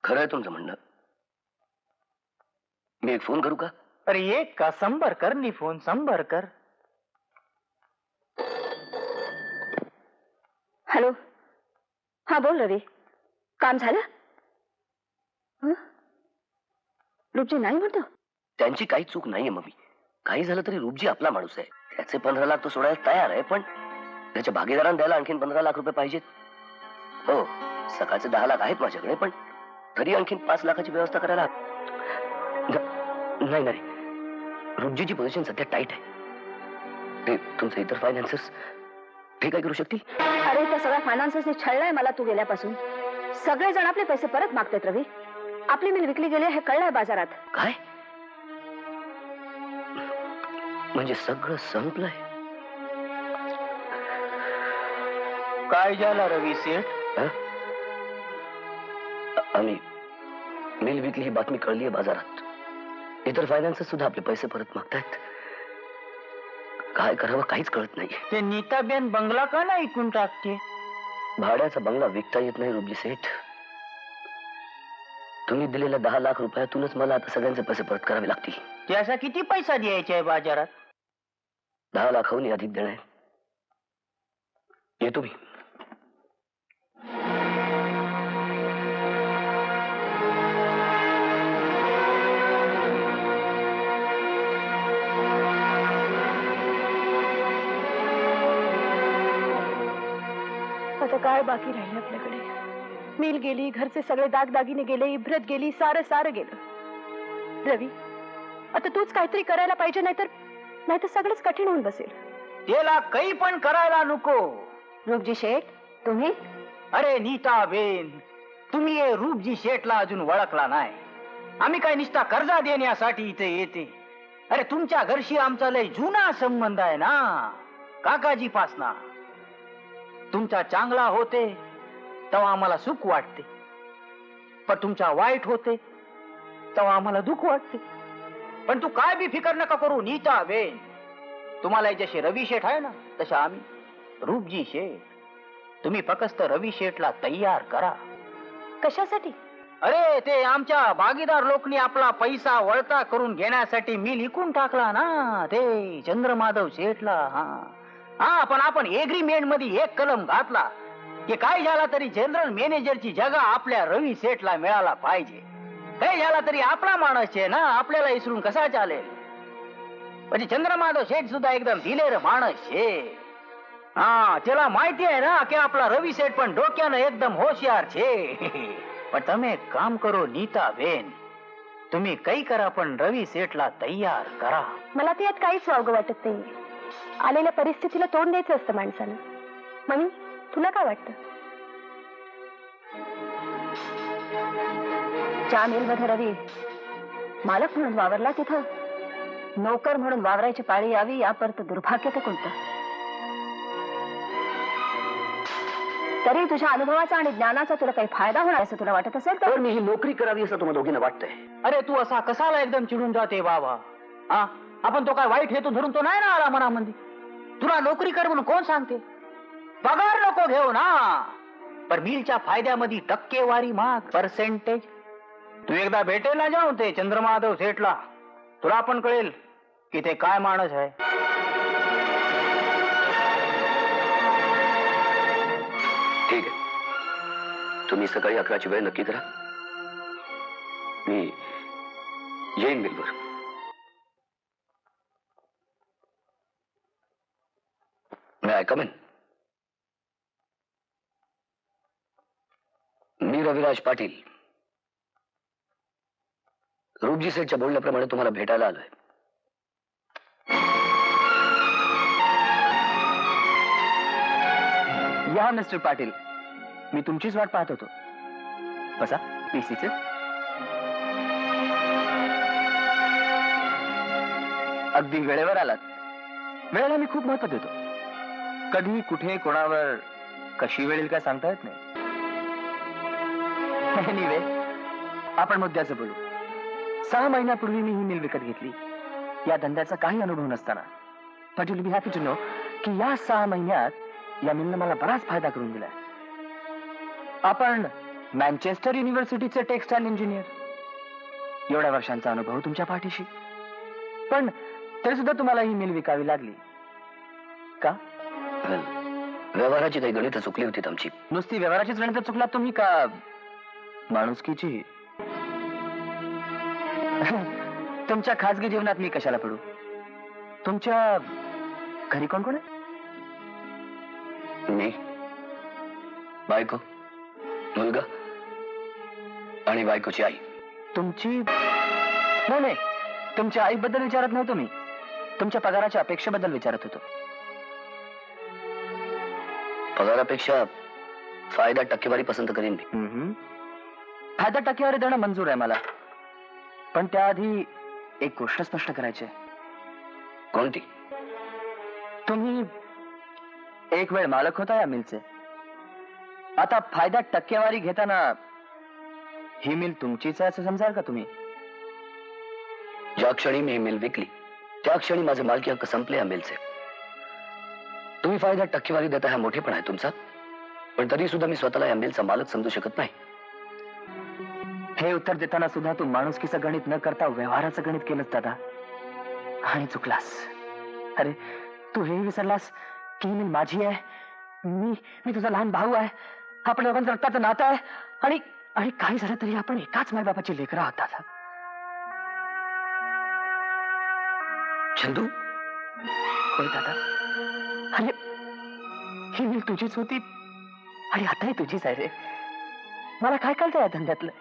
खरं आहे तुमचं म्हणणं. मी एक फोन करू का? अरे एक का 100 कर नी फोन 100 कर. हॅलो. हा बोल रवी. काम झालं? रूपजी नाही म्हणतो? त्यांची काही चूक नाहीये मम्मी. काही झालं तरी रूपजी आपला माणूस आहे. त्याचे 15 लाख तो सोडायला तयार आहे, पण त्याच्या भागीदारांना द्यायला आणखीन 15 लाख रुपये पाहिजेत. हो सकाळचे 10 लाख आहेत माझ्याकडे, पण तरी आणखीन 5 लाखाची व्यवस्था करायला. नाही नाही रुपजीची पोझिशन सध्या टाईट आहे. ते तुमचे इतर फायनान्सर्स ते काय करू शकतील? अरे त्या सगळ्या फायनान्सर्सने छळलंय मला तू गेल्यापासून. सगळेजण आपले पैसे परत मागतायत रवी. आपली मिल विकली गेली हे कळलंय बाजारात. काय म्हणजे सगळं संपलंय? काय झालं रवी सेठ? हं? आम्ही मिल विकली ही बातमी कळली आहे बाजारात. इतर फायनान्सर्स सुद्धा आपले पैसे परत मागतायत. काय करावं काहीच कळत नाही. ते नीताबेन बंगला का नाही ऐकून टाकते? भाड्याचा बंगला विकता येत नाही रुपजी सेठ. तुम्ही दिलेल्या 10 लाख रुपयातूनच मला आता सगळ्यांचे पैसे परत करावे लागतील. त्याचा किती पैसा द्यायचा आहे बाजारात? 10 लाखाहून अधिक देणार आहे. येतो मी. आता काय बाकी राहिले आपल्याकडे? मिल गेली, घरचे सगळे दागदागिने गेले, इब्रत गेली, सारं गेलं. रवी, आता तूच काहीतरी करायला पाहिजे, नाहीतर सगळंच कठीण होऊन बसेल. त्याला काही पण करायला नको. रूपजी शेठ तुम्ही? अरे नीताबेन, तुम्ही हे रूपजी शेठला अजून ओळखला नाही. आम्ही काय निस्ता कर्जा देण्यासाठी इथे येते. अरे तुमच्या घरशी आमचा लय जुना संबंध आहे ना काकाजी पासना. तुमचा चांगला होते तेव्हा आम्हाला सुख वाटते, पण तुमचा वाईट होते तेव्हा आम्हाला दुःख वाटते. पण तू काय बी फिकर नका करू नीताबेन. तुम्हाला जसे रवी शेठ आहे ना तसे आम्ही रूपजी शेठ. तुम्ही फक्त रवी शेठला तयार करा. कशासाठी? अरे ते आमच्या भागीदार लोकांनी आपला पैसा वळता करून घेण्यासाठी मिल विकून टाकला ना, ते चंद्रमाधव शेठला. हा पण आपण एग्रीमेंट मध्ये एक कलम घातला की काय झाला तरी जनरल मॅनेजरची जागा आपल्या रवी शेठला मिळाला पाहिजे. काय झाला तरी आपला माणूस आहे ना, आपल्याला इसरून कसा चालेल? म्हणजे चंद्रमाधव शेठ सुद्धा एकदम दिलेर माणूस आहे. त्याला माहिती आहे ना की आपला रवी शेठ पण डोक्यानं एकदम होशियार छे. पण तुम्ही एक काम करो नीताबेन, तुम्ही काही करा पण रवी शेठला तयार करा. मला ते यात काहीच वावगं वाटत नाही. आलेल्या परिस्थितीला तोंड द्यायचं असतं माणसानं. मम्मी, तुला काय वाटतं? ज्या मिलमध्ये रवी मालक म्हणून वावरला तिथं नोकर म्हणून वावरायची पाळी यावी यापर्यंत दुर्भाग्य तर कोणतं? तरी तुझ्या अनुभवाचा आणि ज्ञानाचा तुला काही फायदा होणार असं तुला वाटत असेल तर मी ही नोकरी करावी असं तुम्हाला दोघींना वाटतंय? अरे तू असा कसाला एकदम चिडून जाते बाबा? आपण तो काय वाईट हेतू धरून तो नाही ना आला मनामध्ये. तुला नोकरी कर म्हणून कोण सांगते? पगार नको घेऊ ना, पण मिलच्या फायद्यामध्ये टक्केवारी माग, पर्सेंटेज. तू एकदा भेटेल ना जाऊन ते चंद्रमाधव सेठला, तुला पण कळेल की ते काय माणूस आहे. ठीक आहे, तुम्ही सकाळी 11ची वेळ नक्की करा. मी येईन मिलवर. May I come in? मी रविराज पाटील रूपजी सेठच्या बोलण्याप्रमाणे तुम्हाला भेटायला आलोय. या मिस्टर पाटील, मी तुमचीच वाट पाहत होतो. बसा पीसीचे. अगदी वेळेवर आलात. वेळेला मी खूप महत्व देतो. कधी कुठे कोणावर कशी वेळ येईल काय सांगता येत नाही. एनिवे, आपण मुद्द्याचं बोलू. 6 महिन्यापूर्वी मी ही मिल विकत घेतली. या धंद्याचा काही अनुभव नसताना, but you will be happy to know की या 6 महिन्यात या मिलनं मला बराच फायदा करून दिलाय. आपण मँचेस्टर युनिव्हर्सिटीचे टेक्सटाईल इंजिनियर. एवढ्या वर्षांचा अनुभव तुमच्या पाठीशी, पण तरी सुद्धा तुम्हाला ही मिल विकावी लागली का? व्यवहाराची काही गणित चुकली होती आमची. नुसती व्यवहाराचीच गणित चुकलात तुम्ही का माणुसकीची? तुमच्या खाजगी जीवनात मी कशाला पडू? तुमच्या घरी कोण कोण आहे? मी, बायको, मुलगा आणि बायकोची आई. तुमची नाही, तुमच्या आईबद्दल विचारत नव्हतो मी, तुमच्या पगाराच्या अपेक्षेबद्दल विचारत होतो. पगारापेक्षा फायदा टक्केवारी पसंत करीन मी. फायदा टक्केवारी देणं मंजूर आहे मला, पण त्याआधी एक गोष्ट स्पष्ट करायची आहे. कोणती? तुम्ही एक वेळ मालक होता या मिलचे. आता फायदा टक्केवारी घेताना ही मिल तुमचीच आहे असं समजाल का तुम्ही? ज्या क्षणी मी ही मिल विकली त्या क्षणी माझे मालकी हक्क संपले या मिलचे. तुम्ही फायदा टक्केवारी देता हा मोठेपणा आहे तुमचा, पण तरी सुद्धा मी स्वतःला या मिलचा मालक समजू शकत नाही. हे उत्तर देताना सुद्धा तू माणुसकीचं गणित न करता व्यवहाराचं गणित केलंस दादा, आणि चुकलास. अरे तू हे विसरलास की ही मिल माझी आहे, मी तुझा लहान भाऊ आहे, आपल्या दोघांचं रक्ताचं नातं आहे, आणि आणि काही झालं तरी आपण एकाच मायबापाची लेकरं आहोत दादा. चंदू, होय दादा. अरे ही मिल तुझीच होती आणि आताही तुझीच आहे रे. मला काय कळतं या धंद्यातलं.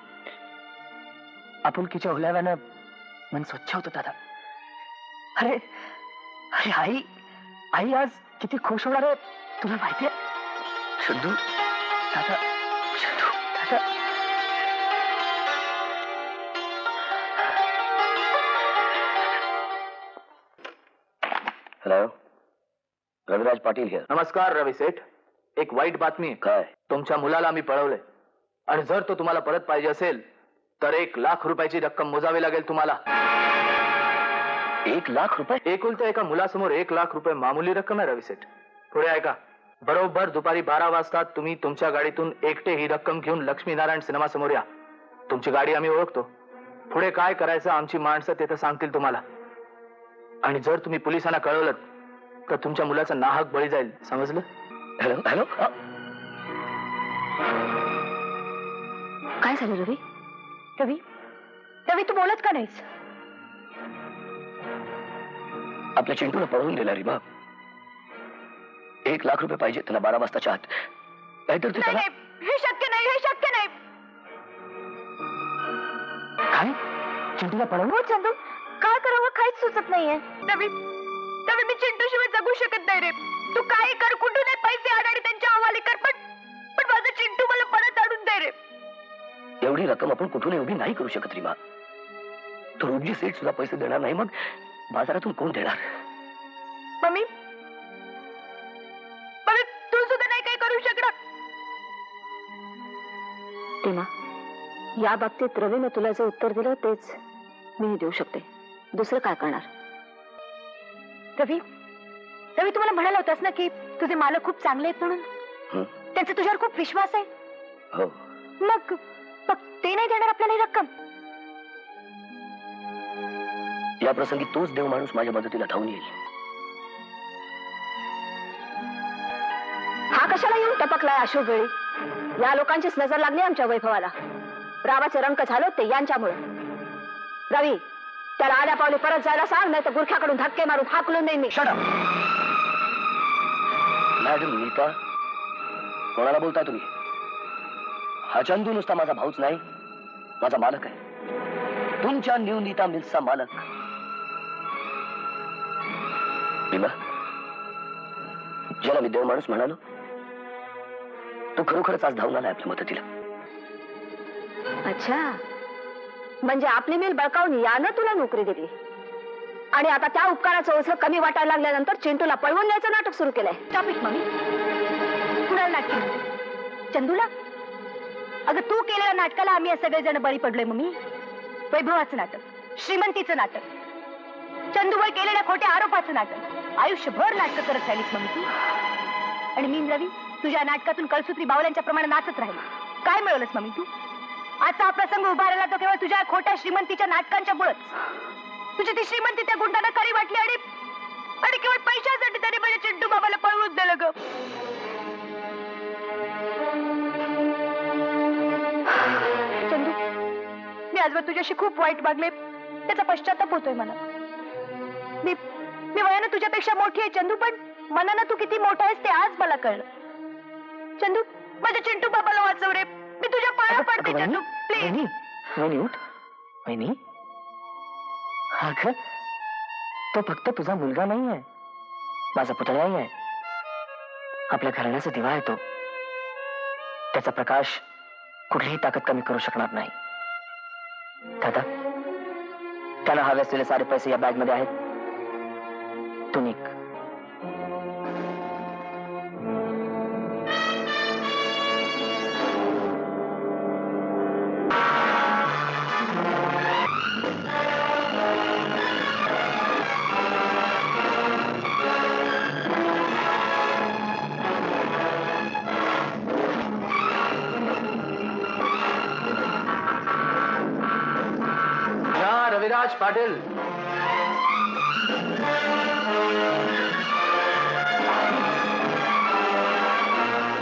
आपुलकीच्या ओलाव्यानं मन स्वच्छ होतं दादा. अरे अरे आई आज किती खुश होणार आहे तुला माहितीये? चंदू दादा, दादा. Hello, Raviraj Patil here. नमस्कार रवी सेठ. एक वाईट बातमी आहे. काय? तुमच्या मुलाला आम्ही पळवलंय, आणि जर तो तुम्हाला परत पाहिजे असेल तर 1,00,000 रुपयाची रक्कम मोजावी लागेल तुम्हाला. 1,00,000 रुपये? एकुलत्या एका मुलासमोर 1,00,000 रुपये मामूली रक्कम आहे रवी सेठ. पुढे ऐका. बरोबर दुपारी 12 वाजता तुम्ही तुमच्या गाडीतून एकटे ही रक्कम घेऊन लक्ष्मीनारायण सिनेमा समोर या. तुमची गाडी आम्ही ओळखतो. पुढे काय करायचं आमची माणसं तिथं सांगतील तुम्हाला. आणि जर तुम्ही पोलिसांना कळवलं तर तुमच्या मुलाचा नाहक बळी जाईल, समजलं? Hello hello. काय झालं रवी? रवी, रवी तू बोलत का नाहीस? आपल्या चिंटूला पळवून दिला रीमा. 1,00,000 रुपये पाहिजे त्याला 12 वाजताच्या आत. नाहीतर ते त्याला... हे शक्य नाही, हे शक्य नाही. काय चिंटूला पळवून? हो चंदू, काय करावं काहीच सुचत नाहीये. रवी, रवी मी चिंटूशिवाय जगू शकत नाही रे. तू काही कर, कुठूनही पैसे आण आणि त्यांच्या हवाले कर, पण माझं चिंटू मला परत आणून दे रे. एवढी रक्कम आपण कुठून एवढी नाही करू शकत रीमा. तो रोजी सेठ सुद्धा पैसे देणार नाही, मग बाजारातून कोण देणार? मम्मी, तू सुद्धा नाही काही करू शकणार. टीमा, या बाबतीत रवीने तुला जे उत्तर दिलं तेच मी देऊ शकते. दुसरं काय करणार? रवी, रवी तू मला म्हणाला होतास ना की तुझे मालक खूप चांगले आहेत म्हणून. त्यांचा तुझ्यावर खूप विश्वास आहे. हो. मग ते नाही देणार आपल्याला ही रक्कम? या प्रसंगी तोच देव माणूस माझ्या मदतीला धावून येईल. हा कशाला येऊन टपकलाय अशोक वेळी? या लोकांचीच नजर लागली आमच्या वैभवाला. रावाचे रंक झालो ते यांच्यामुळे. रवी, त्याला आल्या पावली परत जायला सांग, नाही तर गुरख्याकडून धक्के मारून हाकलून देईन मी. मॅडम नीता, कोणाला बोलताय तुम्ही? हा चंदू नुसता माझा भाऊच नाही, माझा मालक आहे. तुमच्या न्यू नीता मिल्सचा मालक. रीमा, ज्याला मी देव माणूस म्हणालो तो खरोखरच आज धावून आलाय आपल्या मदतीला. अच्छा, म्हणजे आपली मिल बळकावून यानं तुला नोकरी दिली, आणि आता त्या उपकाराचं ओझं कमी वाटायला लागल्यानंतर चिंटूला पळवून न्यायचं नाटक सुरू केलंय. टॉपिक मम्मी, कुणाला नाटक म्हणते? चंदूला? अगं तू केलेल्या नाटकाला आम्ही सगळेजण बळी पडलोय मम्मी. वैभवाचं नाटक, श्रीमंतीचं नाटक, चंदूवर केलेल्या खोट्या आरोपाचं नाटक, आयुष्यभर नाटक करत राहिलीस मम्मी तू. आणि मी रवी तुझ्या नाटकातून कळसूत्री बावल्यांच्या प्रमाणे नाचत राहिली. काय मिळवलंस मम्मी तू? आजचा हा प्रसंग उभा राहिला तो केवळ तुझ्या खोट्या श्रीमंतीच्या नाटकांच्या मुळेच. तुझी ती श्रीमंती त्या गुंडांना खरी वाटली, आणि केवळ पैशासाठी त्याने माझ्या चिंटू बाबाला पळवून दिलं ग. चंदू, मी आजवर तुझ्याशी खूप वाईट वागले, त्याचा पश्चाताप होतोय मला. मी वयानं तुझ्यापेक्षा मोठी आहे चंदू, पण मनानं तू किती मोठा आहेस ते आज मला कळलं. चंदू, माझ्या चिंटू बाबाला वाचव रे. मी तुझ्या पाया पडते चंदू, प्लीज. वहिनी उठ. वहिनी, अगं तो फक्त तुझा मुलगा नाही आहे, माझा पुतळाही आहे. आपल्या घराण्याचा दिवा आहे तो. त्याचा प्रकाश कुठलीही ताकद कमी करू शकणार नाही. दादा, त्याला हवे असलेले सारे पैसे या बॅग मध्ये आहेत. तू निघ. रविराज पाटील.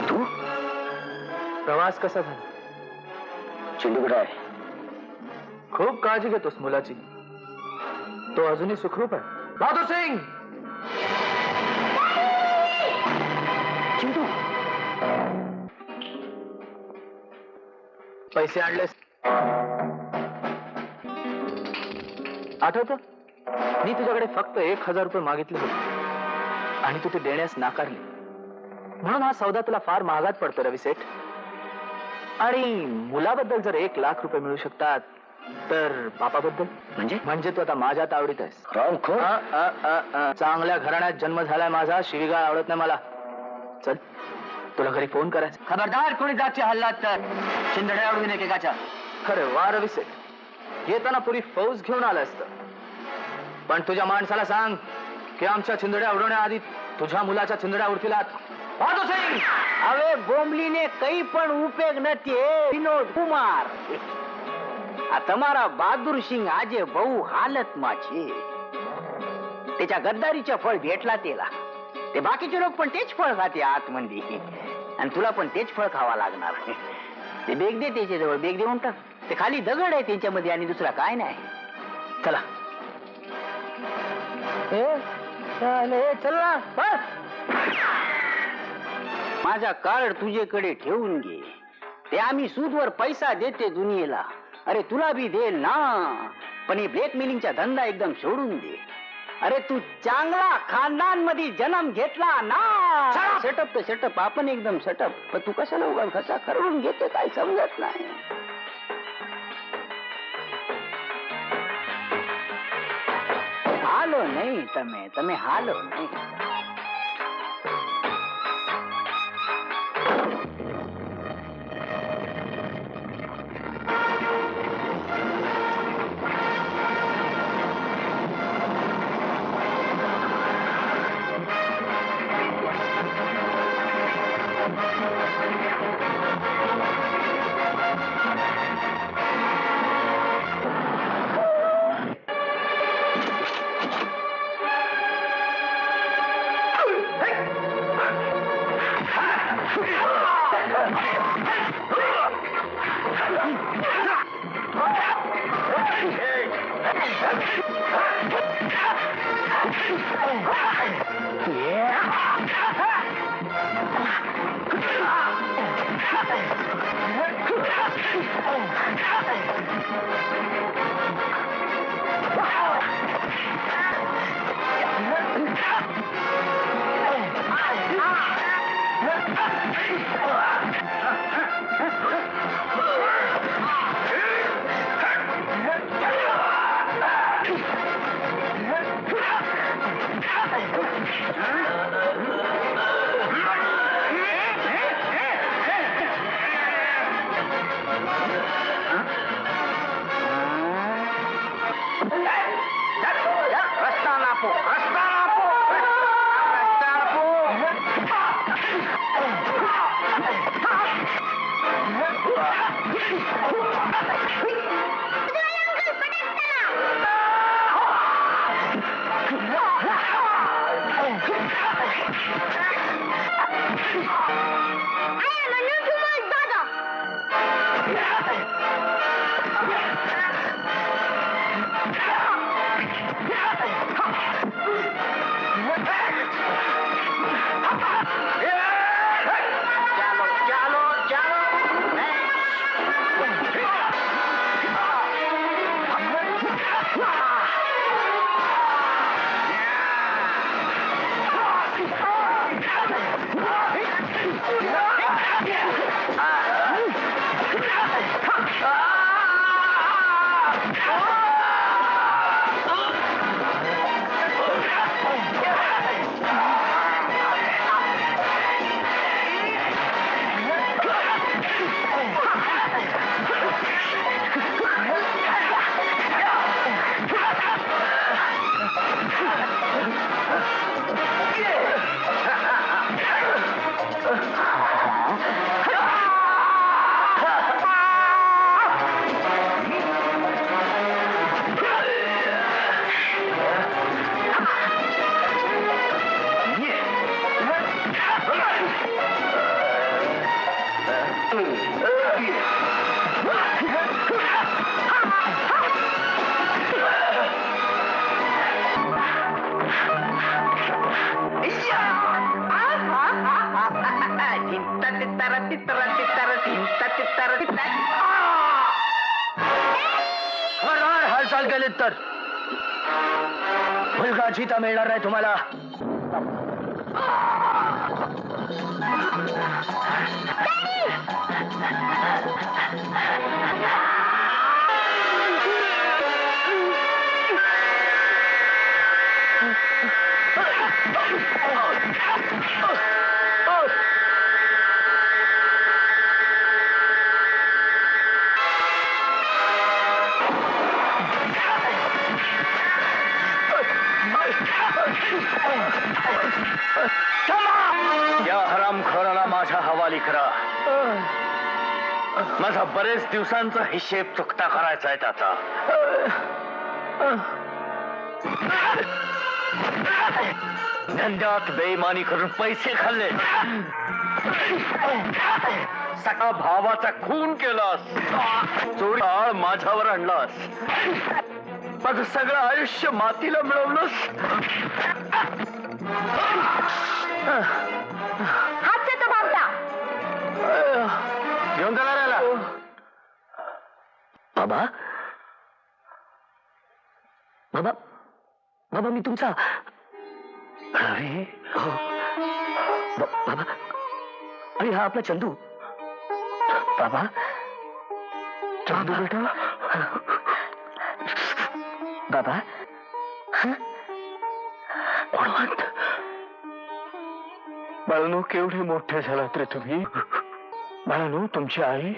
तू? प्रवास कसा झाला? चिंटू कुठे आहे? खूप काळजी घेतोस मुलाची. तो अजूनही सुखरूप आहे. बहादूर सिंग. चिंटू, पैसे आणलेस? आठवतं, मी तुझ्याकडे फक्त 1,000 रुपये मागितले होते आणि तू ते देण्यास नाकारले. म्हणून हा सौदा तुला फार महागात पडतो रवी सेठ. आणि मुलाबद्दल जर 1,00,000 रुपये मिळू शकतात तर बापाबद्दल? म्हणजे तू आता माझ्या तावडीत आहेस. चांगल्या घराण्यात जन्म झालाय माझा. शिवीगाळ आवडत नाही मला. चल, तुला घरी फोन करायचा. खबरदार कोणी जागच्या हल्लात तर चिंधड्या उडवीन एकेकाच्या. खरं वा रवी सेठ, येताना पुरी फौज घेऊन आलं असतं. पण तुझ्या माणसाला सांग की आमच्या चिंधड्या उडवण्याआधी तुझ्या मुलाच्या चिंधड्या उडतील. बहादूर सिंग. अवे बोमलीने काही पण उपयोग नसते विनोद कुमार. तुम्हारा बहादूर सिंग आजे बहु हालत माझे. त्याच्या गद्दारीचं फळ भेटला त्याला. ते बाकीचे लोक पण तेच फळ खाते आतमध्ये, आणि तुला पण तेच फळ खावा लागणार. ते बेग दे त्याच्याजवळ. बेग देऊन टाक. ते खाली दगड आहे त्यांच्यामध्ये आणि दुसरा काय नाही. चला चल ना. माझा कार्ड तुझ्याकडे ठेवून घे. ते आम्ही सूदवर पैसा देते दुनियेला. अरे तुला बी देईल ना, पण हे ब्लॅकमेलिंगचा धंदा एकदम सोडून दे. अरे तू चांगला खानदान मध्ये जन्म घेतला ना. सेटअप तर सेटअप, आपण एकदम सेटअप. पण तू कशाला उगाच घसा खरडून घेते काय समजत नाही. हालो नाही તમે हालो नाही. हालचाल केलीत तर मुलगा जिता मिळणार नाही तुम्हाला. या हरामखोराला माझ्या हवाली करा. माझा बरेच दिवसांचा हिशेब चुकता करायचा आहे त्याचा. धंद्यात बेईमानी करून पैसे खाल्ले, सगळा भावाचा खून केलास, चोरी माझ्यावर आणलास, माझं सगळं आयुष्य मातीला मिळवलंस. हातचे तो भावता घेऊन जाणार याला. बाबा बाबा बाबा मी तुमचा अरे हो बाबा. अरे हा आपला चंदू. बाबा चंदू बेटा. बाबा कोणवंत बाळांनो केवढे मोठे झालात रे तुम्ही. बाळांनो तुमची आई